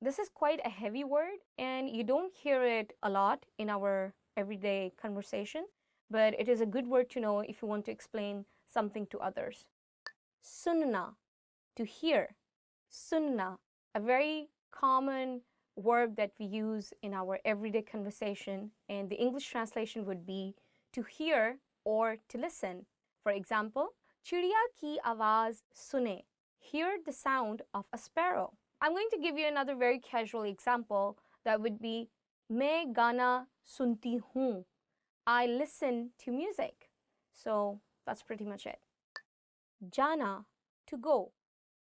This is quite a heavy word and you don't hear it a lot in our everyday conversation, but it is a good word to know if you want to explain something to others. Sunna, to hear. Sunna, a very common verb that we use in our everyday conversation, and the English translation would be to hear or to listen. For example, चिड़िया की आवाज़ सुने. Hear the sound of a sparrow. I'm going to give you another very casual example that would be मैं गाना सुनती हूँ. I listen to music. So that's pretty much it. Jana, to go.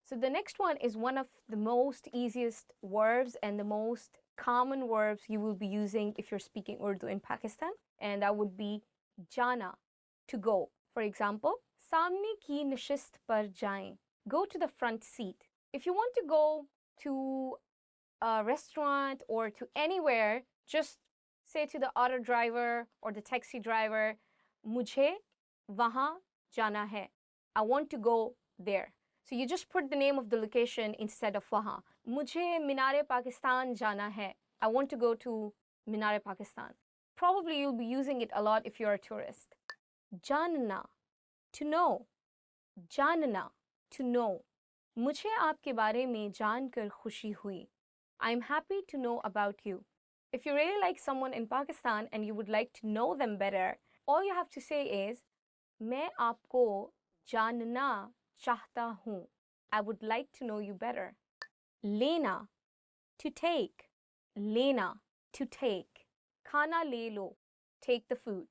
So the next one is one of the most easiest verbs and the most common verbs you will be using if you're speaking Urdu in Pakistan, and that would be jana, to go. For example, सामने की नशिस्त पर जाएं. Go to the front seat. If you want to go to a restaurant or to anywhere, just say to the auto driver or the taxi driver, मुझे वहाँ जाना है. I want to go there. So you just put the name of the location instead of वहाँ. मुझे मीनार पाकिस्तान जाना है. I want to go to Minar Pakistan. Probably you'll be using it a lot if you're a tourist. जानना, to know. जानना, to know. मुझे आपके बारे में जानकर खुशी हुई. I'm happy to know about you. If you really like someone in Pakistan and you would like to know them better, all you have to say is, मैं आपको जानना चाहता हूँ. I would like to know you better. लेना, to take. लेना, to take. खाना ले लो, take the food.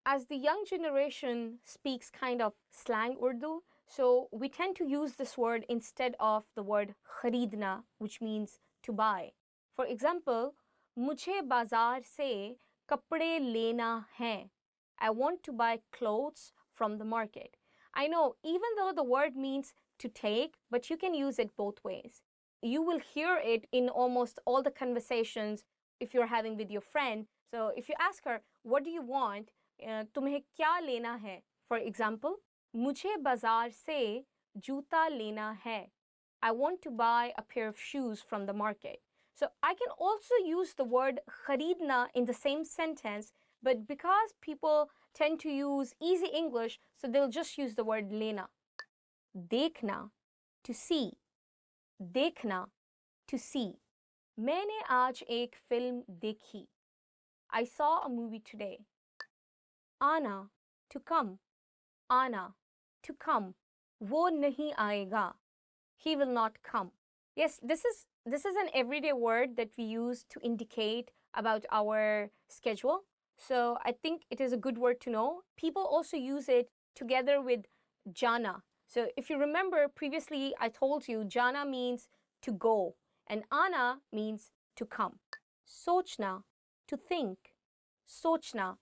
As the young generation speaks kind of slang Urdu, so we tend to use this word instead of the word खरीदना, which means to buy. For example, मुझे बाजार से कपड़े लेना है. I want to buy clothes from the market. I know, even though the word means to take, but you can use it both ways. You will hear it in almost all the conversations if you're having with your friend. So if you ask her, what do you want? तुम्हें क्या लेना है? For example, मुझे बाजार से जूता लेना है. I want to buy a pair of shoes from the market. So I can also use the word kharidna in the same sentence, but because people tend to use easy English, so they'll just use the word lena. देखना, to see. देखना, to see. मैंने आज एक film देखी. I saw a movie today. आना, to come. आना, to come. वो नहीं आएगा. He will not come. Yes, this is an everyday word that we use to indicate about our schedule. So I think it is a good word to know. People also use it together with jana. So if you remember previously, I told you jana means to go and ana means to come. सोचना, to think. सोचना,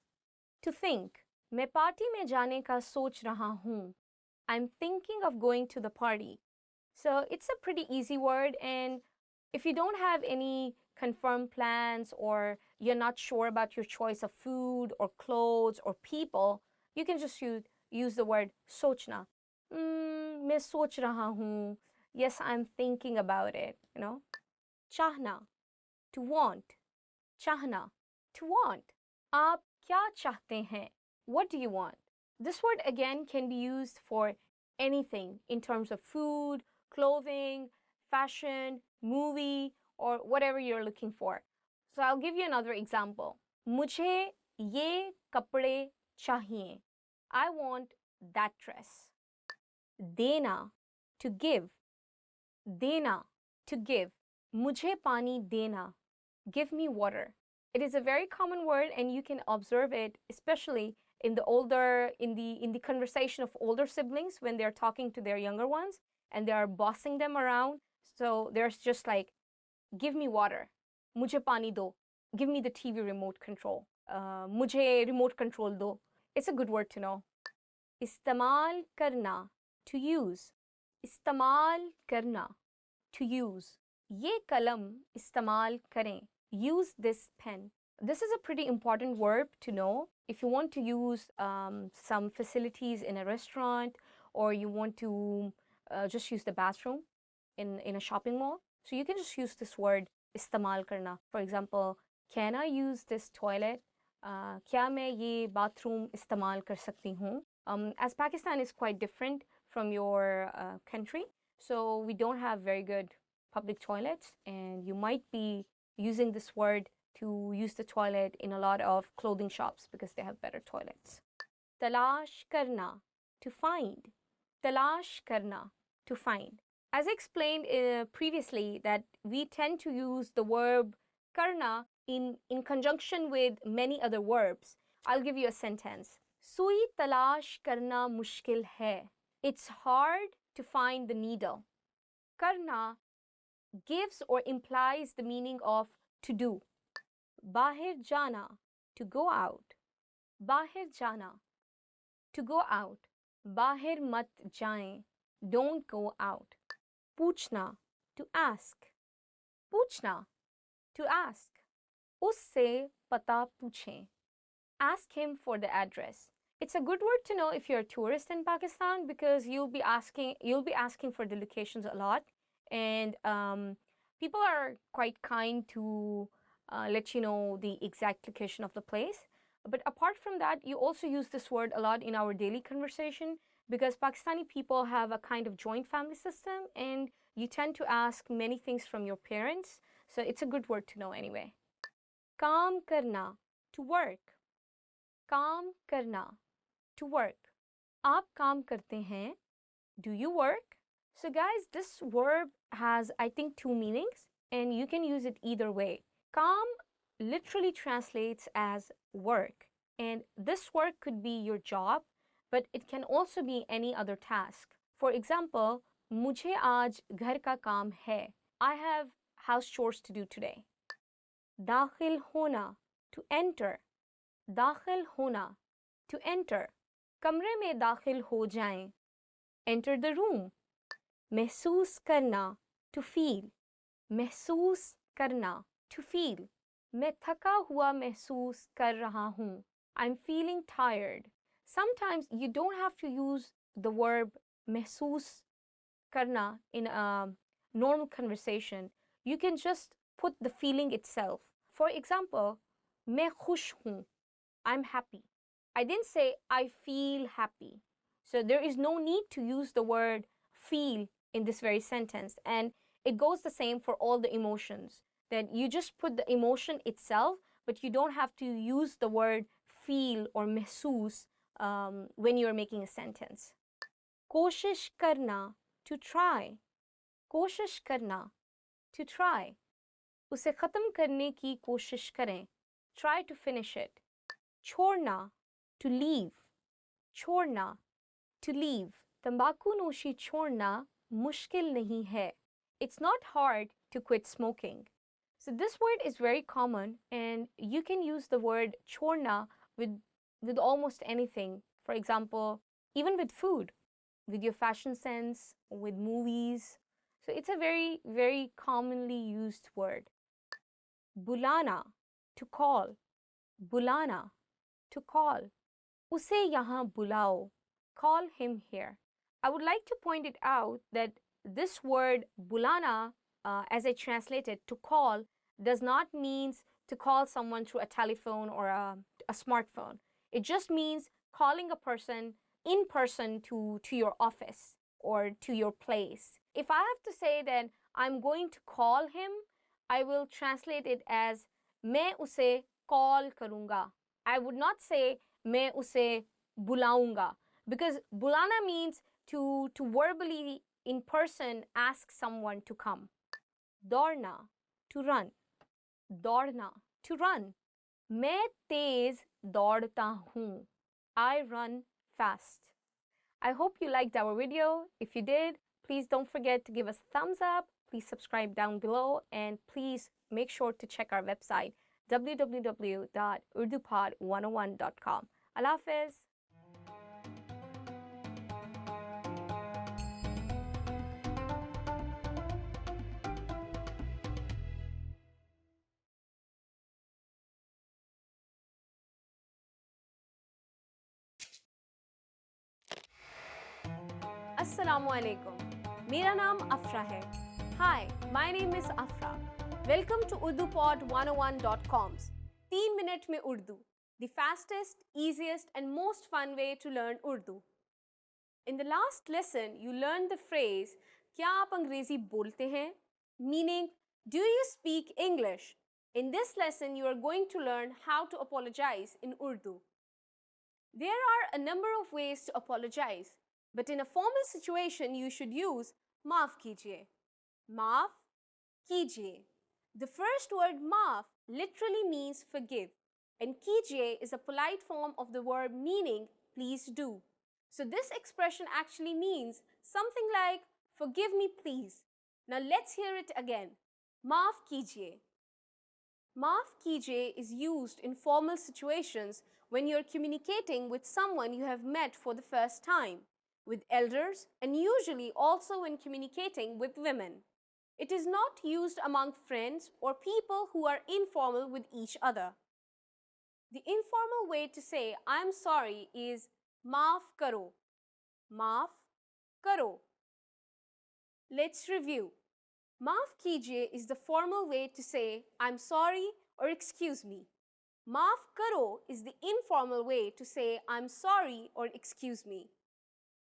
to think. मैं party में जाने का सोच रहा हूँ. I'm thinking of going to the party. So it's a pretty easy word, and if you don't have any confirmed plans or you're not sure about your choice of food or clothes or people, you can just use the word सोचना. मैं सोच रहा हूँ. Yes, I'm thinking about it, you know. चाहना, to want. चाहना, to want. आप क्या चाहते हैं? What do you want? This word again can be used for anything in terms of food, clothing, fashion, movie, or whatever you're looking for. So I'll give you another example. मुझे ये कपड़े चाहिए. I want that dress. देना, to give. देना, to give. मुझे पानी देना. Give me water. It is a very common word, and you can observe it, especially in the conversation of older siblings when they're talking to their younger ones and they are bossing them around. So there's just like, give me water. मुझे पानी दो. Give me the TV remote control. मुझे remote control दो. It's a good word to know. इस्तेमाल करना, to use. इस्तेमाल करना, to use. ये कलम इस्तेमाल करें. Use this pen. This is a pretty important verb to know. If you want to use some facilities in a restaurant, or you want to just use the bathroom in a shopping mall, so you can just use this word इस्तेमाल करना. For example, can I use this toilet? क्या मैं ये bathroom इस्तेमाल कर सकती हूँ? As Pakistan is quite different from your country, so we don't have very good public toilets, and you might be using this word to use the toilet in a lot of clothing shops because they have better toilets. तलाश करना, to find. तलाश करना, to find. As I explained previously, that we tend to use the verb karna in conjunction with many other verbs. I'll give you a sentence. Sui talash karna mushkil hai. It's hard to find the needle. Karna gives or implies the meaning of to do. Bahir jana, to go out. Bahir jana, to go out. Bahir mat jaएं, don't go out. Puchna, to ask. Puchna, to ask. उससे पता पूछें. Ask him for the address. It's a good word to know if you're a tourist in Pakistan because you'll be asking for the locations a lot, and people are quite kind to let you know the exact location of the place. But apart from that, you also use this word a lot in our daily conversation because Pakistani people have a kind of joint family system, and you tend to ask many things from your parents. So it's a good word to know anyway. काम करना, to work. काम करना, to work. आप काम करते हैं? Do you work? So guys, this verb has, I think, two meanings, and you can use it either way. काम literally translates as work, and this work could be your job, but it can also be any other task. For example, मुझे आज घर का काम है. I have house chores to do today. दाखिल होना, to enter. दाखिल होना, to enter. कमरे में दाखिल हो जाएं. Enter the room. महसूस करना, to feel. महसूस करना, to feel. मैं थका हुआ महसूस कर रहा हूँ. I'm feeling tired. Sometimes you don't have to use the verb महसूस करना in a normal conversation. You can just put the feeling itself. For example, मैं खुश हूँ. I'm happy. I didn't say I feel happy. So there is no need to use the word feel in this very sentence. And it goes the same for all the emotions. That you just put the emotion itself, but you don't have to use the word feel or महसूस when you're making a sentence. कोशिश करना, to try. कोशिश करना, to try. उसे ख़त्म करने की कोशिश करें. Try to finish it. छोड़ना, to leave. छोड़ना, to leave. तंबाकू नोशी छोड़ना मुश्किल नहीं है. It's not hard to quit smoking. So this word is very common, and you can use the word छोड़ना with almost anything. For example, even with food, with your fashion sense, with movies. So it's a very, very commonly used word. बुलाना, to call. बुलाना, to call. उसे यहाँ बुलाओ. Call him here. I would like to point it out that this word bulana, as I translate it, to call, does not mean to call someone through a telephone or a smartphone. It just means calling a person in person to your office or to your place. If I have to say that I'm going to call him, I will translate it as मैं उसे call करूँगा. I would not say मैं उसे बुलाऊँगा, because bulana means to verbally in person ask someone to come. दौड़ना, to run. दौड़ना, to run. मैं तेज दौड़ता हूँ. I run fast. I hope you liked our video. If you did, please don't forget to give us a thumbs up. Please subscribe down below, and please make sure to check our website www.urdupod101.com. Allah Hafiz. Assalamualaikum. मेरा नाम अफरा है. Hi, my name is Afra. Welcome to UrduPod101.com's 3 minute में Urdu, the fastest, easiest and most fun way to learn Urdu. In the last lesson, you learned the phrase क्या आप अंग्रेजी बोलते हैं? Meaning, do you speak English? In this lesson, you are going to learn how to apologize in Urdu. There are a number of ways to apologize, but in a formal situation, you should use माफ कीजिए. माफ कीजिए. The first word maaf literally means forgive, and कीजिए is a polite form of the verb meaning please do. So this expression actually means something like forgive me please. Now let's hear it again. माफ कीजिए. माफ कीजिए is used in formal situations when you're communicating with someone you have met for the first time, with elders, and usually also when communicating with women. It is not used among friends or people who are informal with each other. The informal way to say I'm sorry is maaf karo. Maaf karo. Let's review. Maaf kijiye is the formal way to say I'm sorry or excuse me. Maaf karo is the informal way to say I'm sorry or excuse me.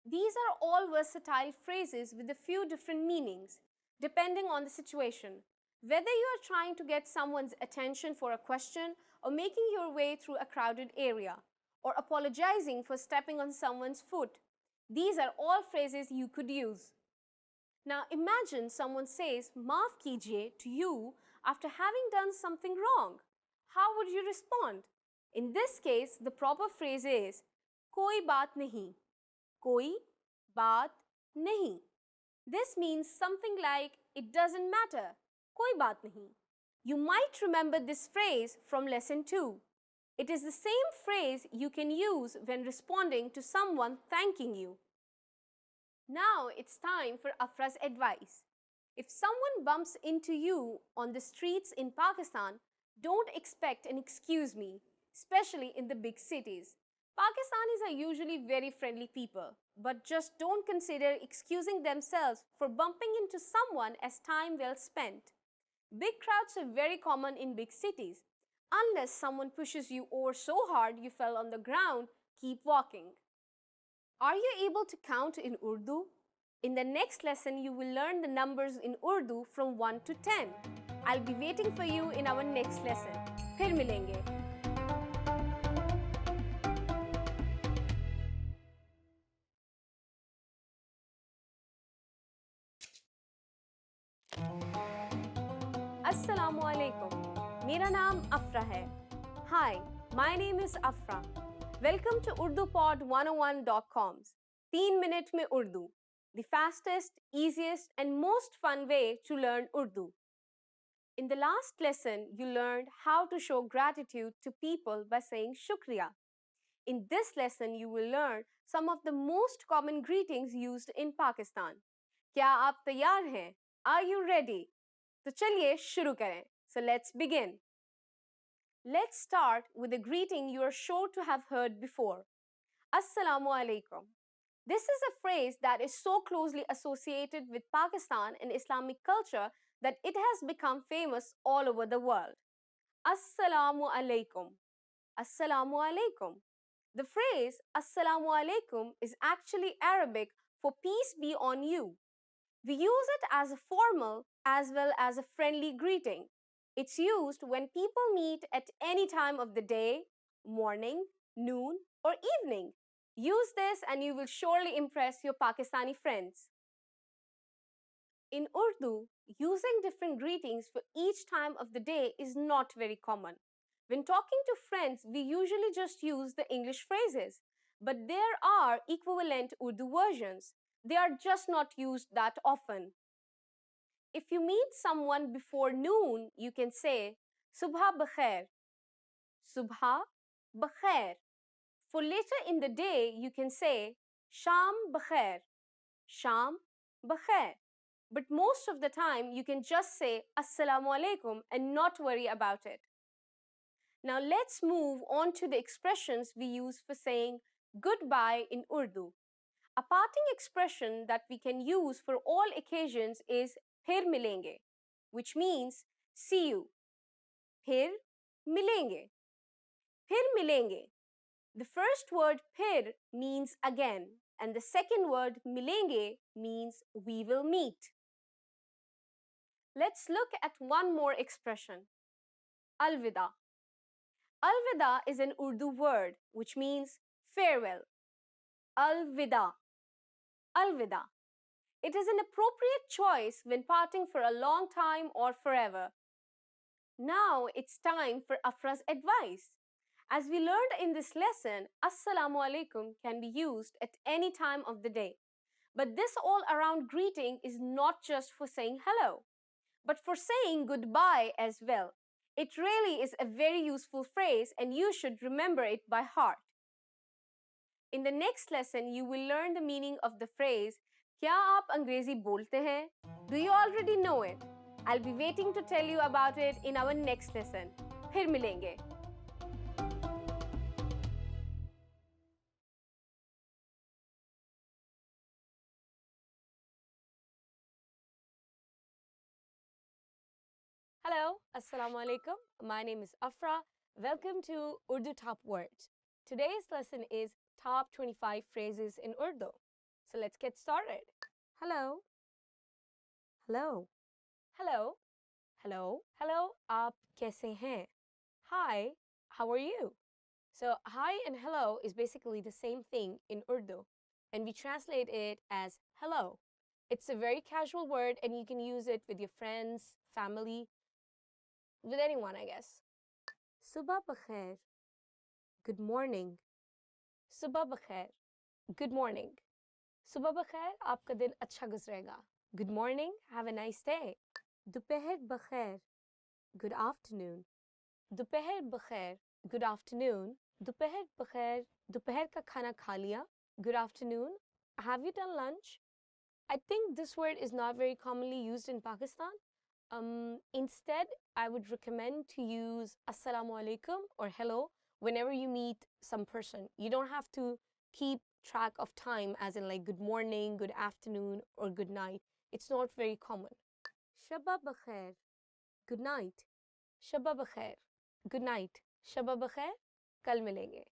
These are all versatile phrases with a few different meanings, depending on the situation. Whether you are trying to get someone's attention for a question or making your way through a crowded area, or apologizing for stepping on someone's foot, these are all phrases you could use. Now imagine someone says maaf kijiye to you after having done something wrong. How would you respond? In this case, the proper phrase is koi baat nahi. Koi baat nahi. This means something like it doesn't matter. Koi baat nahi. You might remember this phrase from lesson 2. It is the same phrase you can use when responding to someone thanking you. Now it's time for Afra's advice. If someone bumps into you on the streets in Pakistan, don't expect an excuse me, especially in the big cities. Pakistanis are usually very friendly people, but just don't consider excusing themselves for bumping into someone as time well spent. Big crowds are very common in big cities. Unless someone pushes you over so hard you fell on the ground, keep walking. Are you able to count in Urdu? In the next lesson, you will learn the numbers in Urdu from 1 to 10. I'll be waiting for you in our next lesson. फिर मिलेंगे. Assalamu alaikum. मेरा नाम अफरा है. Hi, my name is Afra. Welcome to UrduPod101.com's 3 minute में Urdu, the fastest, easiest and most fun way to learn Urdu. In the last lesson, you learned how to show gratitude to people by saying shukriya. In this lesson, you will learn some of the most common greetings used in Pakistan. क्या आप तैयार हैं? Are you ready? तो चलिए शुरू करें. So let's begin. Let's start with a greeting you are sure to have heard before. Assalamu alaikum. This is a phrase that is so closely associated with Pakistan and Islamic culture that it has become famous all over the world. Assalamu alaikum. Assalamu alaikum. The phrase Assalamu alaikum is actually Arabic for peace be on you. We use it as a formal as well as a friendly greeting. It's used when people meet at any time of the day, morning, noon, or evening. Use this and you will surely impress your Pakistani friends. In Urdu, using different greetings for each time of the day is not very common. When talking to friends, we usually just use the English phrases, but there are equivalent Urdu versions. They are just not used that often. If you meet someone before noon, you can say Subha bakhair. Subha bakhair. For later in the day, you can say Sham bakhair. Sham bakhair. But most of the time, you can just say Assalamu alaikum and not worry about it. Now let's move on to the expressions we use for saying goodbye in Urdu. A parting expression that we can use for all occasions is phir milenge, which means see you. Phir milenge. Phir milenge. The first word phir means again, and the second word milenge means we will meet. Let's look at one more expression. Alvida. Alvida is an Urdu word which means farewell. Alvida. Alvida. It is an appropriate choice when parting for a long time or forever. Now it's time for Afra's advice. As we learned in this lesson, Assalamu alaikum can be used at any time of the day. But this all-around greeting is not just for saying hello, but for saying goodbye as well. It really is a very useful phrase and you should remember it by heart. In the next lesson, you will learn the meaning of the phrase क्या आप अंग्रेजी बोलते हैं? Do you already know it? I'll be waiting to tell you about it in our next lesson. फिर मिलेंगे. Hello, Assalamu alaikum. My name is Afra. Welcome to Urdu Top Words. Today's lesson is Top 25 Phrases in Urdu. So let's get started. Hello. Hello. Hello. Hello. Hello. आप कैसे हैं? Hi. How are you? So hi and hello is basically the same thing in Urdu, and we translate it as hello. It's a very casual word, and you can use it with your friends, family, with anyone, I guess. Subah bakhair. Good morning. Subah bakhair. Good morning. Subah bakhair, आपका दिन अच्छा गुजरेगा. Good morning. Have a nice day. Dopeher bakhair. Good afternoon. Dopeher bakhair. Good afternoon. Dopeher bakhair. Dopeher ka khana kha liya. Good afternoon. Have you done lunch? I think this word is not very commonly used in Pakistan. Instead, I would recommend to use Assalamu alaikum or hello whenever you meet some person. You don't have to keep track of time as in like good morning, good afternoon, or good night. It's not very common. Shabba bakhair. Good night. Shabba bakhair. Good night. Shabba bakhair. Kal milenge.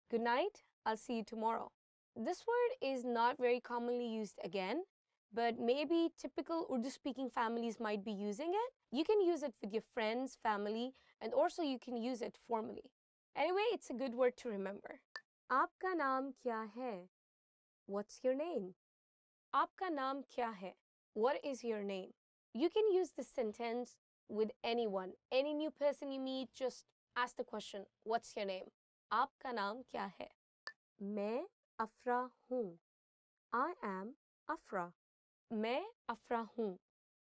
Good night. I'll see you tomorrow. This word is not very commonly used again, but maybe typical Urdu-speaking families might be using it. You can use it with your friends, family, and also you can use it formally. Anyway, it's a good word to remember. Aapka naam kya hai? What's your name? Aapka naam kya hai? What is your name? You can use this sentence with anyone. Any new person you meet, just ask the question, what's your name? Aapka naam kya hai? Main Afra hoon. I am Afra. Main Afra hoon.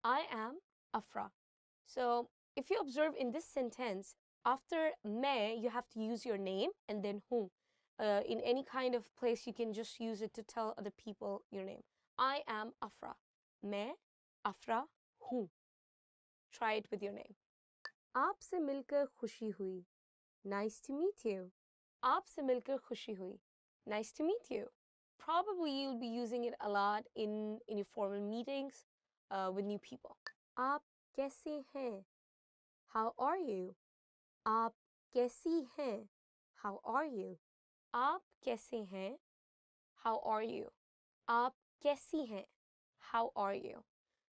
I am Afra. So if you observe in this sentence, after main, you have to use your name and then hoon. In any kind of place, you can just use it to tell other people your name. I am Afra. Main Afra hoon. Try it with your name. आपसे मिलकर खुशी हुई. Nice to meet you. आपसे मिलकर खुशी हुई. Nice to meet you. Probably you'll be using it a lot in your formal meetings with new people. आप कैसे हैं? How are you? आप कैसी हैं? How are you? आप कैसे हैं? How are you? आप कैसी हैं? How are you?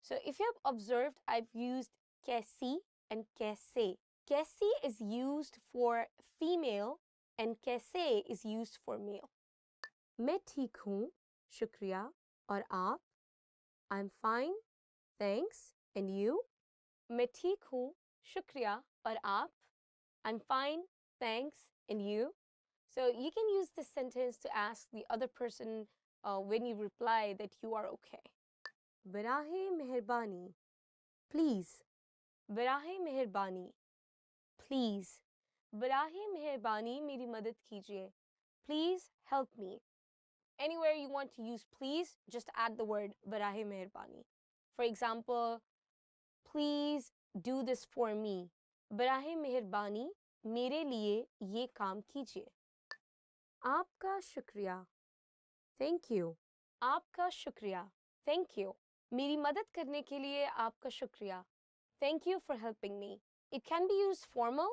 So if you have observed, I've used कैसी and कैसे. कैसी is used for female and कैसे is used for male. मैं ठीक हूँ, शुक्रिया, और आप? I'm fine, thanks, and you? मैं ठीक हूँ, शुक्रिया, और आप? I'm fine, thanks, and you? So you can use this sentence to ask the other person when you reply that you are okay. बराहे मेहरबानी. Please. बराहे मेहरबानी. Please. बराहे मेहरबानी मेरी मदद कीजिए. Please help me. Anywhere you want to use please, just add the word barahe meherbani. For example, please do this for me. Barahe meherbani, mere liye ye kaam kijiye. Aapka shukriya. Thank you. Aapka shukriya. Thank you. Meri madad karne ke liye aapka shukriya. Thank you for helping me. It can be used formal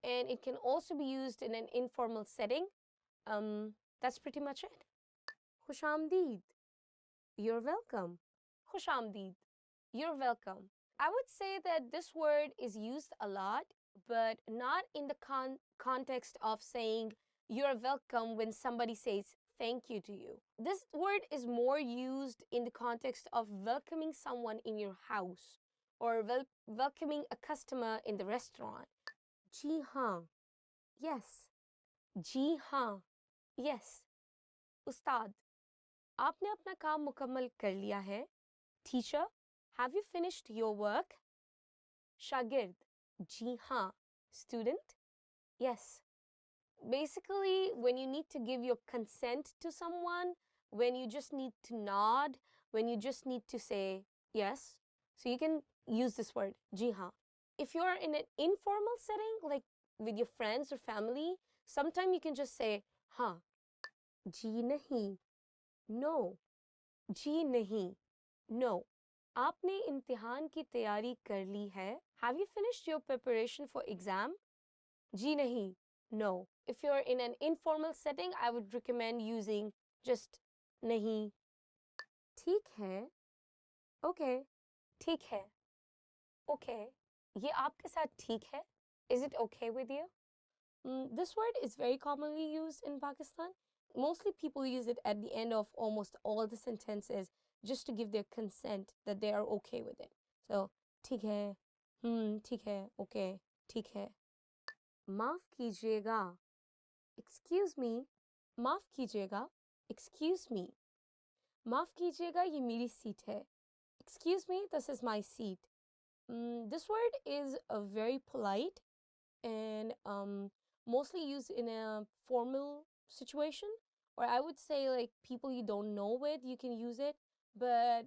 and it can also be used in an informal setting. That's pretty much it. Khushamdeed. You're welcome. Khushamdeed. You're welcome. I would say that this word is used a lot, but not in the context of saying you're welcome when somebody says thank you to you. This word is more used in the context of welcoming someone in your house or welcoming a customer in the restaurant. Ji haan. Yes. Ji haan. Yes. Ustad. आपने अपना काम मुकम्मल कर लिया है? Teacher, have you finished your work? शागिर्द, जी हाँ. Student, yes. Basically, when you need to give your consent to someone, when you just need to nod, when you just need to say yes. So you can use this word, ji haan. If you're in an informal setting, like with your friends or family, sometimes you can just say हाँ, जी नहीं, no, जी नहीं, no. आपने इम्तिहान की तैयारी कर ली है? Have you finished your preparation for exam? जी नहीं, no. If you're in an informal setting, I would recommend using just नहीं. ठीक है, okay, ठीक है, okay. ये आपके साथ ठीक है? Is it okay with you? This word is very commonly used in Pakistan. Mostly people use it at the end of almost all the sentences just to give their consent that they are okay with it. So, ठीक है, ठीक है, okay, ठीक है. माफ कीजिएगा. Excuse me. माफ कीजिएगा. Excuse me. माफ कीजिएगा, ये मेरी सीट है. Excuse me, this is my seat. This word is very polite and mostly used in a formal situation, or I would say like people you don't know with, you can use it, but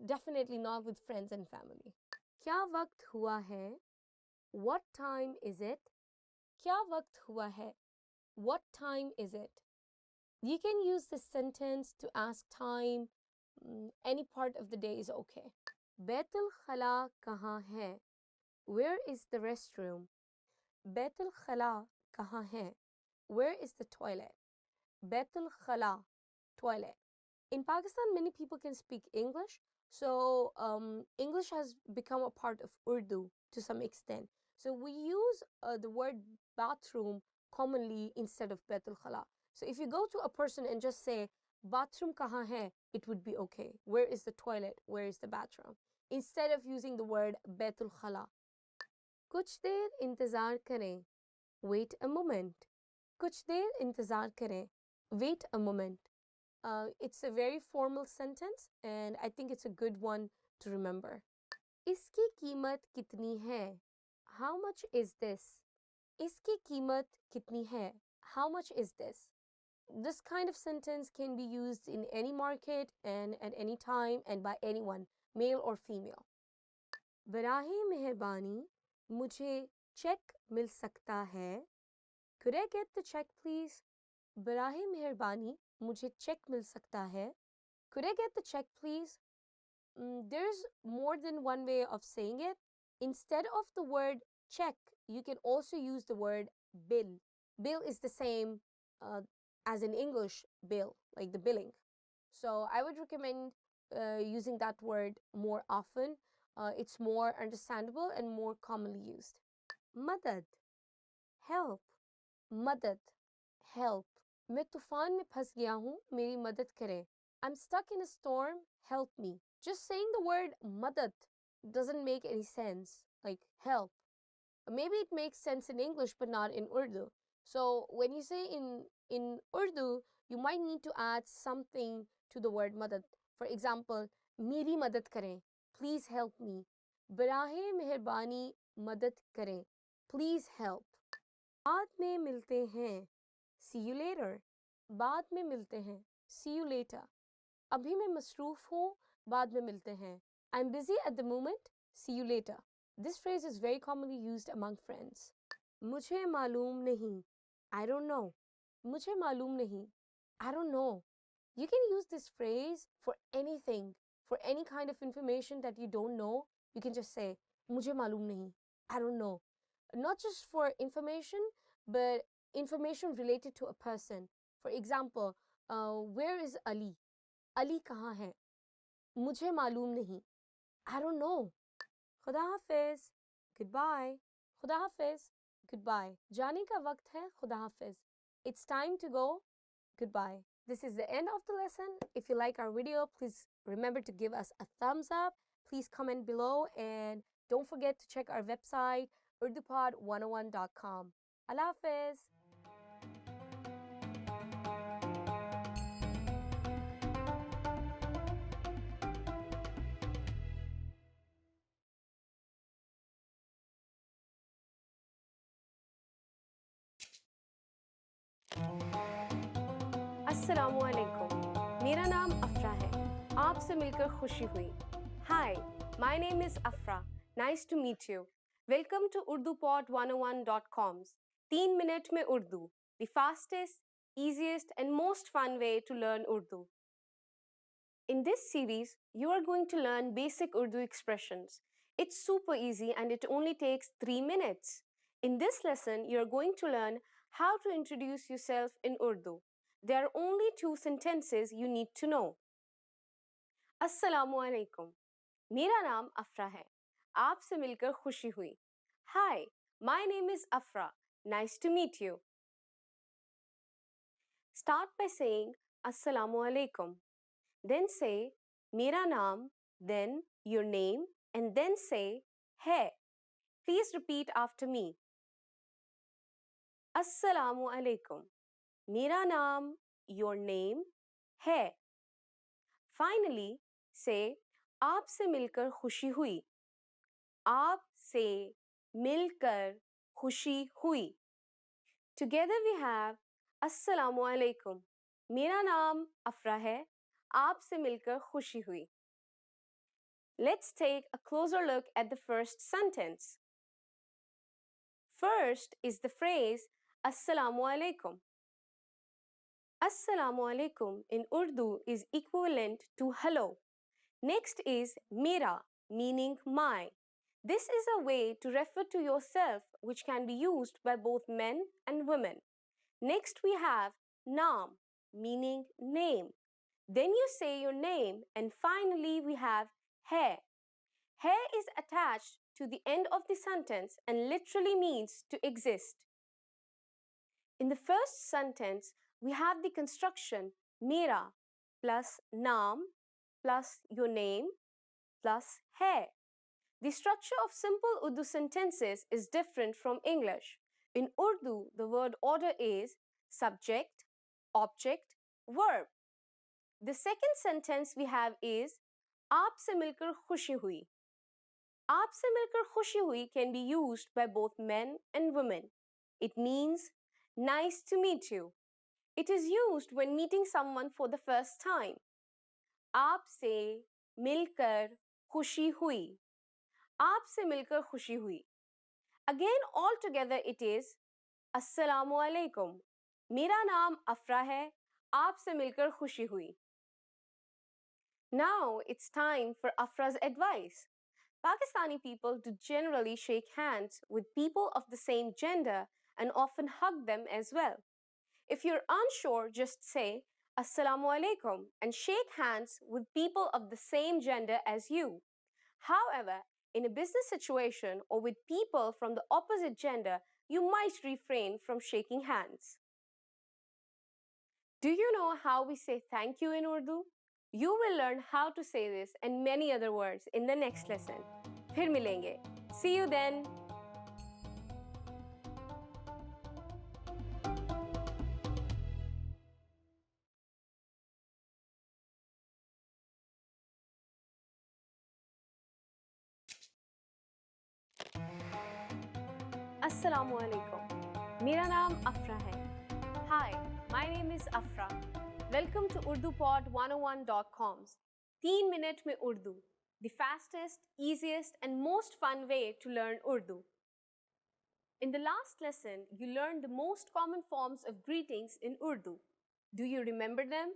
definitely not with friends and family. क्या वक्त हुआ है? What time is it? क्या वक्त हुआ है? What time is it? You can use this sentence to ask time. Any part of the day is okay. Betul खला कहाँ है? Where is the restroom? Betul खला कहाँ है? Where is the toilet? Betul खला, toilet. In Pakistan, many people can speak English, so English has become a part of Urdu to some extent. So we use the word bathroom commonly instead of Betul खला. So if you go to a person and just say bathroom kahan hai, it would be okay. Where is the toilet? Where is the bathroom? Instead of using the word Betul खला. कुछ देर इंतजार करें. Wait a moment. कुछ देर इंतजार करें. Wait a moment. It's a very formal sentence and I think it's a good one to remember. इसकी कीमत कितनी है? How much is this? इसकी कीमत कितनी है? How much is this? This kind of sentence can be used in any market and at any time and by anyone, male or female. बराहे मेहरबानी मुझे चेक मिल सकता है? Could I get the check please? बराहे मेहरबानी मुझे check मिल सकता है? Could I get the check please? There's more than one way of saying it. Instead of the word check, you can also use the word bill. Bill is the same as in English bill, like the billing. So I would recommend using that word more often. It's more understandable and more commonly used. Madad, help. Madad, help. मैं तूफान में फंस गया हूँ, मेरी मदद करें. I'm stuck in a storm, help me. Just saying the word madad doesn't make any sense, like help. Maybe it makes sense in English, but not in Urdu. So when you say in Urdu, you might need to add something to the word madad. For example, मेरी मदद करें, please help me. बराहे मेहरबानी मदद करें, please help. बाद में मिलते हैं, see you later. बाद में मिलते हैं, see you later. अभी मैं मसरूफ हूँ, बाद में मिलते हैं. I'm busy at the moment, see you later. This phrase is very commonly used among friends. मुझे मालूम नहीं, I don't know. मुझे मालूम नहीं, I don't know. You can use this phrase for anything, for any kind of information that you don't know. You can just say, मुझे मालूम नहीं, I don't know. Not just for information, but information related to a person. For example, where is Ali? Ali कहाँ है? मुझे मालूम नहीं. I don't know. खुदा हाफिज. Goodbye. खुदा हाफिज. Goodbye. जाने का वक्त है. खुदा हाफिज. It's time to go. Goodbye. This is the end of the lesson. If you like our video, please remember to give us a thumbs up. Please comment below and don't forget to check our website, urdupod101.com. Allah Hafiz. Assalamu alaikum. मेरा नाम अफरा है आपसे मिलकर खुशी हुई Hi, my name is Afra. Nice to meet you. Welcome to UrduPod101.com's 3 Minute में Urdu, the fastest, easiest and most fun way to learn Urdu. In this series, you are going to learn basic Urdu expressions. It's super easy and it only takes 3 minutes. In this lesson, you are going to learn how to introduce yourself in Urdu. There are only 2 sentences you need to know. Assalamu alaikum. मेरा नाम अफरा है आपसे मिलकर खुशी हुई Hi, my name is Afra. Nice to meet you. Start by saying Assalamu alaikum. Then say मेरा नाम, then your name, and then say है. Please repeat after me. Assalamu alaikum. मेरा नाम, your name, है. Finally, say आपसे मिलकर खुशी हुई. आपसे मिलकर खुशी हुई. Together we have Assalamu alaikum. मेरा नाम अफरा है आपसे मिलकर खुशी हुई. Let's take a closer look at the first sentence. First is the phrase Assalamu alaikum. Assalamu alaikum in Urdu is equivalent to hello. Next is mera, meaning my. This is a way to refer to yourself which can be used by both men and women. Next we have naam, meaning name. Then you say your name and finally we have hai. Hai is attached to the end of the sentence and literally means to exist. In the first sentence, we have the construction mera plus naam plus your name plus hai. The structure of simple Urdu sentences is different from English. In Urdu, the word order is subject, object, verb. The second sentence we have is आपसे मिलकर खुशी हुई. आपसे मिलकर खुशी हुई can be used by both men and women. It means nice to meet you. It is used when meeting someone for the first time. आपसे मिलकर खुशी हुई. आपसे मिलकर खुशी हुई. Again, all together it is Assalamu alaikum. मेरा नाम अफरा है आपसे मिलकर खुशी हुई. Now it's time for Afra's advice. Pakistani people do generally shake hands with people of the same gender and often hug them as well. If you're unsure, just say Assalamu alaikum and shake hands with people of the same gender as you. However, in a business situation or with people from the opposite gender, you might refrain from shaking hands. Do you know how we say thank you in Urdu? You will learn how to say this and many other words in the next lesson. फिर मिलेंगे. See you then. Assalamu alaikum. मेरा नाम अफरा है. Hi, my name is Afra. Welcome to UrduPod101.com's 3 Minute में Urdu, the fastest, easiest and most fun way to learn Urdu. In the last lesson, you learned the most common forms of greetings in Urdu. Do you remember them?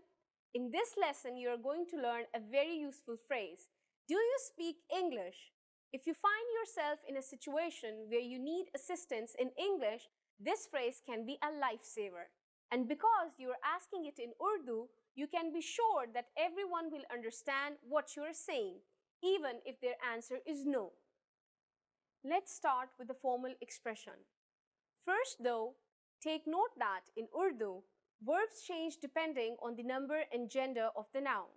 In this lesson, you are going to learn a very useful phrase. Do you speak English? If you find yourself in a situation where you need assistance in English, this phrase can be a lifesaver. And because you are asking it in Urdu, you can be sure that everyone will understand what you are saying, even if their answer is no. Let's start with the formal expression. First though, take note that in Urdu, verbs change depending on the number and gender of the noun.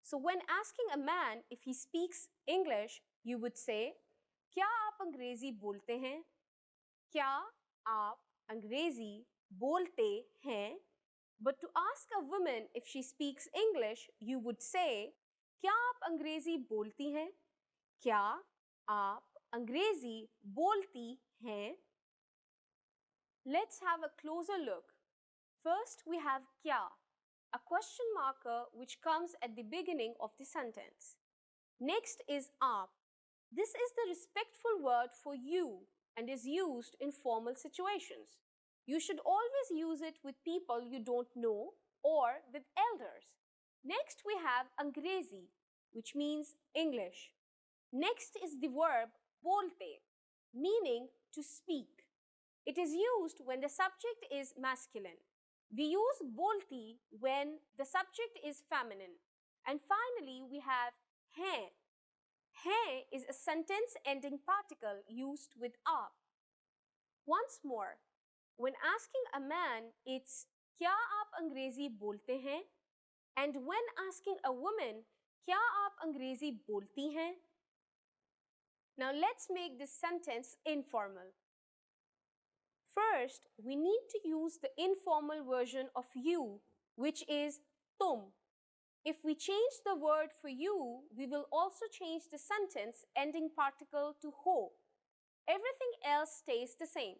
So when asking a man if he speaks English, you would say, क्या आप अंग्रेजी बोलते हैं? क्या आप अंग्रेजी बोलते हैं? But to ask a woman if she speaks English, you would say, क्या आप अंग्रेजी बोलती हैं? क्या आप अंग्रेजी बोलती हैं? Let's have a closer look. First, we have kya. a question marker which comes at the beginning of the sentence. Next is aap. This is the respectful word for you and is used in formal situations. You should always use it with people you don't know or with elders. Next we have Angrezi, which means English. Next is the verb bolte, meaning to speak. It is used when the subject is masculine. We use bolti when the subject is feminine. And finally, we have hain. Hain is a sentence ending particle used with aap. Once more, when asking a man, it's क्या आप अंग्रेजी बोलते हैं? And when asking a woman, क्या आप अंग्रेजी बोलती हैं? Now let's make this sentence informal. First, we need to use the informal version of you, which is tum. If we change the word for you, we will also change the sentence ending particle to ho. Everything else stays the same.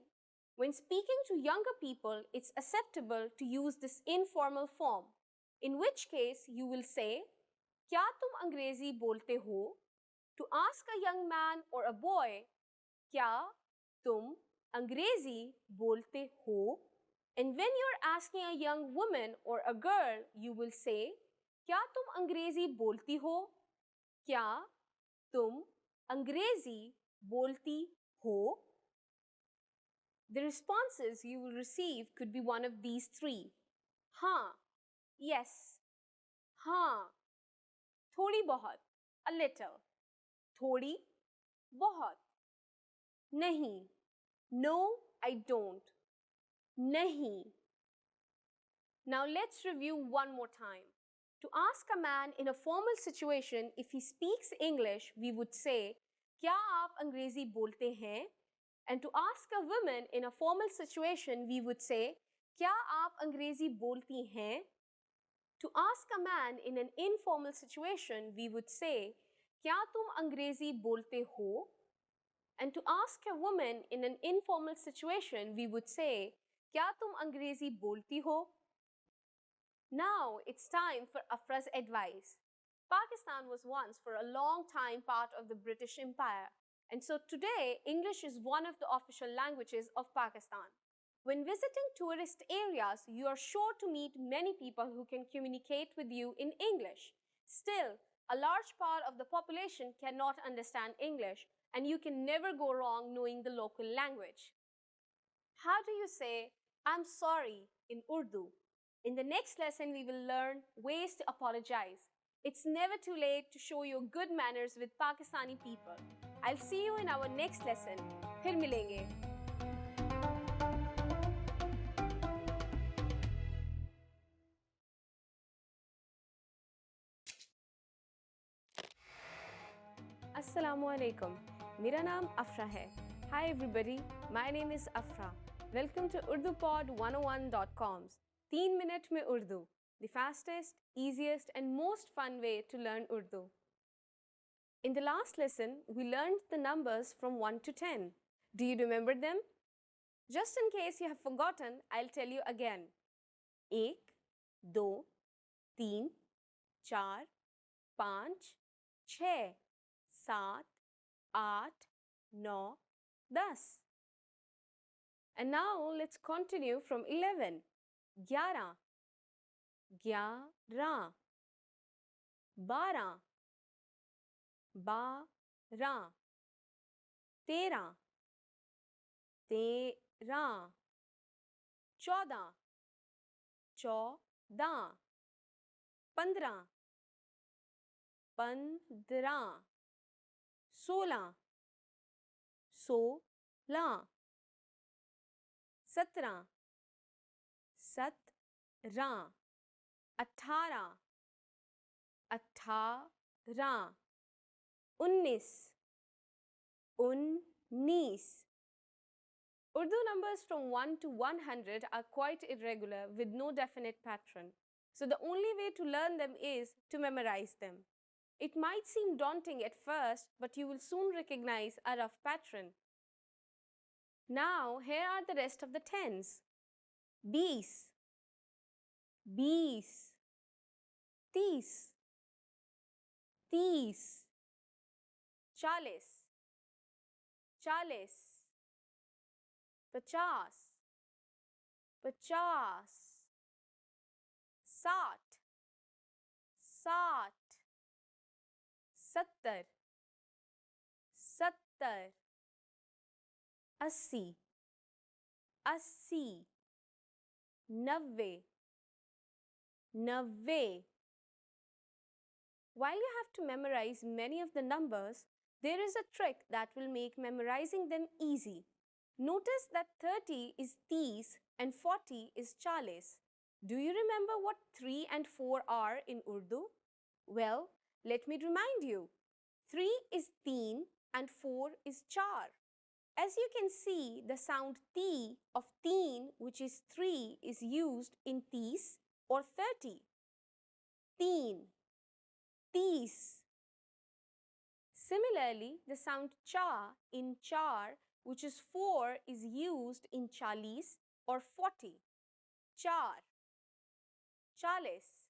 When speaking to younger people, it's acceptable to use this informal form, in which case you will say, क्या तुम अंग्रेजी बोलते हो? To ask a young man or a boy, क्या तुम अंग्रेजी बोलते हो? And when you're asking a young woman or a girl, you will say, क्या तुम अंग्रेजी बोलती हो? क्या तुम अंग्रेजी बोलती हो? The responses you will receive could be one of these three. हाँ, yes, हाँ, थोड़ी बहुत, a little, थोड़ी, बहुत, नहीं, no, I don't, नहीं. Now let's review one more time. To ask a man in a formal situation if he speaks English, we would say, क्या आप अंग्रेजी बोलते हैं? And to ask a woman in a formal situation, we would say, क्या आप अंग्रेजी बोलती हैं? To ask a man in an informal situation, we would say, क्या तुम अंग्रेजी बोलते हो? And to ask a woman in an informal situation, we would say, क्या तुम अंग्रेजी बोलती हो? Now it's time for Afra's advice. Pakistan was once for a long time part of the British Empire, and so today English is one of the official languages of Pakistan. When visiting tourist areas, you are sure to meet many people who can communicate with you in English. Still, a large part of the population cannot understand English, and you can never go wrong knowing the local language. How do you say, I'm sorry in Urdu? In the next lesson, we will learn ways to apologize. It's never too late to show your good manners with Pakistani people. I'll see you in our next lesson. फिर मिलेंगे. Assalamu alaikum. मेरा नाम अफरा है. Hi everybody, my name is Afra. Welcome to UrduPod101.com's 3 minute में Urdu, the fastest, easiest and most fun way to learn Urdu. In the last lesson, we learned the numbers from 1 to 10. Do you remember them? Just in case you have forgotten, I'll tell you again. 1, 2, 3, 4, 5, 6, 7, 8, 9, 10. And now let's continue from 11. 11, 11, 12, 12, 13, 13, 14, 14, 15, 15, 16, 16, 17, 17, 18, 18, 19, 19. Urdu numbers from 1 to 100 are quite irregular with no definite pattern. So the only way to learn them is to memorize them. It might seem daunting at first, but you will soon recognize a rough pattern. Now, here are the rest of the tens. 20, 20, तीस, तीस, चालीस, चालीस, पचास, पचास, साठ, साठ, सत्तर, सत्तर, अस्सी, अस्सी, नब्बे, नब्बे. While you have to memorize many of the numbers, there is a trick that will make memorizing them easy. Notice that 30 is 30 and 40 is 40. Do you remember what 3 and 4 are in Urdu? Well, let me remind you. 3 is 3 and 4 is 4. As you can see, the sound T of teen, which is 3, is used in 30 or 30. Teen, tees. Similarly, the sound cha in char, which is 4, is used in chalis or 40. Char, chalis.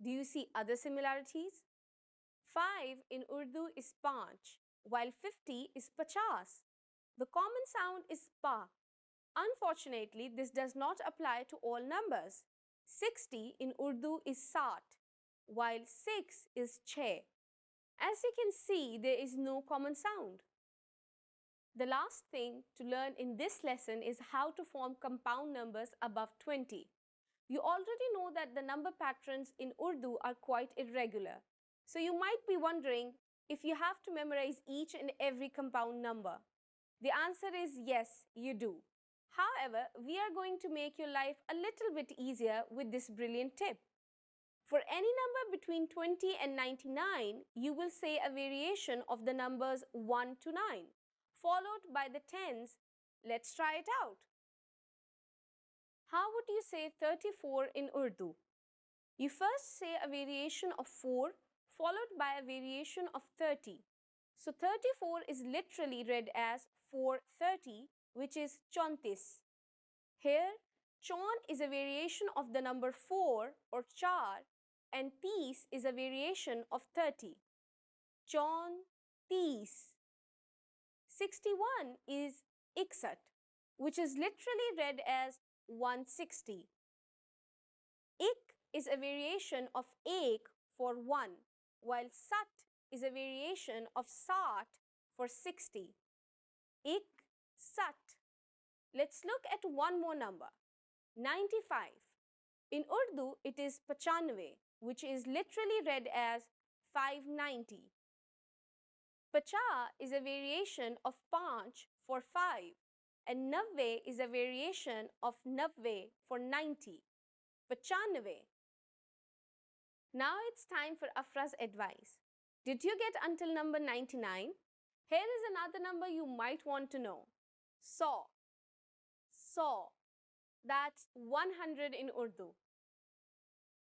Do you see other similarities? 5 in Urdu is panch, while 50 is pachas. The common sound is pa. Unfortunately, this does not apply to all numbers. 60 in Urdu is sat, while 6 is che. As you can see, there is no common sound. The last thing to learn in this lesson is how to form compound numbers above 20. You already know that the number patterns in Urdu are quite irregular. So you might be wondering if you have to memorize each and every compound number. The answer is yes, you do. However, we are going to make your life a little bit easier with this brilliant tip. For any number between 20 and 99, you will say a variation of the numbers 1 to 9, followed by the tens. Let's try it out. How would you say 34 in Urdu? You first say a variation of 4, followed by a variation of 30. So 34 is literally read as 430, which is chontis. Here, chon is a variation of the number 4 or char, and tis is a variation of 30. Chon, tis. 61 is iksat, which is literally read as 160. Ik is a variation of ek for 1, while sat is a variation of sat for 60. Ik, sat. Let's look at one more number, 95. In Urdu, it is 95, which is literally read as 590. Pacha is a variation of panch for 5, and navve is a variation of navve for 90. Pachanve. Now it's time for Afra's advice. Did you get until number 99? Here is another number you might want to know. 100. 100. That's 100 in Urdu.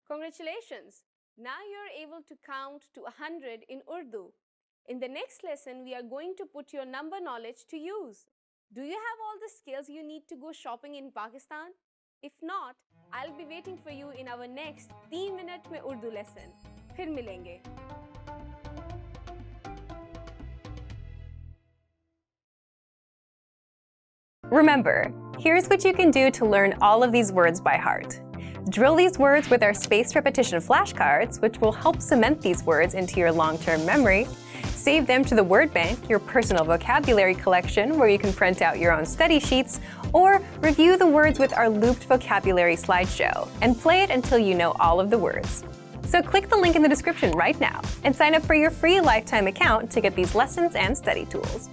Congratulations! Now you're able to count to 100 in Urdu. In the next lesson, we are going to put your number knowledge to use. Do you have all the skills you need to go shopping in Pakistan? If not, I'll be waiting for you in our next 3 minute mein Urdu lesson. Phir milenge. Remember, here's what you can do to learn all of these words by heart. Drill these words with our spaced repetition flashcards, which will help cement these words into your long-term memory. Save them to the word bank, your personal vocabulary collection, where you can print out your own study sheets, or review the words with our looped vocabulary slideshow, and play it until you know all of the words. So click the link in the description right now and sign up for your free lifetime account to get these lessons and study tools.